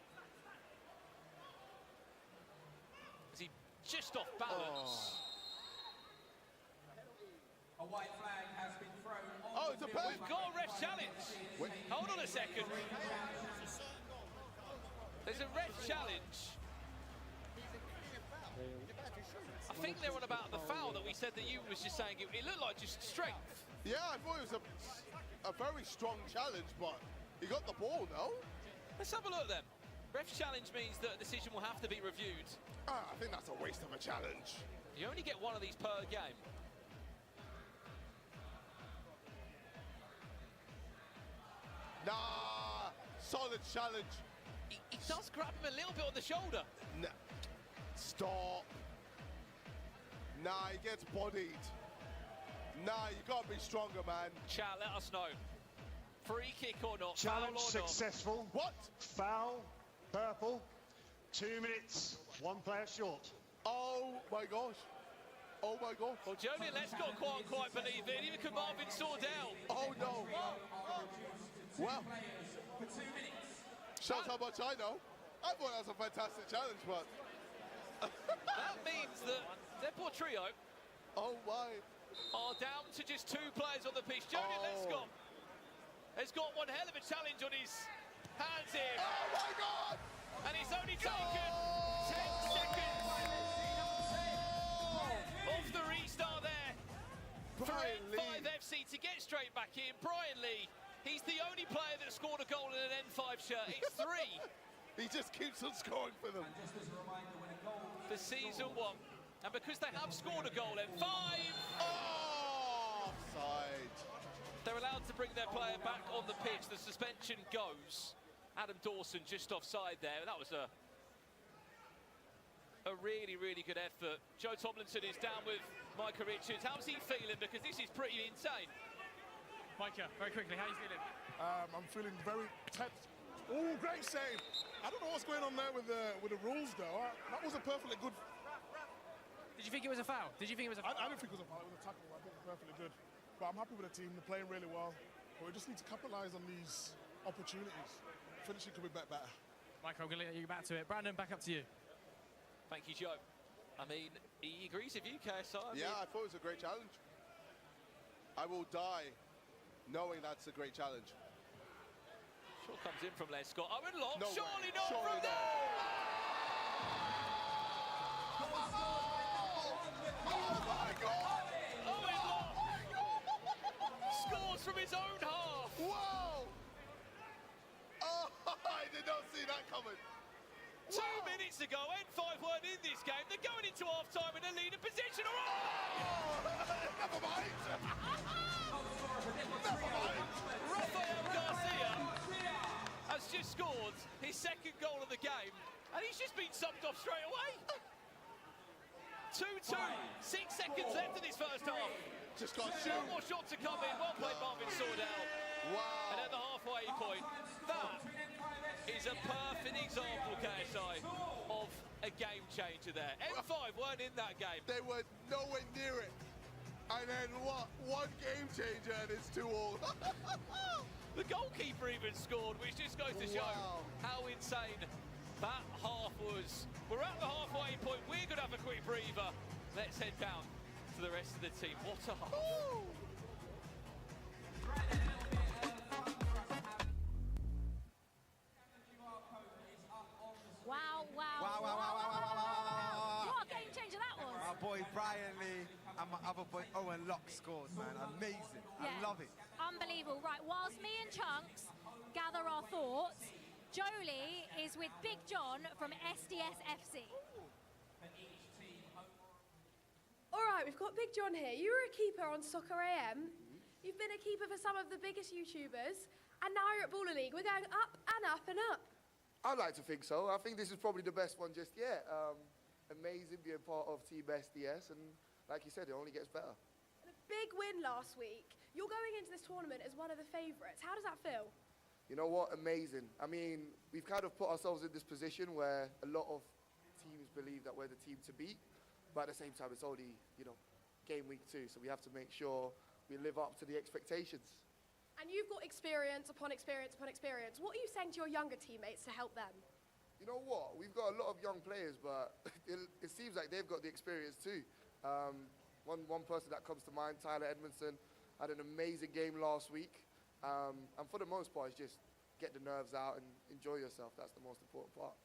Is he just off balance? A white flag has been thrown on. Oh, it's a pen. We've got a ref challenge. Wait. Hold on a second. There's a ref challenge. I think they're on about the foul that we said that you was just saying. It looked like just strength. Yeah, I thought it was a very strong challenge, but he got the ball, no? Let's have a look then. Ref challenge means that a decision will have to be reviewed. I think that's a waste of a challenge. You only get one of these per game. Nah, solid challenge. He does grab him a little bit on the shoulder. Nah. Stop. Nah, he gets bodied. Nah, you gotta be stronger, man. Chat, let us know. Free kick or not? Challenge foul or successful. Not? What? Foul, purple, 2 minutes, 1 player short. Oh my gosh. Oh my gosh. Well, Jolie Lescott can't quite believe it. Even could Marvin Sordell. Oh no. Well, Shows how much I know. I thought that was a fantastic challenge, but... That means that Deadpool Trio are down to just 2 players on the pitch. Jody Lescott has got one hell of a challenge on his hands here. Oh my God! And he's only taken 10 seconds off the restart there for N5 FC to get straight back in. Brian Lee, he's the only player that scored a goal in an N5 shirt. It's 3. He just keeps on scoring for them. For season 1. And because they have scored a goal, N5. Oh, offside. They're allowed to bring their player back on the pitch. The suspension goes. Adam Dawson just offside there. That was a really, really good effort. Joe Tomlinson is down with Micah Richards. How's he feeling? Because this is pretty insane. Micah, very quickly, how are you feeling? I'm feeling very tense. Oh, great save. I don't know what's going on there with the rules, though. That was a perfectly good... Did you think it was a foul? Did you think it was a foul? I didn't think it was a foul. It was a tackle. I think it was perfectly good. But I'm happy with the team. They're playing really well. But we just need to capitalise on these opportunities. Finishing could be better. Michael, I'm going to let you get back to it. Brandon, back up to you. Thank you, Joe. I mean, he agrees with you, KSI. I thought it was a great challenge. I will die knowing that's a great challenge. Shot comes in from Lescott. Owen Locke, No surely way. not Surely from not. there! Oh my God! Owen Locke scores from his own half. Whoa! Oh, I did not see that coming. 2 minutes ago, N5 weren't in this game. They're going into half-time in a leading position. Never mind. Rafael Garcia has just scored his 2nd goal of the game, and he's just been subbed off straight away. 2-2, 6 seconds left in this first half. Just got shoot. One more shot to come in. Well played, Marvin Sordell. Wow. And at the halfway point, that is a perfect example, KSI, of a game changer there. N5 weren't in that game. They were nowhere near it. And then what? One game changer and it's 2-2. The goalkeeper even scored, which just goes to show how insane that half was. We're at the halfway point. We're going to have a quick breather. Let's head down to the rest of the team. What a half. Wow. What a game changer that was. Our boy Brian Lee and my other boy Owen Locke scored, man. Amazing. I love it. Unbelievable. Right, whilst me and Chunks gather our thoughts, Jolie is with Big John from SDS FC. All right, we've got Big John here. You were a keeper on Soccer AM. You've been a keeper for some of the biggest YouTubers, and now you're at Baller League. We're going up and up and up. I'd like to think so. I think this is probably the best one just yet. Amazing being part of Team SDS, and like you said, it only gets better. And a big win last week. You're going into this tournament as one of the favourites. How does that feel? You know what? Amazing. I mean, we've kind of put ourselves in this position where a lot of teams believe that we're the team to beat, but at the same time, it's only, game week 2, so we have to make sure we live up to the expectations. And you've got experience upon experience upon experience. What are you saying to your younger teammates to help them? You know what? We've got a lot of young players, but it seems like they've got the experience too. One person that comes to mind, Tyler Edmondson, had an amazing game last week. And for the most part, it's just get the nerves out and enjoy yourself. That's the most important part.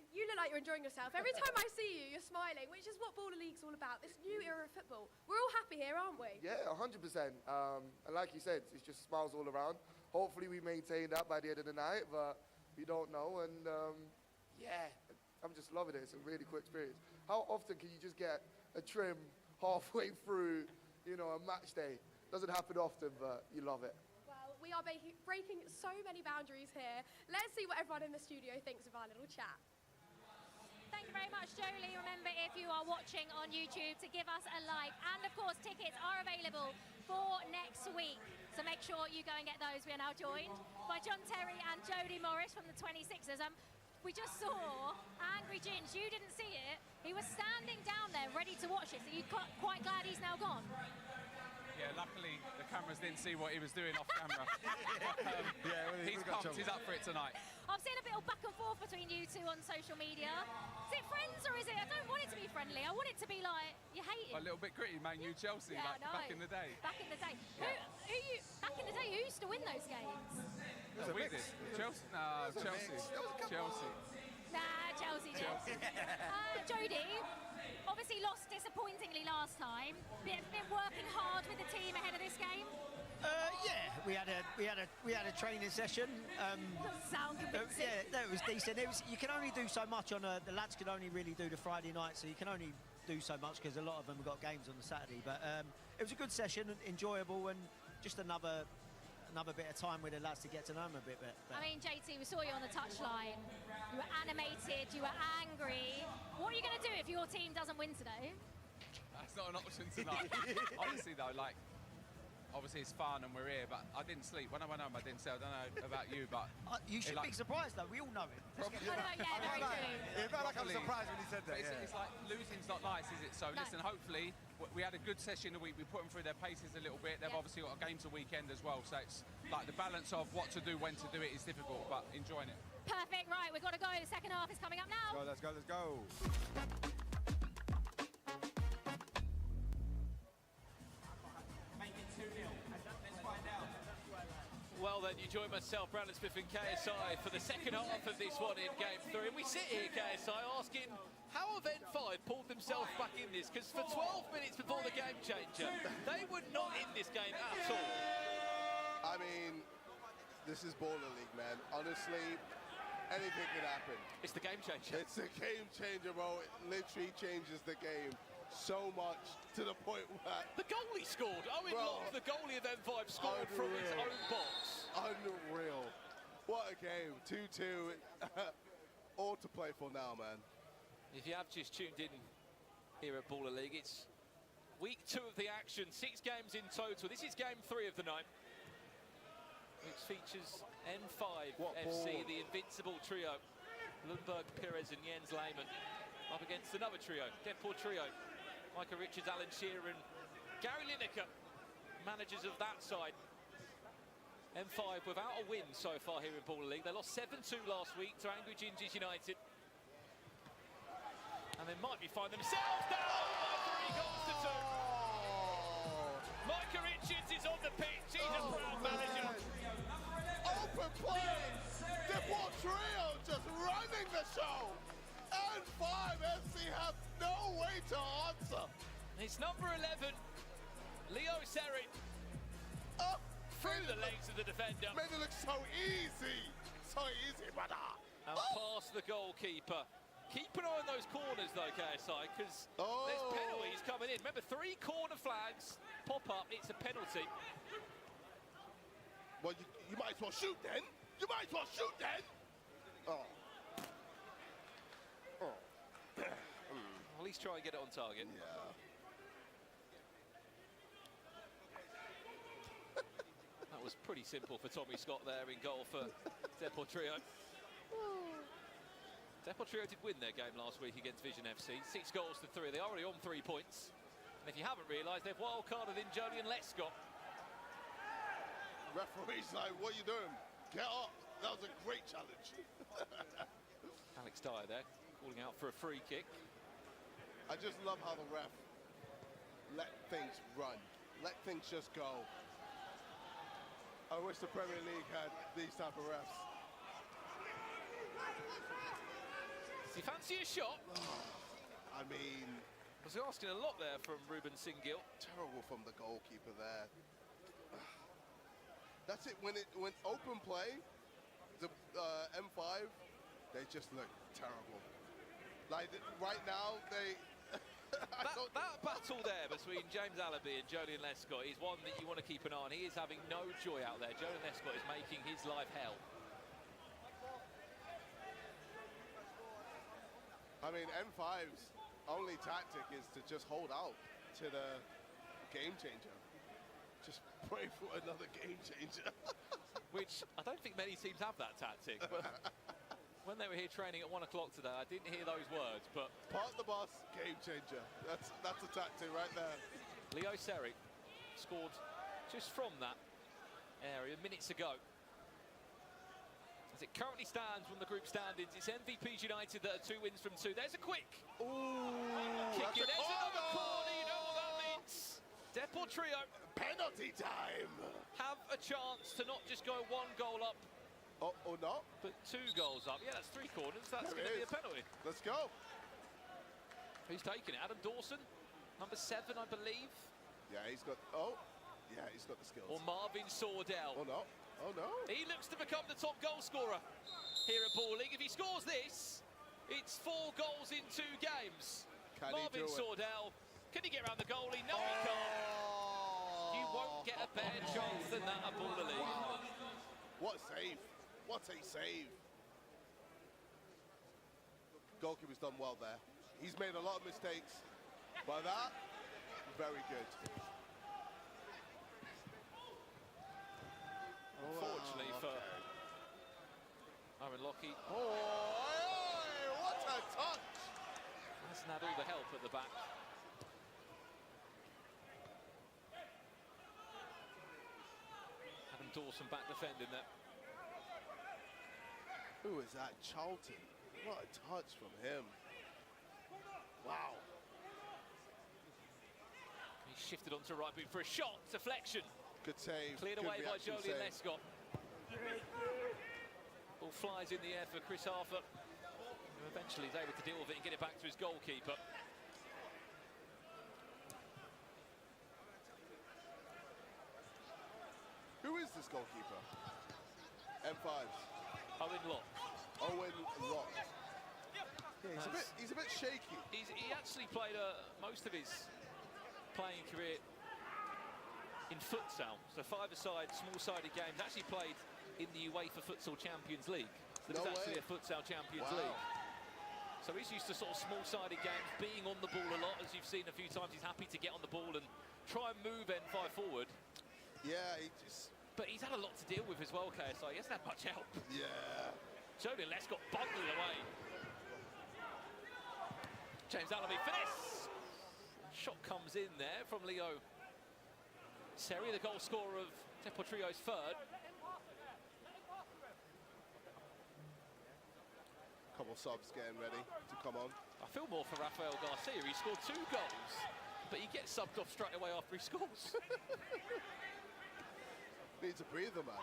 You look like you're enjoying yourself. Every time I see you, you're smiling, which is what Baller League's all about, this new era of football. We're all happy here, aren't we? Yeah, 100%. And like you said, it's just smiles all around. Hopefully we maintain that by the end of the night, but we don't know. And yeah, I'm just loving it. It's a really cool experience. How often can you just get a trim halfway through, a match day? Doesn't happen often, but you love it. Well, we are breaking so many boundaries here. Let's see what everyone in the studio thinks of our little chat. Thank you very much, Jolie. Remember, if you are watching on YouTube, to give us a like. And, of course, tickets are available for next week. So make sure you go and get those. We are now joined by John Terry and Jody Morris from the 26ers. We just saw Angry Ginge. You didn't see it. He was standing down there ready to watch it. So you're quite glad he's now gone? Yeah, luckily the cameras didn't see what he was doing off camera. He's pumped. He's up for it tonight. I've seen a bit of back and forth between you two on social media. Is it friends or is it? I don't want it to be friendly. I want it to be like you hate it. A little bit gritty, Man U Chelsea, Yeah, like I know. back in the day. Back in the day. Back in the day, who used to win those games? No, we did. Chelsea. No, Chelsea. Chelsea. Nah, Chelsea did. Jody, obviously lost disappointingly last time. Been working hard with the team ahead of this game. Yeah, we had a training session. Doesn't sound convincing. Yeah, no, it was decent. You can only do so much on the lads can only really do the Friday night, so you can only do so much because a lot of them have got games on the Saturday. But it was a good session, enjoyable, and just another bit of time with the lads to get to know them a bit better. I mean, JT, we saw you on the touchline. You were animated, you were angry. What are you going to do if your team doesn't win today? That's not an option tonight. Honestly, though, like, obviously it's fun and we're here, but I didn't sleep. When I went home, I didn't sleep. I don't know about you, but... you should be surprised, though. We all know it. Yeah, very true. It felt like I was surprised when he said that. It's like losing's not nice, is it? So No. listen, hopefully we had a good session the week. We put them through their paces a little bit. They've obviously got a game to weekend as well, so it's like the balance of what to do, when to do it is difficult, but enjoying it. Perfect, right, we've got to go. The second half is coming up now. Let's go, let's go. Well then, you join myself, Brandon Smith and KSI for the second half of this one in Game 3. And we sit here, KSI, asking how have N5 pulled themselves back in this? Because for 12 minutes before the game changer, they were not in this game at all. I mean, this is Baller League, man. Honestly, anything can happen. It's the game changer. It's a game changer, bro. It literally changes the game so much to the point where... The goalie scored. Owen Locke, the goalie of N5, scored from his own box. Unreal. What a game. 2-2. All to play for now, man. If you have just tuned in here at Baller League, it's week 2 of the action. 6 games in total. This is game 3 of the night, which features N5 FC, the invincible trio. Lundberg, Perez and Jens Lehmann up against another trio, Deadpool trio. Micah Richards, Alan Shearer and Gary Lineker, managers of that side. M5 without a win so far here in Baller League. They lost 7-2 last week to Angry Gingers United. And they might be finding themselves down by 3 goals to 2. Micah Richards is on the pitch. He's a proud manager. Open play. Deadpool trio just running the show. And 5 FC have no way to answer. It's number 11, Leo Serrin. Up through the legs of the defender. Made it look so easy. So easy, brother. And past the goalkeeper. Keep an eye on those corners, though, KSI, because there's penalties coming in. Remember, 3 corner flags pop up. It's a penalty. Well, you might as well shoot then. You might as well shoot then. At least try and get it on target. Yeah. That was pretty simple for Tommy Scott there in goal for Depot Trio. Depot Trio did win their game last week against Vision FC. 6 goals to 3. They're already on 3 points. And if you haven't realised, they've wild-carded in Jolyon Lescott. Referee's like, what are you doing? Get up. That was a great challenge. Alex Dyer there, calling out for a free kick. I just love how the ref let things run. Let things just go. I wish the Premier League had these type of refs. Does he fancy a shot? I mean... Was he asking a lot there from Ruben Singill? Terrible from the goalkeeper there. That's it, when open play, the M5, they just look terrible. Like, right now, they... that battle there between James Allaby and Jolyon Lescott is one that you want to keep an eye on. He is having no joy out there. Jolyon Lescott is making his life hell. I mean, M5's only tactic is to just hold out to the game changer. Just pray for another game changer. Which I don't think many teams have that tactic. But when they were here training at 1 o'clock today, I didn't hear those words, but... Park the bus, game changer. That's a tactic right there. Leo Serri scored just from that area minutes ago. As it currently stands from the group standings, it's MVPs United that are 2 wins from 2. There's a quick kick in. There's another corner. You know what that means. Depor Trio, penalty time, have a chance to not just go 1 goal up, or not, but 2 goals up. Yeah, that's 3 corners. That's going to be a penalty. Let's go. Who's taking it? Adam Dawson, number 7, I believe. Yeah, he's got. Yeah, he's got the skills. Or Marvin Sordell. Oh no. Oh no. He looks to become the top goal scorer here at Ball League. If he scores this, it's 4 goals in 2 games. Can Marvin he do Sordell, can he get around the goalie? No, he can't. You won't get a better chance than that at Ball League. What a save. What a save. Goalkeeper's done well there. He's made a lot of mistakes, but that, very good. Unfortunately for Aaron Lockie. What a touch! Hasn't had all the help at the back. Adam Dawson back defending that. Who is that? Charlton. What a touch from him. Wow. He shifted onto right boot for a shot. Deflection. Good save. Cleared Good away by reaction Joleon save. Lescott. Ball flies in the air for Chris Arthur. Who eventually is able to deal with it and get it back to his goalkeeper. Who is this goalkeeper? M5's. Owen Locke. Owen Locke. Yeah, he's a bit shaky. He actually played most of his playing career in futsal, so 5-a-side, small-sided games. Actually played in the UEFA Futsal Champions League. So No there's actually way. a Futsal Champions Wow. League. So he's used to sort of small-sided games, being on the ball a lot, as you've seen a few times. He's happy to get on the ball and try and move N5 forward. Yeah, he just... But he's had a lot to deal with as well, KSI. He hasn't had much help. Yeah. Joleon Lescott bundled away. James Allaby, finesse! Shot comes in there from Leo Seri, the goal scorer of Depor Trio's 3rd. Couple subs getting ready to come on. I feel more for Rafael Garcia. He scored 2 goals, but he gets subbed off straight away after he scores. Needs a breather, man.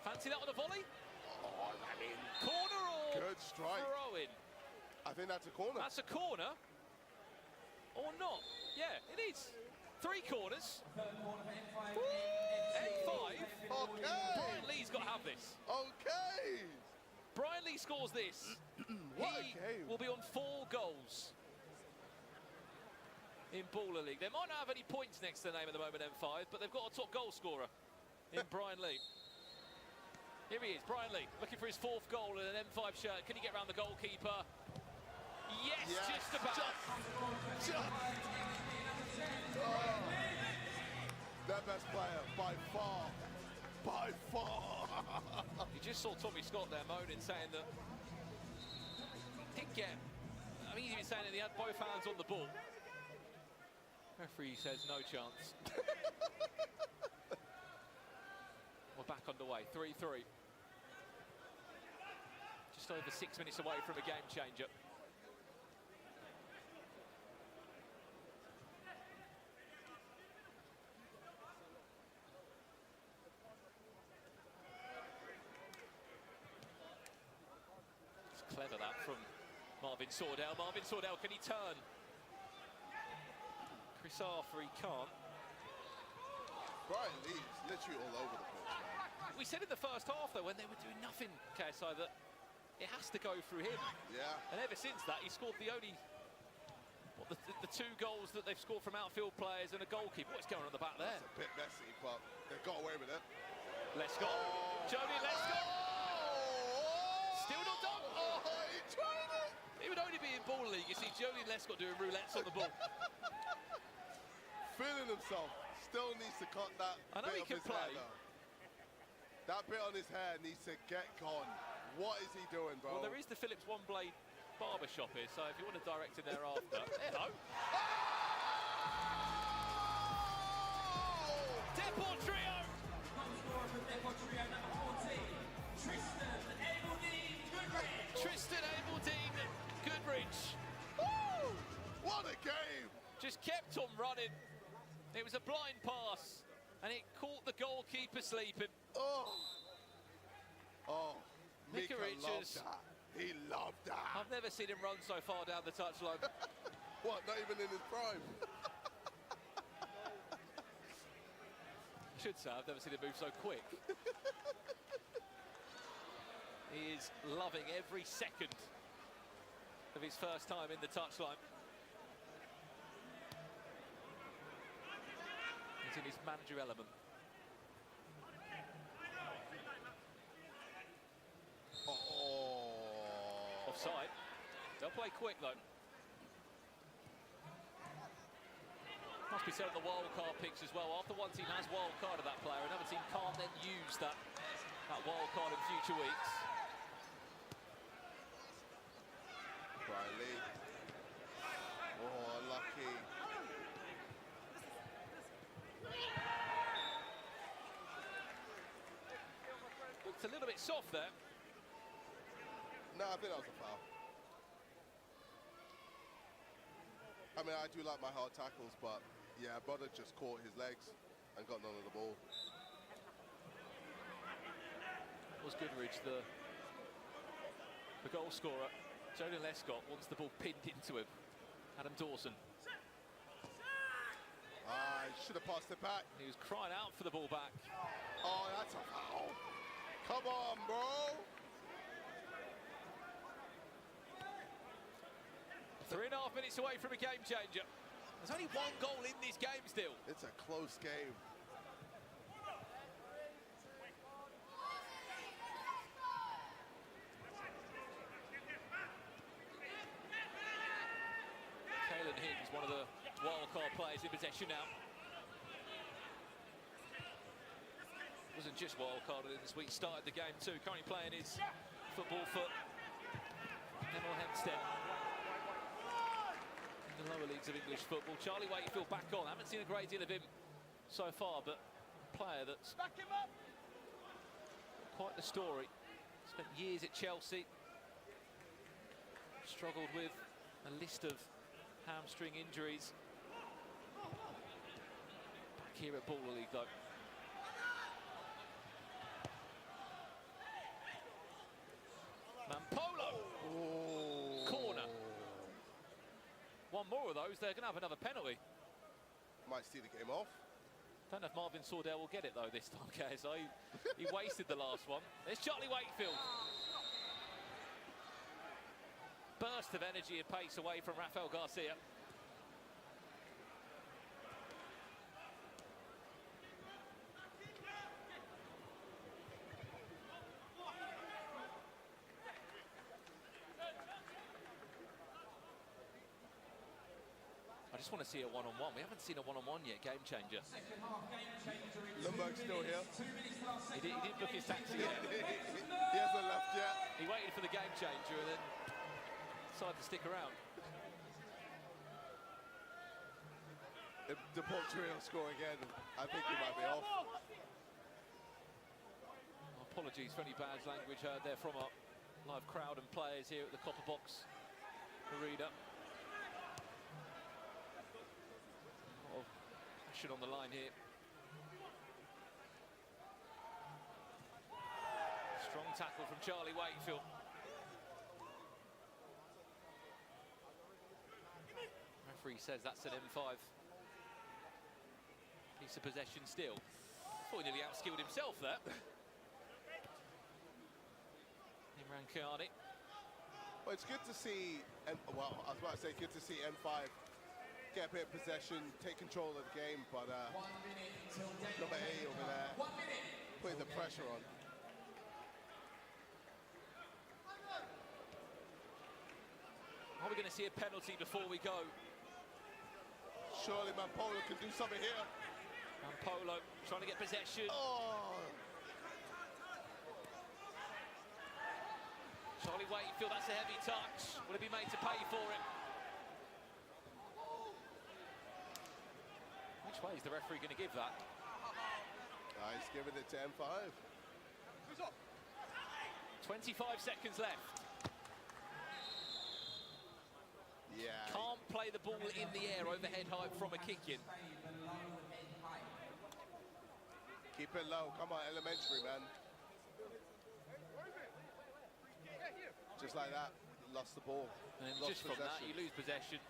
Fancy that on a volley? Oh, I mean... Corner or good strike. throw-in? I think that's a corner. That's a corner. Or not. Yeah, it is. 3 corners. N5. Okay. Brian Lee's got to have this. Okay. Brian Lee scores this. What a He game. will be on 4 goals in Baller League. They might not have any points next to their name at the moment, M5, but they've got a top goal scorer in Brian Lee. Here he is, Brian Lee, looking for his 4th goal in an M5 shirt. Can he get around the goalkeeper? Yes, just about. Just. Oh. Their best player, by far. By far. You just saw Tommy Scott there moaning, saying that he did get, I mean, he's even saying that he had both hands on the ball. Referee says no chance. We're back underway, 3-3. Just over 6 minutes away from a game changer. It's clever that from Marvin Sordell. Marvin Sordell, can he turn? Chris Arthur, he can't. Brian Lee's literally all over the pitch, man. We said in the first half, though, when they were doing nothing, KSI, that it has to go through him. Yeah. And ever since that, he scored the only, what, the 2 goals that they've scored from outfield players and a goalkeeper. What's going on at the back there? It's a bit messy, but they got away with it. Lescott. Joleon Lescott. Still not done. Oh, he tried it. It would only be in Ball League. You see Joleon Lescott doing roulettes on the ball. Feeling himself. Still needs to cut that I know bit he of can his hair, play. though. That bit on his hair needs to get gone. What is he doing, bro? Well, there is the Phillips One Blade barber shop here, so if you want to direct it thereafter. Hello. Depot Trio! Tristan Abeldean Goodrich. Woo! What a game! Just kept on running. It was a blind pass, and it caught the goalkeeper sleeping. Oh, Mika Richards. loved that. He loved that. I've never seen him run so far down the touchline. What, not even in his prime? I should say, I've never seen him move so quick. He is loving every second of his first time in the touchline. He's in his manager element. Offside. They'll play quick though. Must be said on the wildcard picks as well. After one team has wildcarded that player, another team can't then use that wildcard in future weeks. Riley. Oh, lucky. Looked a little bit soft there. No, I think that was a foul. I mean, I do like my hard tackles, but yeah, brother just caught his legs and got none of the ball. Was Goodrich the goal scorer? Jordan Lescott wants the ball pinned into him. Adam Dawson. I should have passed it back. He was crying out for the ball back. Oh, that's a foul. Come on, bro. 3.5 minutes away from a game changer. There's only one goal in this game still. It's a close game. Kalen Hind is one of the wildcard players in possession now. Wasn't just wildcarded in this week, started the game too. Currently playing his football for Hemel Hempstead. In the lower leagues of English football. Charlie Wakefield back on. Haven't seen a great deal of him so far, but a player that's quite the story. Spent years at Chelsea. Struggled with a list of hamstring injuries. Back here at Baller League though. Mampolo! Corner. One more of those, they're going to have another penalty. Might see the game off. Don't know if Marvin Sordell will get it though this time, KSI. He wasted the last one. There's Charlie Wakefield. Burst of energy and pace away from Rafael Garcia. I just want to see a one-on-one. We haven't seen a one-on-one yet, game changer. Lundberg's still here. He didn't book his taxi yet. He hasn't left yet. He waited for the game changer and then decided to stick around. If Depot Trio score again, I think he might be off. Apologies for any bad language heard there from our live crowd and players here at the Copper Box Arena. On the line here. Strong tackle from Charlie Wakefield. Referee says that's an M5. Piece of possession still. Thought he nearly outskilled himself there. Imran Kiani. Well, it's good to see, well, I was about to say good to see M5 get a bit of possession, take control of the game, but number 8 over there, putting the pressure on. Are we going to see a penalty before we go? Surely Mampolo can do something here. Mampolo trying to get possession. Oh. Charlie Wakefield, that's a heavy touch. Will he be made to pay for it? Which way is the referee going to give that? Nice, giving it to M5. 25 seconds left. Yeah. Can't play the ball in the air overhead high from a kick-in. Keep it low. Come on, elementary, man. Just like that, lost the ball. And then Lost just from that, you lose possession.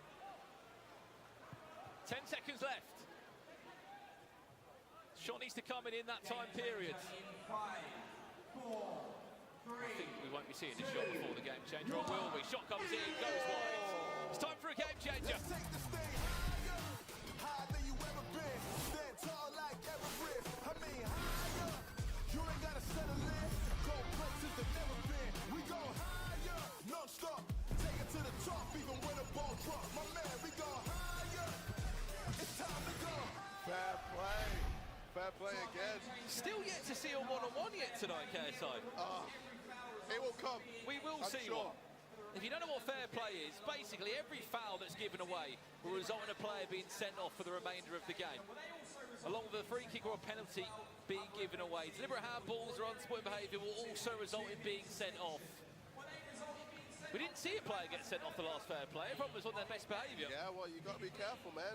10 seconds left. Shot needs to come in that time period. I think we won't be seeing a shot before the game changer, or will we? Shot comes in, goes wide. It's time for a game changer. Let's take the stage higher, higher than you ever been. Stand tall like Everest. I mean higher. You ain't gotta settle in. Go places that never been. We go higher, non-stop. Take it to the top, even when the ball drop. My man, we go higher. It's time to go. Fair play. Fair play again. Still yet to see a one-on-one yet tonight, KSI. It will come. We will I'm see sure. one. If you don't know what fair play is, basically every foul that's given away will result in a player being sent off for the remainder of the game, along with a free kick or a penalty being given away. Deliberate handballs or unsporting behaviour will also result in being sent off. We didn't see a player get sent off the last fair play. Everyone was on their best behaviour. Yeah, well, you got to be careful, man.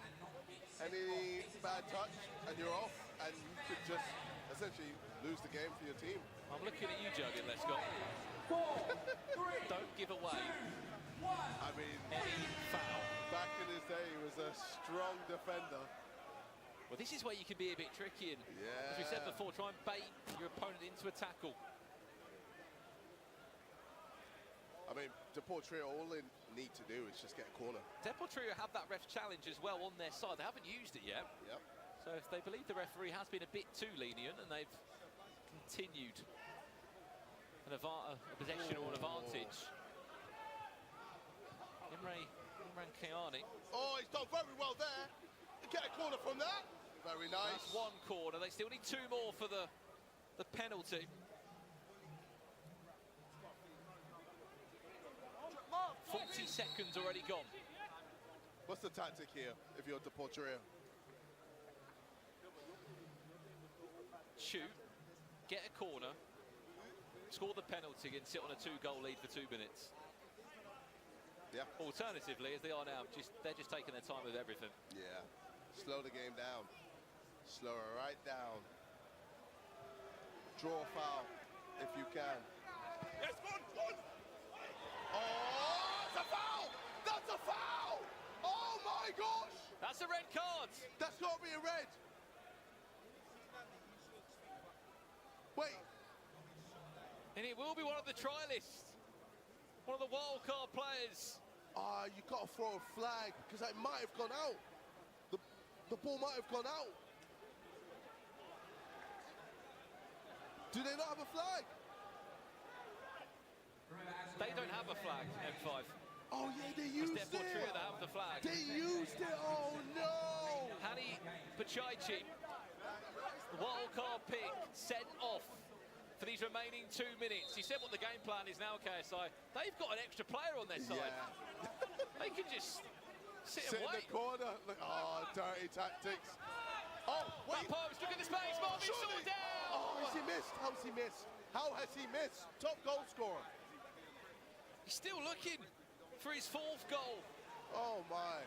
Any bad touch and you're off, and you could just essentially lose the game for your team. I'm looking at you, Jurgen Lescott. Don't give away I mean, any foul. Back in his day, he was a strong defender. Well, this is where you can be a bit tricky, and as we said before, try and bait your opponent into a tackle. I mean, Deportes Trio, all they need to do is just get a corner. Deportes Trio have that ref challenge as well on their side. They haven't used it yet. Yep. So if they believe the referee has been a bit too lenient and they've continued a possession or an advantage. Imran Kayani. Oh, he's done very well there. Get a corner from that. Very nice. That's one corner. They still need two more for the penalty. 40 seconds already gone. What's the tactic here if you're Deportes Trio? Shoot, get a corner, score the penalty and sit on a 2-goal lead for 2 minutes. Yeah. Alternatively, as they are now, they're just taking their time with everything. Yeah. Slow the game down. Slow it right down. Draw a foul if you can. Yes, one. Oh, that's a foul! That's a foul! Oh my gosh! That's a red card. That's got to be a red. Wait. And it will be one of the trialists. One of the wild card players. You got to throw a flag because it might have gone out. The ball might have gone out. Do they not have a flag? They don't have a flag, M5. Oh yeah, they used it. Deportes Trio that have the flag. They used it. Oh no! Hani Pachaichi, the wild card pick, sent off for these remaining 2 minutes. He said what the game plan is now, KSI. They've got an extra player on their side. Yeah. They can just sit in and wait. the corner. Look, oh, dirty tactics. Oh, wait. That post, look at the space. Marvin Surely. Sordell. Oh, has he missed? How's he missed? How has he missed? Top goal scorer. He's still looking for his 4th goal. Oh, my.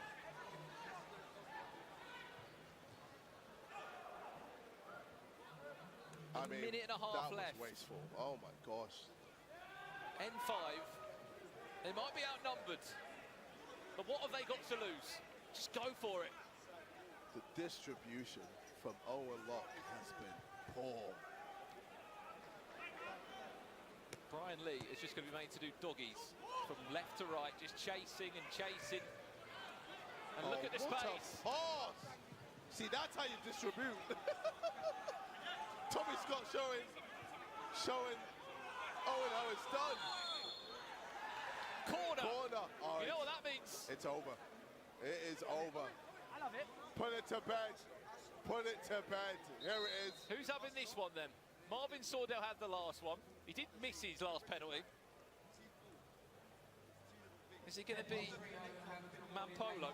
I mean, minute and a half that left. was wasteful. Oh, my gosh. N5, they might be outnumbered, but what have they got to lose? Just go for it. The distribution from Owen Locke has been poor. Brian Lee is just going to be made to do doggies from left to right, just chasing and chasing. And look at the what space. A pass. See, that's how you distribute. Tommy Scott showing Owen how it's done. Corner. Oh, you know what that means? It's over. It is over. I love it. Put it to bed. Put it to bed. Here it is. Who's having this one then? Marvin Sordell had the last one. He did miss his last penalty. Is it going to be Mampolo?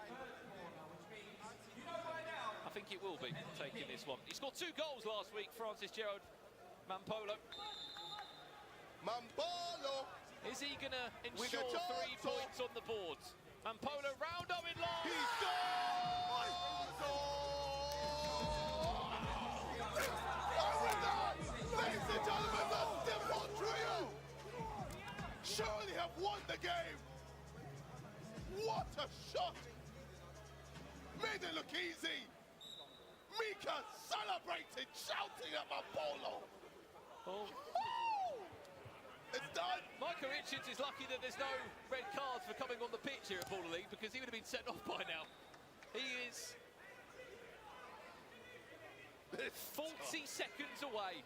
I think it will be taking this one. He scored 2 goals last week, Francis Gerald Mampolo. Mampolo! Is he going to With ensure a 3 chance. points on the board? Mampolo, Roundo in line! He Ladies and gentlemen, the Dimple Trio surely have won the game. What a shot! Made it look easy. Mika celebrated, shouting at Mampolo. Oh. It's done. Micah Richards is lucky that there's no red cards for coming on the pitch here at Baller League, because he would have been sent off by now. He is 40 seconds away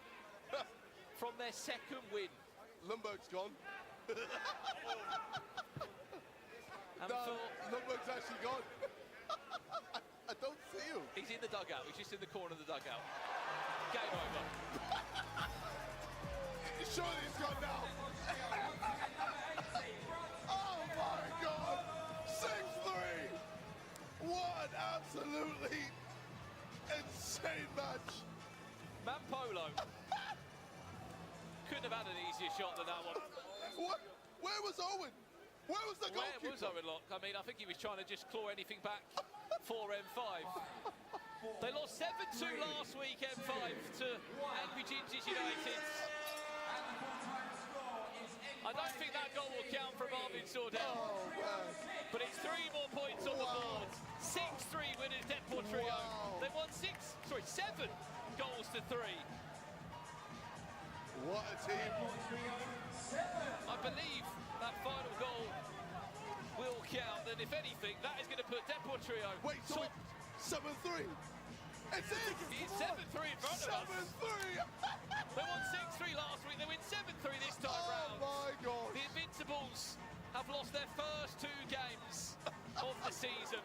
from their second win. Lundberg's gone. And No, Lundberg's actually gone. I don't see him. He's in the dugout. He's just in the corner of the dugout. Game over. Surely he's gone now. Oh my God! 6-3. What an absolutely insane match. Mampolo couldn't have had an easier shot than that one. What? Where was Owen? Where was the goalkeeper? Where was Owen Locke? I mean, I think he was trying to just claw anything back for M5. They lost 7-2 last week, M5, to Angry Gingers United. I don't think that goal will count for Marvin Sordell. But it's 3 more points on the board. 6-3 winners, Deadpool Trio. They won 7 goals to 3. What a team. I believe that final goal will count, and if anything, that is going to put Deadpool Trio. Wait, so 7-3. It's it. It's 7-3 in front of us. 7-3. They won 6-3 last week. They win 7-3 this time round. Oh my God. The Invincibles have lost their first 2 games of the season.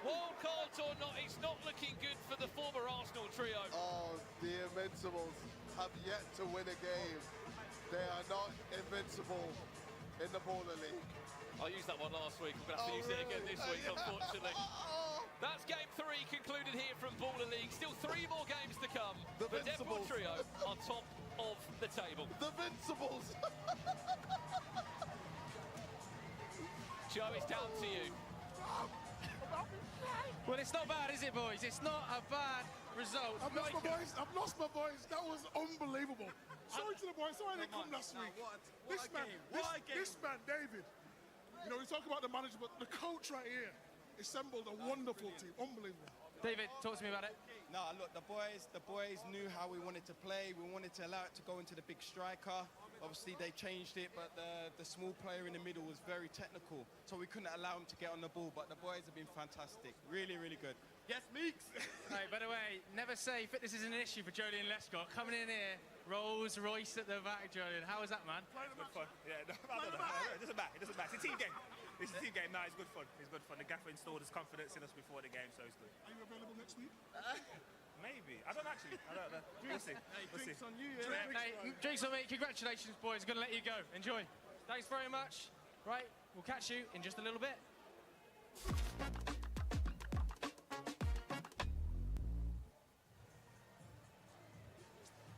Wild cards or not, it's not looking good for the former Arsenal trio. Oh, the Invincibles have yet to win a game. They are not invincible in the Baller League. I used that one last week. I'm going to have to use it again this week, unfortunately. That's game 3 concluded here from Baller League. Still 3 more games to come. The Deadpool Trio on top of the table. The Invincibles. Joe, it's down to you. Well, it's not bad, is it, boys? It's not a bad result. I've lost my voice. I've lost my voice. That was unbelievable. Sorry to the boys. Sorry I didn't come last week. This man, David. You know, we talk about the manager, but the coach right here assembled a wonderful team. Unbelievable. David, talk to me about it. No, look, the boys knew how we wanted to play. We wanted to allow it to go into the big striker. Obviously, they changed it, but the small player in the middle was very technical, so we couldn't allow him to get on the ball. But the boys have been fantastic. Really, really good. Yes, Meeks. Hey, by the way, never say fitness is an issue for Jolien Lescott. Coming in here, Rolls Royce at the back, Jolien. How was that, man? Good fun. Yeah, no, it doesn't matter. It doesn't matter. It's a team game. It's a team game. No, it's good fun. It's good fun. The gaffer installed his confidence in us before the game, so it's good. Are you available next week? Maybe. I don't actually. I don't know. We'll see. We'll see. Drinks on you, Hey, drinks on me. Congratulations, boys. Gonna let you go. Enjoy. Thanks very much. Right, we'll catch you in just a little bit.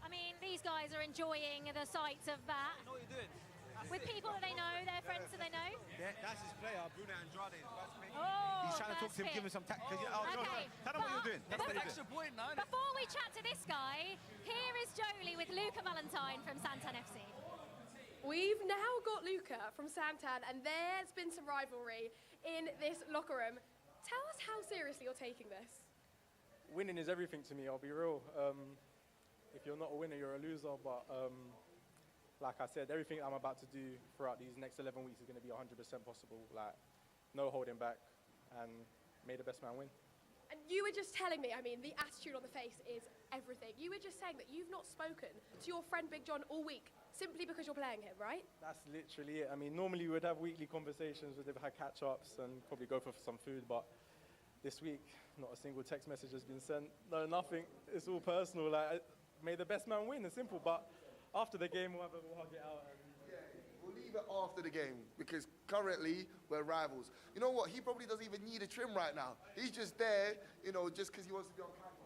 I mean, these guys are enjoying the sights of that. I know what you're doing. With people that they know, their friends that they know. Yeah, that's his player, Bruno Andrade. Oh, He's trying to talk to him, first give him some pick. tactics. Okay, Tell him what you're doing. Tell him what you're doing. point now. Before we chat to this guy, here is Jolie with Luca Valentine from Santan FC. We've now got Luca from Santan, and there's been some rivalry in this locker room. Tell us how seriously you're taking this. Winning is everything to me, I'll be real. If you're not a winner, you're a loser. But like I said, everything I'm about to do throughout these next 11 weeks is going to be 100% possible. Like, no holding back, and may the best man win. And you were just telling me, I mean, the attitude on the face is everything. You were just saying that you've not spoken to your friend Big John all week simply because you're playing him, right? That's literally it. I mean, normally we would have weekly conversations, we'd have catch-ups and probably go for some food, but this week, not a single text message has been sent. No, nothing. It's all personal. Like, may the best man win. It's simple. But after the game, we'll hug it out. And We'll leave it after the game because currently we're rivals. You know what? He probably doesn't even need a trim right now. He's just there, you know, just because he wants to be on camera.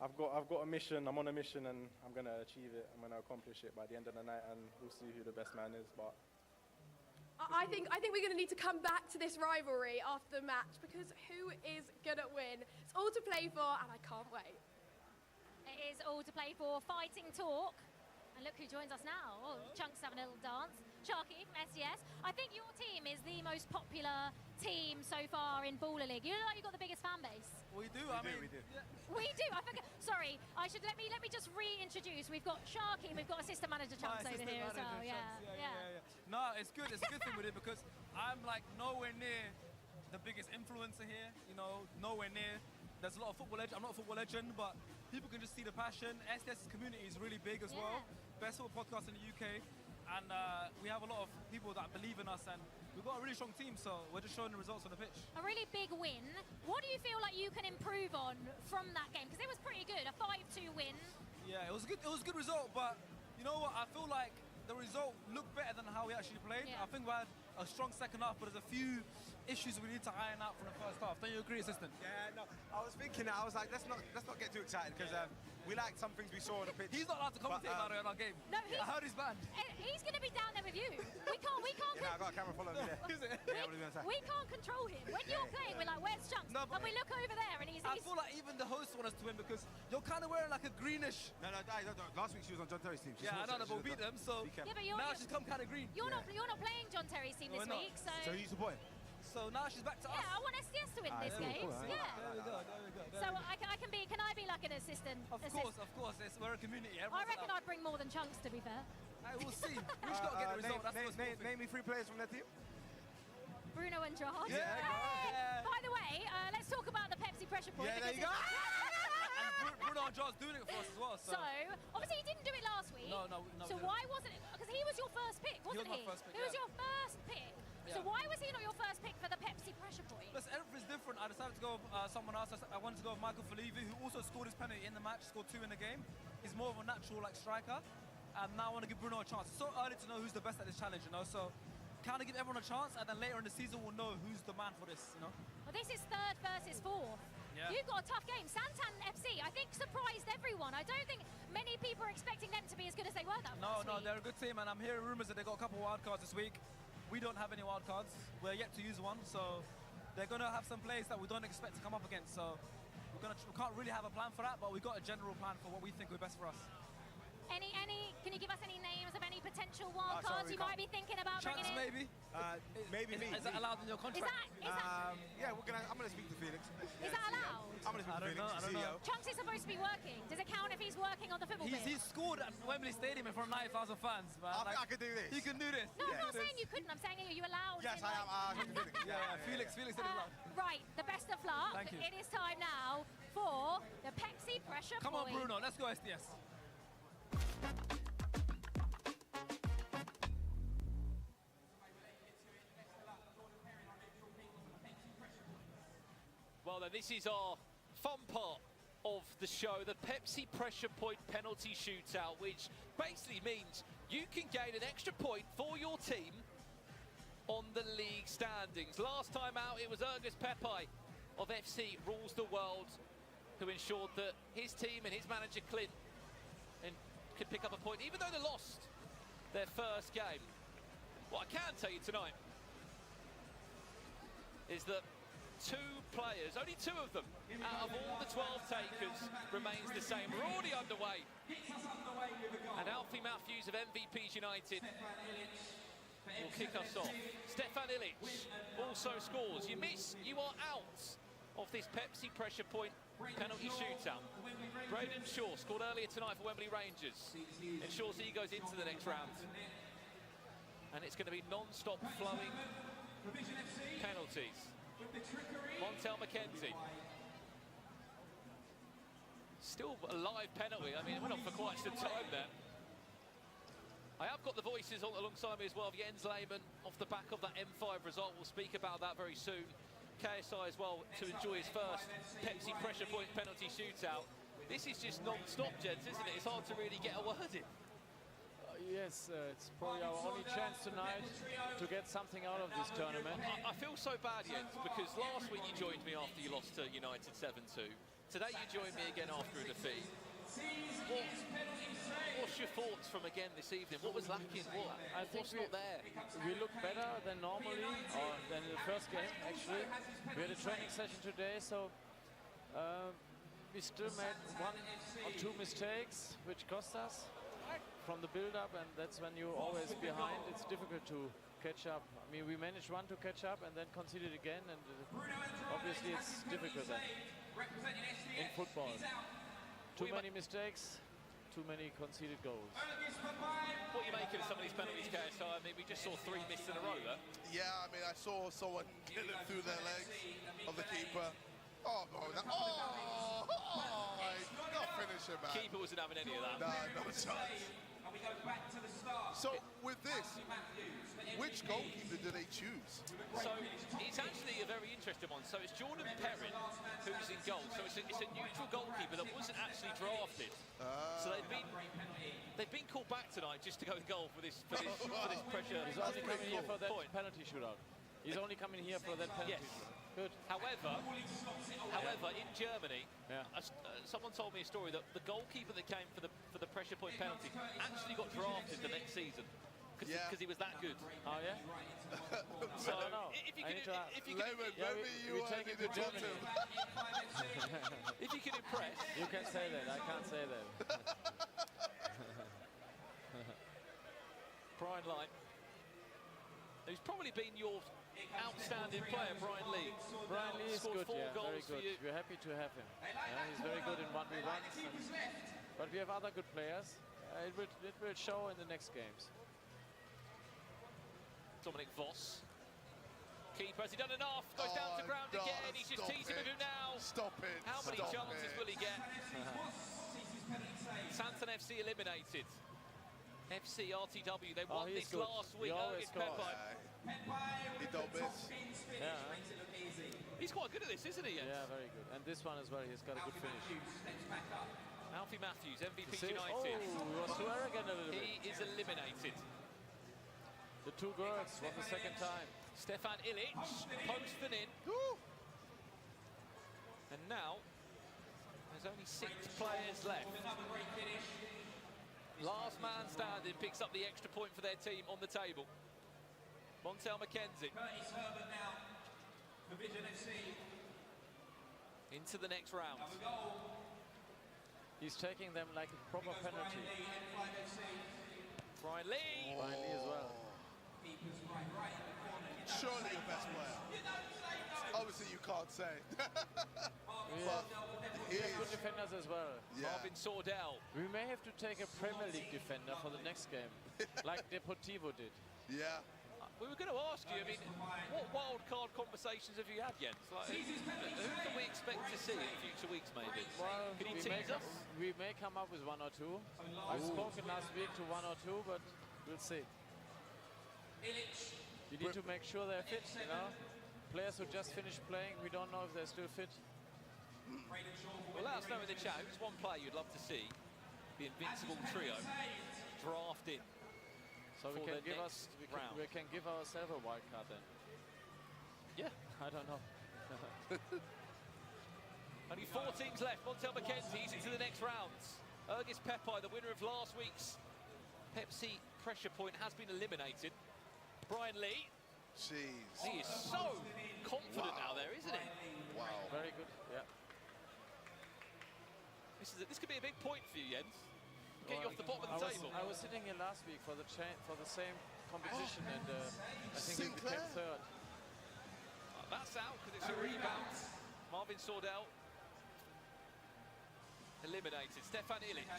I've got a mission. I'm on a mission, and I'm gonna achieve it. I'm gonna accomplish it by the end of the night, and we'll see who the best man is. But I think we're going to need to come back to this rivalry after the match because who is going to win? It's all to play for, and I can't wait. It is all to play for. Fighting talk. And look who joins us now. Oh, Chunk's having a little dance. Sharky from SDS. I think your team is the most popular team so far in Baller League. You look like you've got the biggest fan base. We do. we do. We do. I forgot. Sorry. Let me just reintroduce. We've got Sharky and we've got assistant manager Chunks over here as well. Yeah. No, it's good. It's a good thing with it because I'm like nowhere near the biggest influencer here. You know, nowhere near. There's a lot of football legend. I'm not a football legend, but people can just see the passion. SDS's community is really big as well. Best football podcast in the UK. And we have a lot of people that believe in us, and we've got a really strong team, so we're just showing the results on the pitch. A really big win. What do you feel like you can improve on from that game? Because it was pretty good, a 5-2 win. Yeah, it was good. It was a good result, but you know what? I feel like the result looked better than how we actually played. I think we had a strong second half, but there's a few issues we need to iron out from the first half. Don't you agree, assistant? Yeah, no. I was thinking, I was like, let's not get too excited because we liked some things we saw on the pitch. He's not allowed to commentate about it on our game. No, I heard he's banned. He's going to be down there with you. We can't. Yeah, I got a camera following me there. Is it? Yeah, what are you going to say? We can't control him. When you're playing, we're like, where's Chunks? No, and we look over there and he's... I feel like even the hosts want us to win because you're kind of wearing like a greenish... No. Last week she was on John Terry's team. I know, but we'll beat them, so Yeah, but now she's come kind of green. You're not playing John Terry's team this week, so... So you support him? So now she's back to us. Yeah, I want SDS to win this game. Yeah. There we go. So can I be like an assistant? Of course. We're a community. I reckon I'd bring more than Chunks, to be fair. We'll see. We just got to get the result. Name me 3 players from that team. Bruno Andrade. Yeah. Hey! By the way, let's talk about the Pepsi pressure point. Yeah, there you go. And Bruno Andrade's doing it for us as well. So, obviously he didn't do it last week. No. So why wasn't it? Because he was your first pick, wasn't he? He was my first pick, He was your first pick. So why was he not your first pick for the Pepsi pressure point? Listen, everything's different. I decided to go with someone else. I wanted to go with Michael Felivi, who also scored his penalty in the match, scored 2 in the game. He's more of a natural striker. And now I want to give Bruno a chance. It's so early to know who's the best at this challenge, you know. So kind of give everyone a chance, and then later in the season we'll know who's the man for this, you know. Well, this is 3rd versus 4th. Yeah. You've got a tough game. Santan FC, I think, surprised everyone. I don't think many people are expecting them to be as good as they were that last week. No, they're a good team, and I'm hearing rumours that they got a couple of wild cards this week. We don't have any wild cards. We're yet to use one, so they're going to have some players that we don't expect to come up against. So we can't really have a plan for that, but we've got a general plan for what we think will be best for us. Can you give us any names of any potential wild cards you might be thinking about bringing in? Maybe. Maybe me. Is that allowed in your contract? Yeah, I'm going to speak to Felix. Is that allowed? I'm going to speak to Felix, the CEO. Chunks is supposed to be working. Does it count if he's working on the football pitch? He's scored at Wembley Stadium in front of 90,000 fans. Man. I could do this. You can do this. No, I'm not saying you couldn't. I'm saying are you allowed? Yes, I am. Felix said it's allowed. Right, the best of luck. Thank you. It is time now for the Pepsi pressure Come on, point. Bruno. Let's go, SDS. Well, then, this is our fun part of the show, the Pepsi Pressure Point penalty shootout, which basically means you can gain an extra point for your team on the league standings. Last time out, it was Ergus Pepe of FC Rules the World who ensured that his team and his manager Clint could pick up a point, even though they lost their first game. What I can tell you tonight is that 2 players, only 2 of them, out of all the 12 takers, remains the same. We're already underway. And Alfie Matthews of MVPs United will kick us off. Stefan Ilic also scores. You miss, you are out of this Pepsi pressure point penalty shootout. Braden Shaw scored earlier tonight for Wembley Rangers. Ensures he goes into the next round. And it's going to be non-stop flowing penalties. Montel McKenzie. Still a live penalty. I mean, it went on for quite some time there. I have got the voices alongside me as well of Jens Lehmann off the back of that M5 result. We'll speak about that very soon. KSI as well to enjoy his first Pepsi pressure point penalty shootout. This is just non-stop, gents, isn't it? It's hard to really get a word in. Yes, it's probably our only chance tonight to get something out of this tournament. I feel so bad, Jens, because last week you joined me after you lost to United 7-2. Today you joined me again after a defeat. What's your thoughts from again this evening? What was lacking? I think What's not there? We look better than normally, or than in the first game, actually. We had a training session today, so we still made 1 or 2 mistakes, which cost us from the build-up, and that's when you're always behind. It's difficult to catch up. I mean, we managed 1 to catch up and then conceded again, and obviously it's difficult then in football. Too many mistakes, too many conceded goals. What are you making of some of these penalties, KSI? I mean, we just saw 3 missed in a row there. Yeah, I mean, I saw someone kill it through their legs of the keeper. Oh, no, not finish it, man. Keeper wasn't having any of that. No chance. So, with this, which goalkeeper do they choose? So, it's actually a very interesting one. So, it's Jordan Perrin who's in goal. So, it's a neutral goalkeeper that wasn't actually drafted. So, they've been called back tonight just to go in goal for this pressure. He's only coming here for that point. penalty shootout. He's only coming here for that penalty shootout. Good. However, in Germany, someone told me a story that the goalkeeper that came for the pressure point penalty actually got drafted the next season because he was that good. Oh yeah. So I don't know. if you can, take it to Germany. If you can impress, you can say that. I can't say that. Brian Light, who's probably been your outstanding player, Brian Lee. Brian Lee is good, 4 yeah, goals very good. We're happy to have him. He's very good in 1v1s. But we have other good players. It will show in the next games. Dominic Voss. Keeper, has he done enough? Goes down to ground again. He's just teasing with him now. Stop it. How many chances will he get? Santon FC eliminated. FC RTW, they won this last week. It's Pepe. He don't miss. Yeah. He's quite good at this, isn't he? Jens? Yeah, very good. And this one as well, he's got a good finish. Alfie Matthews, MVP See? United. Oh, he was too arrogant a little bit. He is eliminated. The 2 girls for the second time. Stefan Illich, posting in. And now, there's only 6 players left. Last man standing picks up the extra point for their team on the table. Montel McKenzie. Into the next round. He's taking them like a proper penalty. Brian Lee. Brian Lee as well. Surely your best player. Obviously, you can't say. We have good defenders as well. Yeah. Marvin Sordell. We may have to take a Premier League defender for the next game, like Deportivo did. Yeah. We were going to ask you, I mean, what wild card conversations have you had, Jens? Like, who can we expect to see in future weeks, maybe? Well, can you tease us? We may come up with 1 or 2. I've spoken last week to 1 or 2, but we'll see. You need to make sure they're fit, you know? Players who just finished playing, we don't know if they're still fit. Well, let us know in the chat who's one player you'd love to see the Invincible Trio drafted. So we can give ourselves a wild card then. Yeah, I don't know. Only 4 teams left. Montel McKenzie is into the next rounds. Ergis Pepe, the winner of last week's Pepsi pressure point, has been eliminated. Brian Lee. Jeez. He is so confident now there, isn't he? Wow. Very good, yeah. This could be a big point for you, Jens. Get you off the bottom of the table. I was sitting here last week for the same competition, and I think we became 3rd. That's out because it's a rebound. Marvin Sordell eliminated. Stefan Illich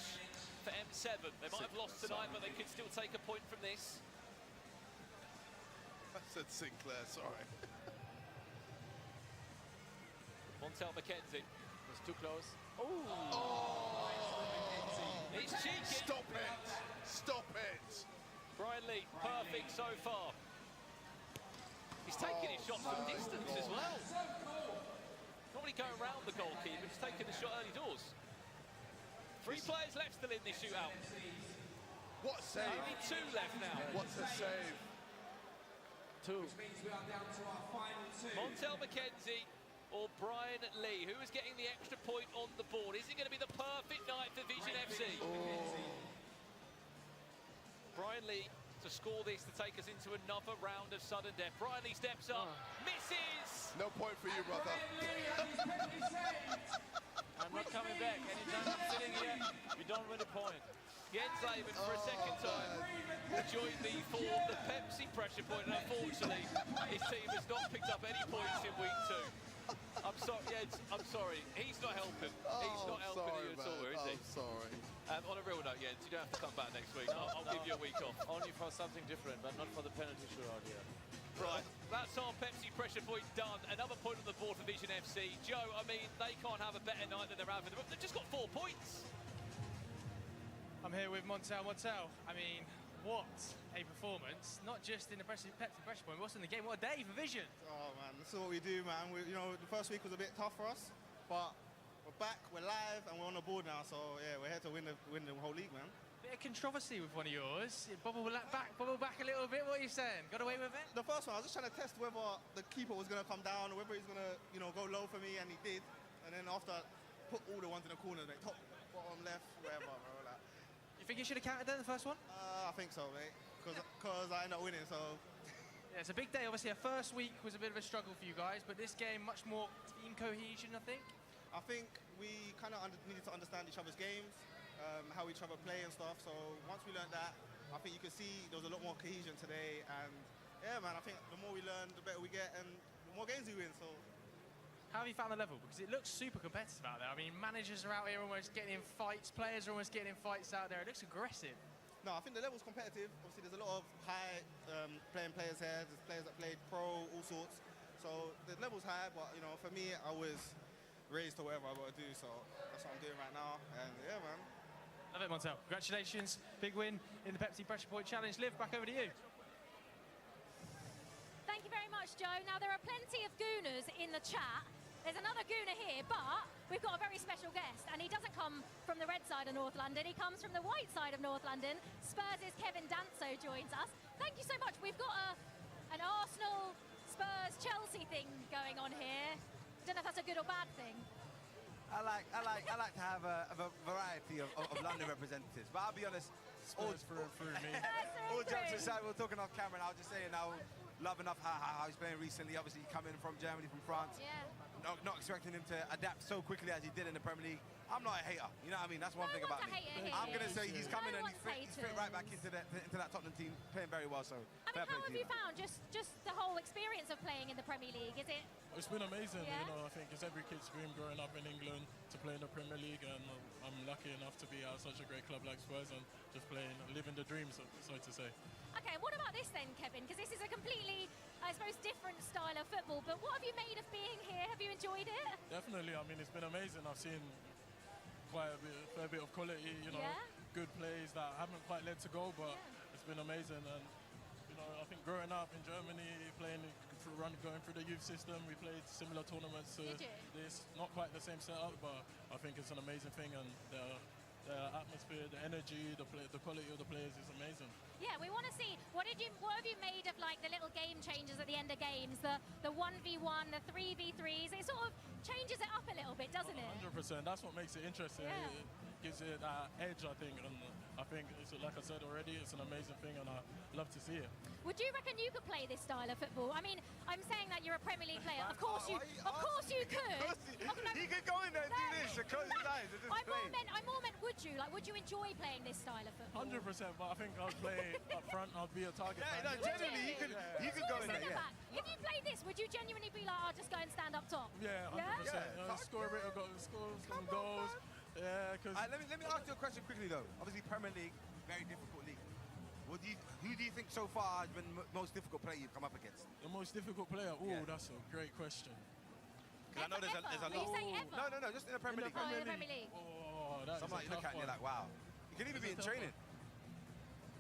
for M7. They might have lost tonight, but they could still take a point from this. I said Sinclair, sorry. Montel McKenzie. It's too close. It's cheeky. Stop it. Stop it. Brian Lee, perfect so far. He's taking his shot from distance as well. Not really going around the goalkeeper, he's taking the shot early doors. 3 players left still in this shootout. What a save. Only 2 left now. What's a save? 2. Which means we are down to our final 2. Montel McKenzie or Brian Lee. Who is getting the extra point on the board? Is it going to be the perfect night for Vision FC? Brian Lee to score this to take us into another round of sudden death. Brian Lee steps up, misses. No point for you, brother. I'm not coming back. Anytime I'm sitting here, we don't win a point. Jens Lehmann for a second time joined me for the Pepsi pressure point, and unfortunately his team has not picked up any points in week 2. I'm sorry, Jens, I'm sorry. He's not helping. He's not helping you at all, is he? I'm sorry. On a real note, Jens, you don't have to come back next week. I'll give you a week off. Only for something different, but not for the penalty shootout here. Right, that's our Pepsi pressure point done. Another point on the board for Vision FC. Joe, I mean, they can't have a better night than they're having. They've just got 4 points. I'm here with Montel. Montel, I mean, what a performance. Not just in the Pepsi pressure point, what's in the game? What a day for Vision. Oh, man, this is what we do, man. You know, the first week was a bit tough for us, but we're back, we're live, and we're on the board now. So, yeah, we're here to win the whole league, man. Bit of controversy with one of yours. Bubble back a little bit. What are you saying? Got away with it? The first one, I was just trying to test whether the keeper was going to come down or whether he's going to, you know, go low for me, and he did. And then after, put all the ones in the corners, like top, bottom, left, wherever, bro. Like. You think you should have counted that in the first one? I think so, mate. Because I ended up winning, so. Yeah, it's a big day. Obviously, our first week was a bit of a struggle for you guys, but this game, much more team cohesion, I think. I think we kind of needed to understand each other's games, how each other play and stuff. So once we learned that, I think you could see there was a lot more cohesion today. And yeah, man, I think the more we learn, the better we get, and the more games we win. So. How have you found the level? Because it looks super competitive out there. I mean, managers are out here almost getting in fights, players are almost getting in fights out there. It looks aggressive. No, I think the level's competitive. Obviously, there's a lot of high playing players here. There's players that played pro, all sorts. So the level's high, but, you know, for me, I was raised to whatever I got to do. So that's what I'm doing right now. And, yeah, man. Love it, Montel. Congratulations. Big win in the Pepsi Pressure Point Challenge. Liv, back over to you. Thank you very much, Joe. Now, there are plenty of Gooners in the chat. There's another Gooner here, but we've got a very special guest, and he doesn't come from the red side of North London, he comes from the white side of North London. Spurs' Kevin Danso joins us. Thank you so much. We've got an Arsenal, Spurs, Chelsea thing going on here. I don't know if that's a good or bad thing. I like to have a variety of London representatives, but I'll be honest, all through me. All jokes aside, we're talking off camera, and I was just saying how love enough how he's playing recently. Obviously, coming from Germany, from France. Yeah. Not expecting him to adapt so quickly as he did in the Premier League. I'm not a hater, you know what I mean? That's one thing about me. I'm going to say he's coming and he's fit right back into that Tottenham team, playing very well. So, I mean, how have you found just the whole experience of playing in the Premier League? Is it? It's been amazing. Yeah? You know, I think it's every kid's dream growing up in England to play in the Premier League, and I'm lucky enough to be at such a great club like Spurs and just living the dream, so to say. Okay, what about this then, Kevin? Because this is a completely, I suppose, different style of football. But what have you made of being here? Have you enjoyed it? Definitely. I mean, it's been amazing. I've seen quite a fair bit of quality, you know, good plays that haven't quite led to goal, but it's been amazing. And, you know, I think growing up in Germany, going through the youth system, we played similar tournaments to this. Not quite the same setup, but I think it's an amazing thing. And the atmosphere, the energy, the quality of the players is amazing. Yeah, we want to see what have you made of like the little game changes at the end of games, the 1v1, the 3v3s. It sort of changes it up a little bit, doesn't it? 100%. That's what makes it interesting. Yeah. It gives it that edge, I think, and I think it's, like I said already, it's an amazing thing, and I love to see it. Would you reckon you could play this style of football? I mean, I'm saying that you're a Premier League player. Of course you could. He could go in there and do this and close his eyes and just I more meant would you? Like, would you enjoy playing this style of football? 100%, but I think I'd play up front. I'd be a target man. No, genuinely, you could go in there. Yeah. If you played this, would you genuinely be like, I'll just go and stand up top? Yeah, 100%. Score a bit of goals, score some goals. Yeah, because. Let me ask you a question quickly though. Obviously, Premier League, very difficult league. Who do you think so far has been the most difficult player you've come up against? The most difficult player? Oh, that's a great question. Because I know there's a lot. Are you saying ever? No, just in the Premier League. Premier League. Oh, that's something you look at and you're like, wow. You can even be in training.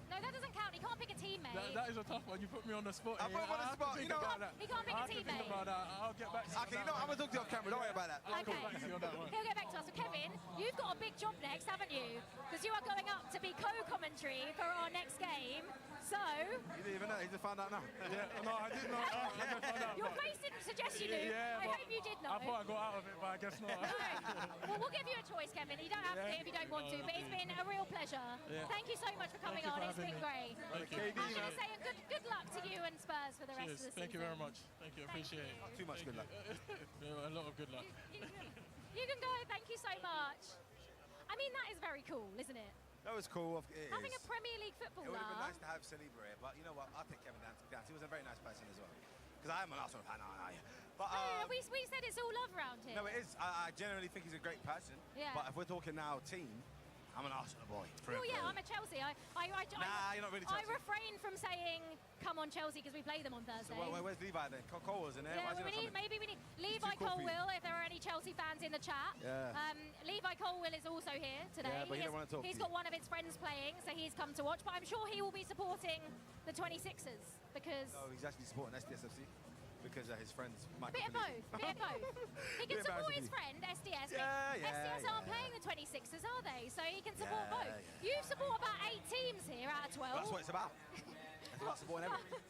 No, that doesn't count. He can't pick a teammate. That is a tough one. You put me on the spot. I put him on the spot. He know can't pick a teammate. About that. I'll get back to you. Okay, you know, I'm going to talk to you off camera. Don't worry about that. Okay. On that one. He'll get back to us. So, Kevin, you've got a big job next, haven't you? Because you are going up to be co-commentary for our next game. So... You didn't even know. He just found out now. Yeah, no, I did know. I just found out. Your face didn't suggest you knew. Yeah, I hope you did know. I thought I got out of it, but I guess not. Well, we'll give you a choice, Kevin. You don't have to if you don't want to, but it's been a real pleasure. Yeah. Thank you so much for coming on. It's been great. Thank you. I'm going to say good luck to you and Spurs for the rest of the season. Thank you very much. Thank you. Appreciate it. Not too much good luck. Yeah, a lot of good luck. You can go. Thank you so much. I mean, that is very cool, isn't it? That was cool. Having a Premier League footballer. It would have been nice to have Saliba here, but you know what? I'll take Kevin Dance. He was a very nice person as well. Because I am an Arsenal fan, aren't I? But, we said it's all love around here. No, it is. I generally think he's a great person. Yeah. But if we're talking now team, I'm an Arsenal boy. Well, yeah, I'm a Chelsea. Nah, you're not really I Chelsea. refrain from saying, come on, Chelsea, because we play them on Thursday. So where's Levi then? Cole was in there. Yeah, maybe we need Levi Colwill, if there are any Chelsea fans in the chat. Yeah. Levi Colwill is also here today. Yeah, but he don't want to talk He's to got you. one of his friends playing, so he's come to watch. But I'm sure he will be supporting the 26ers because... No, he's actually supporting SDSFC because his friends might Bit of both. He can support his friend, SDS. SDS aren't playing the 26ers, are they? So he can support both. You support about 8 teams here out of 12. That's what it's about. It's about supporting everything.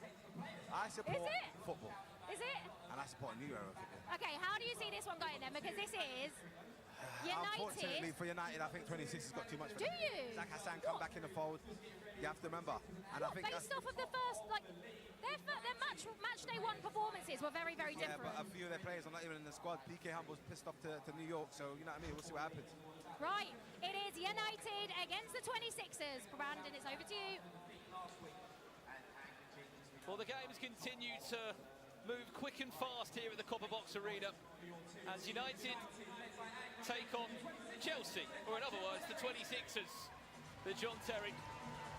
I support football. Is it? And I support New Era football. Okay, how do you see this one going then? Because this is Unfortunately United. for United, I think 26 has got too much for Do them. you? Zach Hassan come back in the fold. You have to remember. And I think Based off of the first, their match day one performances were very, very yeah, different. but a few of their players are not even in the squad. PK Humble's pissed off to New York, so you know what I mean? We'll see what happens. Right, it is United against the 26ers. Brandon, it's over to you. Well, the games continue to move quick and fast here at the Copper Box Arena as United take on Chelsea, or in other words, the 26ers. The John Terry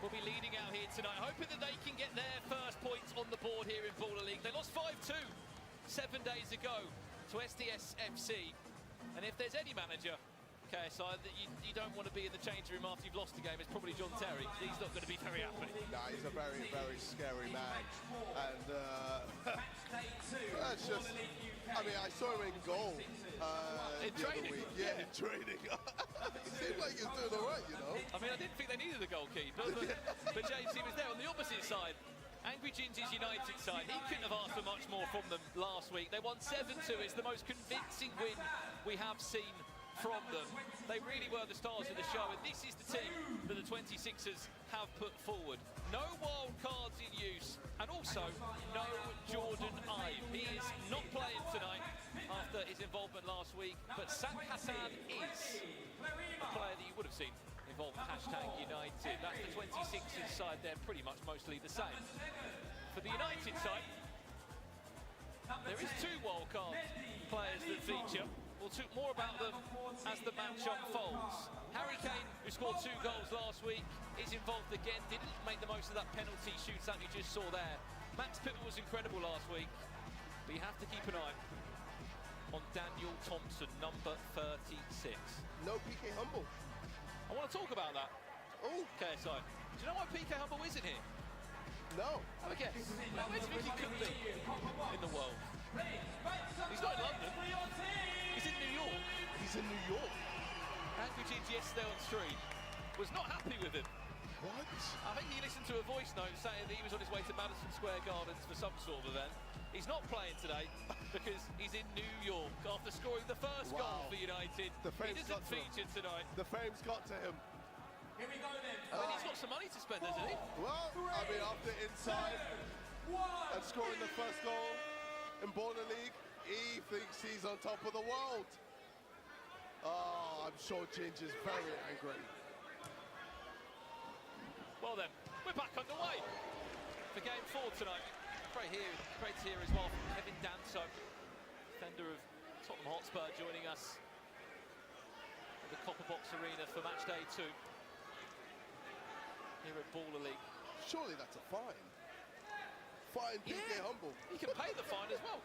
will be leading out here tonight, hoping that they can get their first points on the board here in Baller League. They lost 5-2 7 days ago to SDS FC, and if there's any manager, KSI, that you don't want to be in the change room after you've lost the game, it's probably John Terry. He's not going to be very happy. Nah, he's a very, very scary man. And that's just, I mean, I saw him in goal in training. Yeah, in training. It seemed like he was doing all right, you know. I mean, I didn't think they needed a goalkeeper, but James, he was there on the opposite side. Angry Ginger's United side, he couldn't have asked for much more from them last week. They won 7-2. It's the most convincing win we have seen from them. They really were the stars of the show, and this is the team that the 26ers have put forward. No wild cards in use, and also no Jordan Ibe. He is not playing tonight after his involvement last week, but Zach Hassan is a player that you would have seen involved in #United. That's the 26ers side. They're pretty much mostly the same. For the United side, there is 2 wild card players that feature. We'll talk more about them as the match unfolds. Harry Kane, who scored 2 goals last week, is involved again. Didn't make the most of that penalty shootout you just saw there. Max Pittman was incredible last week, but you have to keep an eye on Daniel Thompson, number 36. No PK Humble. I want to talk about that. Oh, KSI. Do you know why PK Humble isn't here? No. Have a guess. Where do you think he could be in the world? He's not in London. He's in New York. He's in New York. Angry Gingy yesterday on stream was not happy with him. What? I think he listened to a voice note saying that he was on his way to Madison Square Gardens for some sort of event. He's not playing today because he's in New York after scoring the first goal for United. He doesn't feature tonight. The fame's got to him. Here we go then. I mean, he's got some money to spend, hasn't he? Well, I mean, after inside and scoring the first goal in Baller League, he thinks he's on top of the world. Oh, I'm sure Ginger's very angry. Well then, we're back underway for game 4 tonight. Great to hear as well from Kevin Danso, defender of Tottenham Hotspur, joining us at the Copper Box Arena for match day 2 here at Baller League. Surely that's a fine. Fine PK Humble. He can pay the fine as well.